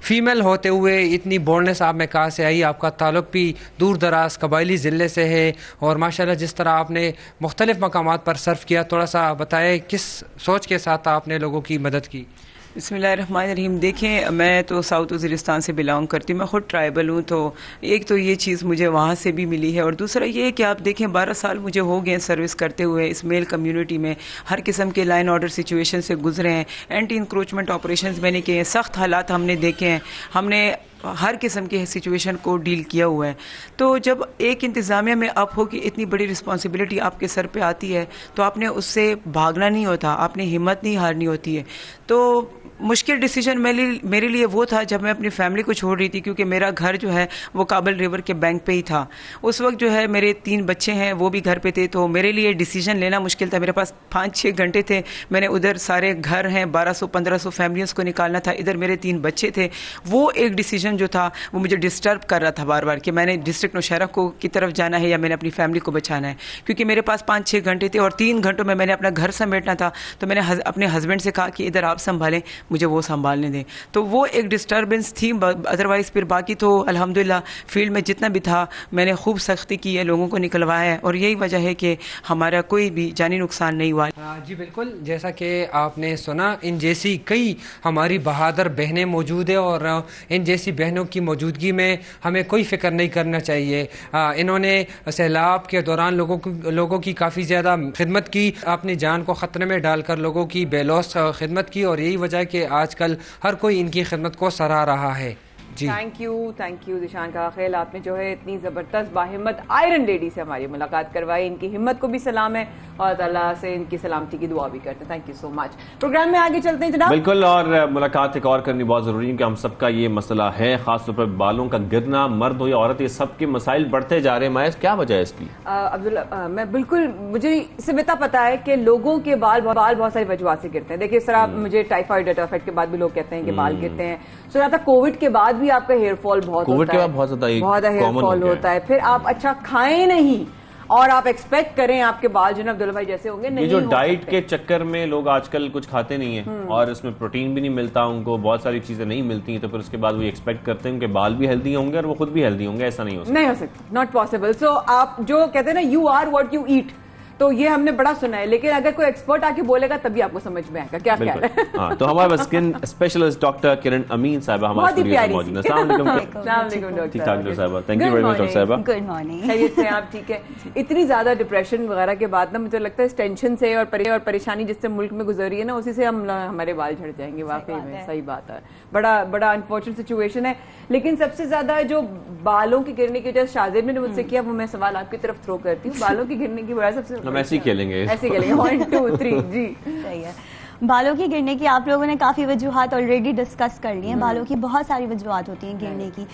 फ़ीमेल होते हुए इतनी बोल्डनेस आप में कहाँ से आई? आपका ताल्लुक़ भी दूर दराज कबायली ज़िले से है, और माशाल्लाह जिस तरह आपने मुख्तलिफ़ मकामात पर सर्व किया, थोड़ा सा बताएं किस सोच के साथ आपने लोगों की मदद की? बिस्मिल्लाहिर्रहमानिर्रहीम। देखें, मैं तो साउथ वज़ीरिस्तान से बिलोंग करती हूँ, मैं ख़ुद ट्राइबल हूँ, तो एक तो ये चीज़ मुझे वहाँ से भी मिली है, और दूसरा ये है कि आप देखें 12 साल मुझे हो गए सर्विस करते हुए इस मेल कम्युनिटी में, हर किस्म के लाइन ऑर्डर सिचुएशन से गुजरे हैं, एंटी इंक्रोचमेंट ऑपरेशंस मैंने किए हैं, सख्त हालात हमने देखे हैं, हमने हर किस्म के सिचुएशन को डील किया हुआ है। तो जब एक इंतज़ामिया में आप हो कि इतनी बड़ी रिस्पॉन्सिबिलिटी आपके सर पे आती है तो आपने उससे भागना नहीं होता, आपने हिम्मत नहीं हारनी होती है। तो मुश्किल डिसीजन मेरे लिए वो था जब मैं अपनी फैमिली को छोड़ रही थी, क्योंकि मेरा घर जो है वो काबल रिवर के बैंक पे ही था। उस वक्त जो है मेरे 3 बच्चे हैं, वो भी घर पे थे, तो मेरे लिए डिसीजन लेना मुश्किल था। मेरे पास 5-6 घंटे थे, मैंने उधर सारे घर हैं, 1200-1500 फैमिलीज़ को निकालना था, इधर मेरे 3 बच्चे थे। वो एक डिसीजन जो था वो मुझे डिस्टर्ब कर रहा था बार बार कि मैंने डिस्ट्रिक्ट नौशहरा को की तरफ जाना है या मैंने अपनी फैमिली को बचाना है, क्योंकि मेरे पास 5-6 घंटे थे और 3 घंटों में मैंने अपना घर समेटना था। तो मैंने अपने हस्बैंड से कहा कि इधर आप संभालें, मुझे वो संभालने दें। तो वो एक डिस्टर्बेंस थी, अदरवाइज़ फिर बाकी तो अल्हम्दुलिल्लाह फील्ड में जितना भी था मैंने खूब सख्ती की है, लोगों को निकलवाया है, और यही वजह है कि हमारा कोई भी जानी नुकसान नहीं हुआ। जी बिल्कुल, जैसा कि आपने सुना, इन जैसी कई हमारी बहादुर बहनें मौजूद है और इन जैसी बहनों की मौजूदगी में हमें कोई फ़िक्र नहीं करना चाहिए। इन्होंने सैलाब के दौरान लोगों की काफ़ी ज़्यादा खिदमत की, अपनी जान को ख़तरे में डालकर लोगों की बेलौस खिदमत की, और यही वजह है कि आजकल हर कोई इनकी खिदमत को सराह रहा है। जी थैंक यू दिशान का खेल, आपने जो है इतनी ज़बरदस्त बाहिम्मत आयरन लेडी से हमारी मुलाकात करवाई, इनकी हिम्मत को भी सलाम है और अल्लाह से इनकी सलामती की दुआ भी करते हैं। Thank you so much. Programme में आगे चलते हैं जनाब। बिल्कुल, और मुलाकात एक और करनी बहुत ज़रूरी है कि हम सबका ये मसला है, खासतौर पर बालों का गिरना, मर्द हो या औरत, ये सब के मसाइल बढ़ते जा रहे हैं। मायस, क्या वजह है इसकी? अब्दुल्ला, मैं बिल्कुल, मुझे इससे बेता पता है कि लोगों के बाल बहुत सारी वजूहत से गिरते हैं। देखिए सर, मुझे टाइफाइड के बाद भी लोग कहते हैं कि बाल गिरते हैं। सुना था कोविड के बाद भी आपका हेयर फॉल बहुत होता है, कोविड के बाद बहुत ज़्यादा हेयर फॉल होता है। फिर आप अच्छा खाएं नहीं और आप एक्सपेक्ट करें आपके बाल जो ना अब्दुल्ला भाई जैसे होंगे, नहीं। ये जो डाइट के चक्कर में लोग आजकल कुछ खाते नहीं है और इसमें प्रोटीन भी नहीं मिलता, उनको बहुत सारी चीजें नहीं मिलती, तो फिर उसके बाद वो एक्सपेक्ट करते हैं उनके बाल भी हेल्दी होंगे और वो खुद भी हेल्दी होंगे। ऐसा नहीं हो सकता, नॉट पॉसिबल। सो आप जो कहते हैं ना, you are what you eat, तो ये हमने बड़ा सुना है, लेकिन अगर कोई एक्सपर्ट आके बोलेगा तभी आपको समझ में आएगा क्या ख्याल है। हाँ, तो हमारे स्किन स्पेशलिस्ट डॉक्टर किरण अमीन साहिबा हमारे स्टूडियो में मौजूद हैं। अस्सलाम वालेकुम। ठीक ठाक डॉक्टर साहिबा, thank you very much doctor साहिबा। गुड मॉर्निंग, खैरियत से आप ठीक है? इतनी ज्यादा डिप्रेशन वगैरह के बाद ना मुझे लगता है इस टेंशन से और परेशानी जिससे मुल्क में गुजरी है ना, उसी से हमारे बाल झड़ जाएंगे। वाकई में सही बात है, बड़ा अनफॉर्चुनेट सिचुएशन है। लेकिन सबसे ज्यादा जो बालों की गिरने की वजह शाजिद ने मुझसे किया, वो मैं सवाल आपकी तरफ थ्रो करती हूँ। बालों की गिरने की वजह सबसे हम ऐसे ही खेलेंगे 1 2 3 जी सही है। बालों की गिरने की आप लोगों ने काफ़ी वजूहात ऑलरेडी डिस्कस कर ली हैं। बालों की बहुत सारी वजूहात होती हैं गिरने की।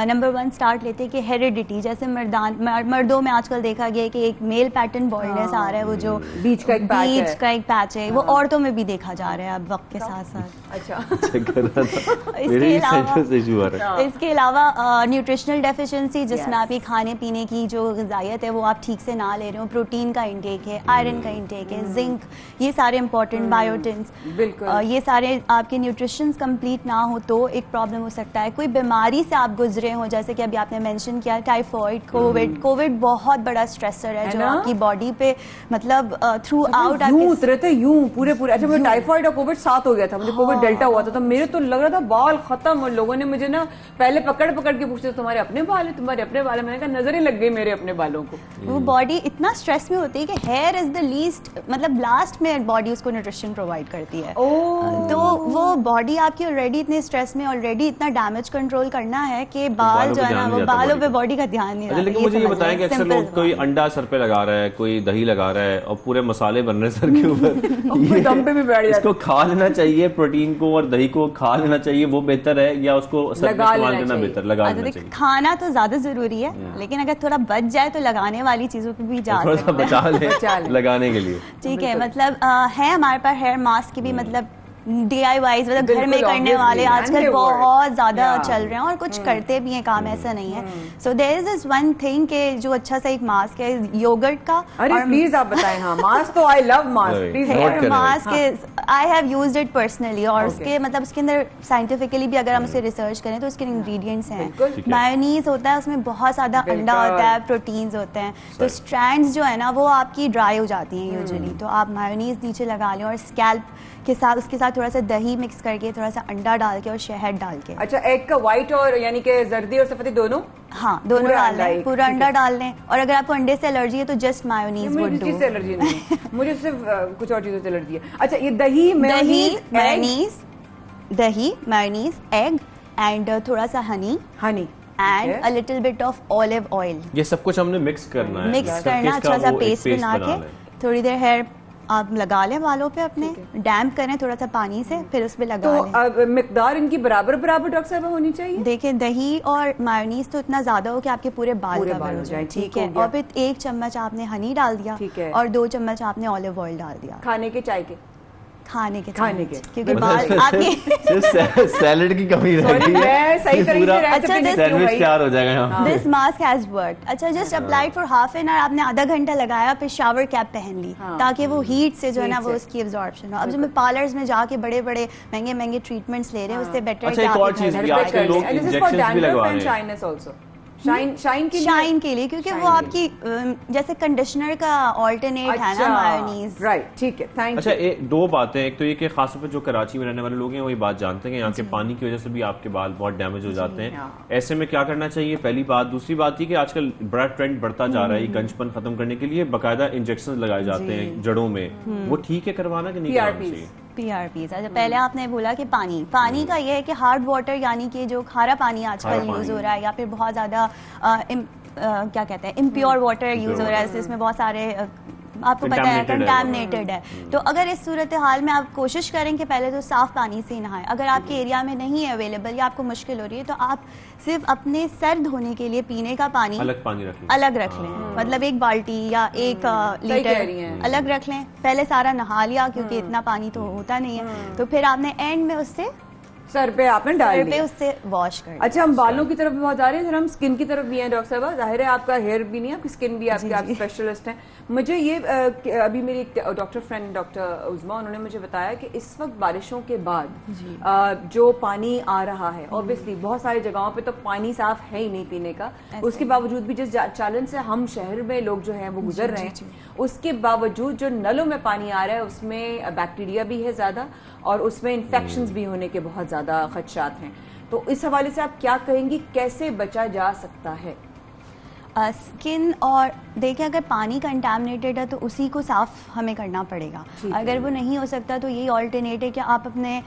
नंबर 1 स्टार्ट लेते हैं कि हेरिडिटी, जैसे मर्दों में आजकल देखा गया है कि एक मेल पैटर्न बॉल्डनेस आ रहा है, वो जो बीच का एक पैच है, वो औरतों में भी देखा जा रहा है अब वक्त के साथ साथ। इसके अलावा न्यूट्रिशनल डेफिशिएंसी, जिसमें आपकी खाने पीने की जो ग़िज़ायत है वो आप ठीक से ना ले रहे हो, प्रोटीन का इंटेक है, आयरन का इंटेक है, जिंक, ये सारे इंपॉर्टेंट, बायोटिन, बिल्कुल ये सारे आपके न्यूट्रिशंस कंप्लीट ना हो तो एक प्रॉब्लम हो सकता है। कोई बीमारी से आप गुजरे हो, जैसे कि अभी आपने मेंशन किया टाइफॉइड, कोविड बहुत बड़ा स्ट्रेसर है जो आपकी बॉडी पे मतलब थ्रू आउट उतरते यूं पूरे। अच्छा, मुझे टाइफॉइड और कोविड साथ हो गया था, मुझे कोविड डेल्टा हुआ था, तो मेरे तो लग रहा था बाल खत्म, और लोगों ने मुझे ना पहले पकड़ के पूछते तुम्हारे अपने बाल है, तुम्हारे अपने बाल है। मैंने कहा नजरें लग गई मेरे अपने बालों को। वो बॉडी इतना स्ट्रेस में होती है कि हेयर इज द लीस्ट, मतलब लास्ट में बॉडी उसको न्यूट्रिशन प्रोवाइड करती है। तो वो बॉडी आपकी ऑलरेडी इतने स्ट्रेस में, ऑलरेडी इतना डैमेज कंट्रोल करना है कि बाल जो है ना, वो बालों पे बॉडी का ध्यान नहीं रहा। लेकिन मुझे ये बताएं कि अक्सर लोग कोई अंडा सर पे लगा रहा है, कोई दही लगा रहा है और पूरे मसाले बन रहे हैं सर के ऊपर, दम पे भी बैठ जाता है। इसको खा लेना चाहिए, प्रोटीन को और दही को खा लेना चाहिए, वो बेहतर है या उसको सर पे इस्तेमाल करना बेहतर? लगा लेना चाहिए। खाना तो ज्यादा जरूरी है, लेकिन अगर थोड़ा बच जाए तो लगाने वाली चीजों पे भी जा सकते हैं, बचा ले लगाने के लिए। ठीक है, मतलब है हमारे पास हेयर मास्क की भी मतलब DIYs, मतलब घर में करने वाले आजकल बहुत ज्यादा चल रहे हैं और कुछ करते भी हैं काम, ऐसा नहीं है। So there is this one thing के जो अच्छा सा एक मास्क है योगर्ट का। अरे प्लीज आप बताएं। हाँ, मास्क तो I love mask, please. Hair mask I have used it personally और उसके मतलब उसके अंदर साइंटिफिकली भी अगर हम उसे रिसर्च करें तो उसके इंग्रेडिएंट्स हैं। मायोनीज होता है, उसमें बहुत ज़्यादा अंडा होता है, प्रोटीन्स होते हैं, तो स्ट्रैंड्स जो है ना वो आपकी ड्राई हो जाती हैं यूजुअली। तो आप मायोनीज नीचे लगा लें और स्कैल्प के साथ उसके साथ थोड़ा सा दही मिक्स करके, थोड़ा सा अंडा डाल के और शहद डाल के। अच्छा, एग का व्हाइट और यानी कि जर्दी और सफेदी दोनों? हाँ, दोनों डाल लें, पूरा अंडा डाल लें। और अगर आपको अंडे से एलर्जी है तो जस्ट मायोनीज वुड डू। मुझे एलर्जी नहीं है, मुझे सिर्फ कुछ और चीजों से एलर्जी है। अच्छा, ये दही मायोनीज एग एंड थोड़ा सा honey and a little bit of olive oil. ये सब कुछ हमने मिक्स करना है, मिक्स करना, अच्छा सा पेस्ट बना के थोड़ी देर हेयर आप लगा लें बालों पे अपने, डैम्प करें थोड़ा सा पानी से, फिर उस पे लगा लें। तो मिकदार इनकी बराबर डॉक्टर साहब होनी चाहिए? देखिए, दही और मायोनीज तो इतना ज्यादा हो कि आपके पूरे बाल कवर हो जाए, ठीक है। और फिर 1 चम्मच आपने हनी डाल दिया और 2 चम्मच आपने ऑलिव ऑयल डाल दिया। खाने के चाय के क्योंकि बाल आपके सैलेड की कमी रहती है, सही तरीके से सैंडविच तैयार हो जाएगा यहाँ। This mask has worked. अच्छा, just applied for half an hour, आपने आधा घंटा लगाया, फिर शावर कैप पहन ली ताकि वो हीट से जो है ना वो उसकी एब्जॉर्प्शन हो। अब जो मैं पार्लर्स में जाके बड़े बड़े महंगे ट्रीटमेंट्स ले रहे हैं उससे बेटर है कि आप शाइन के लिए क्योंकि वो आपकी जैसे कंडीशनर का ऑल्टरनेट है ना मायोनीज। राइट, ठीक है, थैंक यू। अच्छा, 2 बातें, एक तो ये कि खासतौर पर जो कराची में रहने वाले लोग हैं वही बात जानते हैं कि यहाँ के पानी की वजह से भी आपके बाल बहुत डैमेज हो जाते हैं। ऐसे में क्या करना चाहिए, पहली बात। दूसरी बात ये कि आजकल बड़ा ट्रेंड बढ़ता जा रहा है, गंजपन खत्म करने के लिए बाकायदा इंजेक्शन लगाए जाते हैं जड़ों में, वो ठीक है करवाना कि नहीं करवाना चाहिए? PRPs। अच्छा, पहले आपने बोला कि पानी का ये है कि हार्ड वाटर यानी कि जो खारा पानी आजकल यूज हो रहा है या फिर बहुत ज्यादा क्या कहते हैं इम्प्योर वाटर यूज हो रहा है, इसमें बहुत सारे आपको पता है कंटामिनेटेड है। तो अगर इस सूरत हाल में आप कोशिश करें कि पहले तो साफ पानी से ही नहाएं। अगर आपके एरिया में नहीं है अवेलेबल या आपको मुश्किल हो रही है तो आप सिर्फ अपने सर धोने के लिए पीने का पानी अलग रख लें, मतलब 1 बाल्टी या 1 लीटर अलग रख लें। पहले सारा नहा लिया क्योंकि इतना पानी तो होता नहीं है, तो फिर आपने एंड में उससे सर पे आपने डाल दिया, उससे वॉश कर। अच्छा, हम बालों की तरफ भी बहुत आ रहे हैं, हम स्किन की तरफ भी हैं डॉक्टर साहब। जाहिर है आपका हेयर भी नहीं है, आपकी स्किन भी, आपके आप स्पेशलिस्ट हैं। मुझे ये अभी मेरी डॉक्टर फ्रेंड डॉक्टर उज़मा, उन्होंने मुझे बताया कि इस वक्त बारिशों के बाद जो पानी आ रहा है, ऑब्वियसली बहुत सारी जगहों पे तो पानी साफ है ही नहीं पीने का, उसके बावजूद भी जिस चैलेंज से हम शहर में लोग जो हैं वो गुजर रहे हैं, उसके बावजूद जो नलों में पानी आ रहा है उसमें बैक्टीरिया भी है ज्यादा और उसमें इन्फेक्शंस भी होने के बहुत ज्यादा खदशात हैं। तो इस हवाले से आप क्या कहेंगी, कैसे बचा जा सकता है? स्किन और देखिए, अगर पानी कंटामिनेटेड है तो उसी को साफ हमें करना पड़ेगा। अगर वो नहीं हो सकता तो यही ऑल्टरनेट है कि आप अपने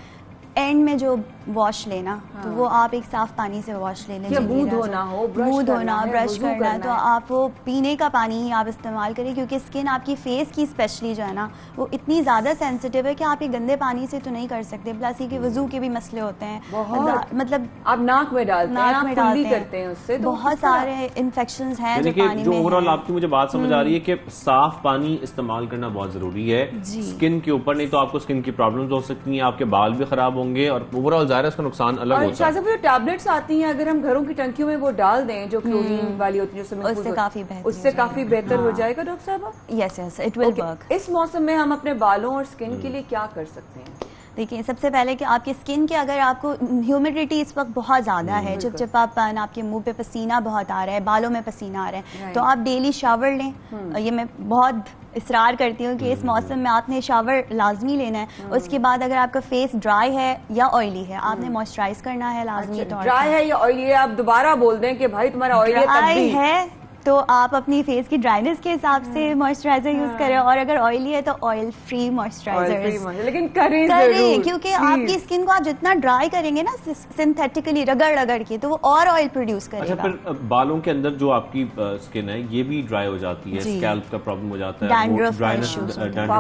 एंड में जो वॉश लेना तो वो आप एक साफ पानी से वॉश ले लें। मुंह धोना हो, ब्रश करना तो आप वो पीने का पानी ही आप इस्तेमाल करें, क्योंकि स्किन आपकी फेस की स्पेशली जो है ना वो इतनी ज़्यादा सेंसिटिव है कि आप ये गंदे पानी से तो नहीं कर सकते। प्लस ये वजू के भी मसले होते हैं, मतलब आप नाक में डालते हैं उससे बहुत सारे इन्फेक्शंस हैं जो पानी में। ओवरऑल आपकी मुझे बात समझ आ रही है कि साफ पानी इस्तेमाल करना बहुत जरूरी है स्किन के ऊपर, नहीं तो आपको स्किन की प्रॉब्लम्स हो सकती हैं, आपके बाल भी खराब होंगे और ओवरऑल ज़ाहिर है उसका नुकसान अलग होता है। जो टैबलेट्स आती हैं अगर हम घरों की टंकियों में वो डाल दें जो क्लोरीन वाली होती है, उससे काफी बेहतर हो जाएगा डॉक्टर साहब? Yes, it will work. इस मौसम में हम अपने बालों और स्किन के लिए क्या कर सकते हैं? देखिए, सबसे पहले कि आपकी स्किन के अगर आपको ह्यूमिडिटी इस वक्त बहुत ज़्यादा है, चिपचिपापन, आपके मुंह पे पसीना बहुत आ रहा है, बालों में पसीना आ रहा है, तो आप डेली शावर लें। ये मैं बहुत इसरार करती हूँ कि इस मौसम में आपने शावर लाजमी लेना है। उसके बाद अगर आपका फेस ड्राई है या ऑयली है, आपने मॉइस्चराइज करना है लाजमी तौर पर। ड्राई है या ऑयली है, आप दोबारा बोल दें कि भाई तुम्हारा ऑयली है तो आप अपनी फेस की ड्राइनेस के हिसाब से मॉइस्चराइजर यूज करें, और अगर ऑयली है तो ऑयल फ्री मॉइस्चराइजर लेकिन करें, क्योंकि आपकी स्किन को आप जितना ड्राई करेंगे ना सिंथेटिकली रगड़ के तो वो और ऑयल प्रोड्यूस करेगा। अच्छा, फिर बालों के अंदर जो आपकी स्किन है ये भी ड्राई हो जाती है, स्कैल्प का प्रॉब्लम हो जाता है, डैंड्रफ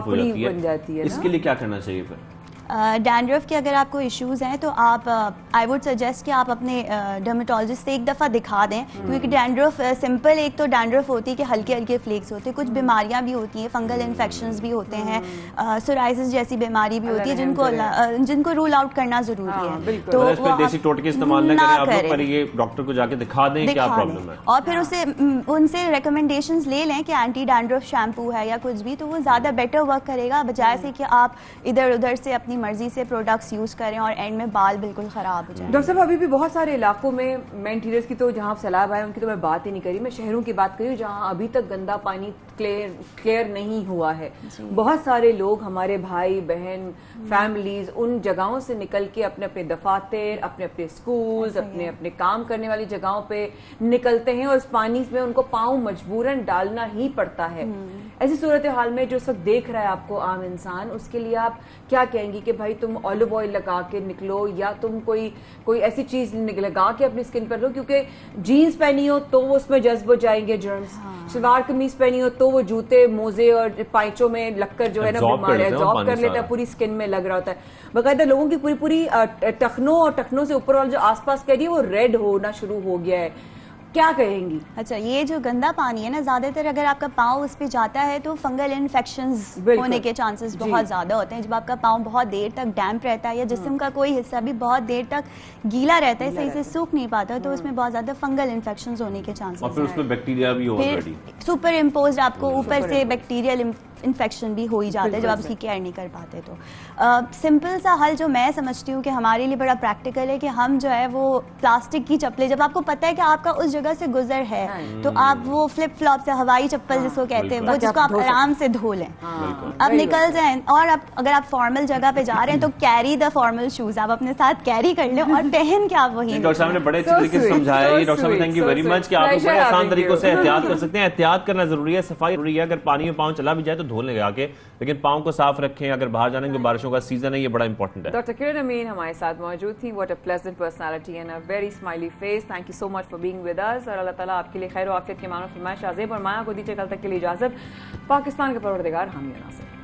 हो जाती है, इसके लिए क्या करना चाहिए फिर? डैंड्रफ के अगर आपको इश्यूज़ हैं तो आप आई वुड सजेस्ट कि आप अपने डर्मेटोलॉजिस्ट से एक दफ़ा दिखा दें, क्योंकि डैंड्रफ सिंपल एक तो डैंड्रफ होती है कि हल्के हल्के फ्लेक्स होते हैं, कुछ बीमारियां भी होती हैं, फंगल इन्फेक्शंस भी होते हैं, सोराइसिस जैसी बीमारी भी होती है जिनको रूल आउट करना ज़रूरी है। तो देसी टोटके इस्तेमाल न करें आप लोग, पर ये डॉक्टर को जाके दिखा दें क्या प्रॉब्लम है, और फिर उनसे रिकमेंडेशंस ले लें कि एंटी डैंड्रफ शैम्पू है या कुछ भी, तो वो ज़्यादा बेटर वर्क करेगा बजाय से कि आप इधर उधर से अपनी मर्जी से प्रोडक्ट्स यूज करें और एंड में बाल बिल्कुल खराब हो जाए। डॉक्टर साहब, अभी भी बहुत सारे इलाकों में, मैं इंटीरियर्स की तो जहां सैलाब आए उनकी तो मैं बात ही नहीं करी, मैं शहरों की बात करी जहां अभी तक गंदा पानी क्लियर नहीं हुआ है। बहुत सारे लोग, हमारे भाई बहन, फैमिलीज उन जगहों से निकल के अपने अपने दफातर, अपने अपने स्कूल्स, अपने अपने काम करने वाली जगहों पे निकलते हैं और उस पानी में उनको पाँव मजबूरन डालना ही पड़ता है। ऐसी सूरत हाल में जो सब देख रहा है आपको आम इंसान, उसके लिए आप क्या कहेंगी कि भाई तुम ऑलिव ऑयल लगा के निकलो या तुम कोई ऐसी चीज लगा के अपनी स्किन पर लो, क्योंकि जीन्स पहनी हो तो वो उसमें जज्ब हो जाएंगे जर्म्स, सलवार कमीज पहनी हो तो वो जूते मोजे और पाइचों में लगकर जो है ना बीमारी एब्जॉर्ब कर लेता है, पूरी स्किन में लग रहा होता है। बाकायदा लोगों की पूरी टखनों और टखनों से ऊपर वाला जो आसपास कह रही है वो रेड होना शुरू हो गया है, क्या कहेंगी? अच्छा, ये जो गंदा पानी है ना, ज्यादातर अगर आपका पाँव उस पे जाता है तो फंगल इन्फेक्शंस होने के चांसेस बहुत ज्यादा होते हैं। जब आपका पाँव बहुत देर तक डैम्प रहता है या जिस्म का कोई हिस्सा भी बहुत देर तक गीला रहता है, सही से सूख नहीं पाता, तो उसमें बहुत ज्यादा फंगल इन्फेक्शंस होने के चांसेस और फिर उसमें बैक्टीरिया भी ऑलरेडी सुपर इम्पोज, आपको ऊपर से बैक्टीरियल इन्फेक्शन भी हो ही जाता है जब आप उसकी केयर नहीं कर पाते। तो सिंपल सा हल जो मैं समझती हूँ कि हमारे लिए बड़ा प्रैक्टिकल है कि हम जो है वो प्लास्टिक की चप्पलें, जब आपको पता है कि आपका उस जगह से गुजर है तो आप वो फ्लिप फ्लॉप से, हवाई चप्पल जिसको कहते हैं, वो जिसको आप आराम से धो लें, अब निकल जाएं। और अगर आप फॉर्मल जगह पे जा रहे हैं तो कैरी द फॉर्मल शूज, आप अपने साथ कैरी कर लें और पहन के आप वही। डॉक्टर साहब ने बड़े अच्छे तरीके से समझाया। डॉक्टर साहब, थैंक यू वेरी मच कि आप बड़े आसान तरीकों से एहतियात कर सकते हैं। एहतियात करना जरूरी है, सफाई जरूरी है। अगर पानी में पाँव चला भी जाए तो धो लेंगे आके, लेकिन पाँव को साफ रखें। अगर बाहर जाने के बारिशों का सीजन है, ये बड़ा इंपॉर्टेंट है। डॉक्टर किरण अमीन हमारे साथ मौजूद थी। What a pleasant personality and a very smiley face. Thank you so much for being with us और अल्लाह ताला आपके लिए खैर और आफियत के मानो फरमाए। शाज़ेब और माया को दीजिए कल तक के लिए इजाजत। पाकिस्तान के परवरदिगार हामी नासिर।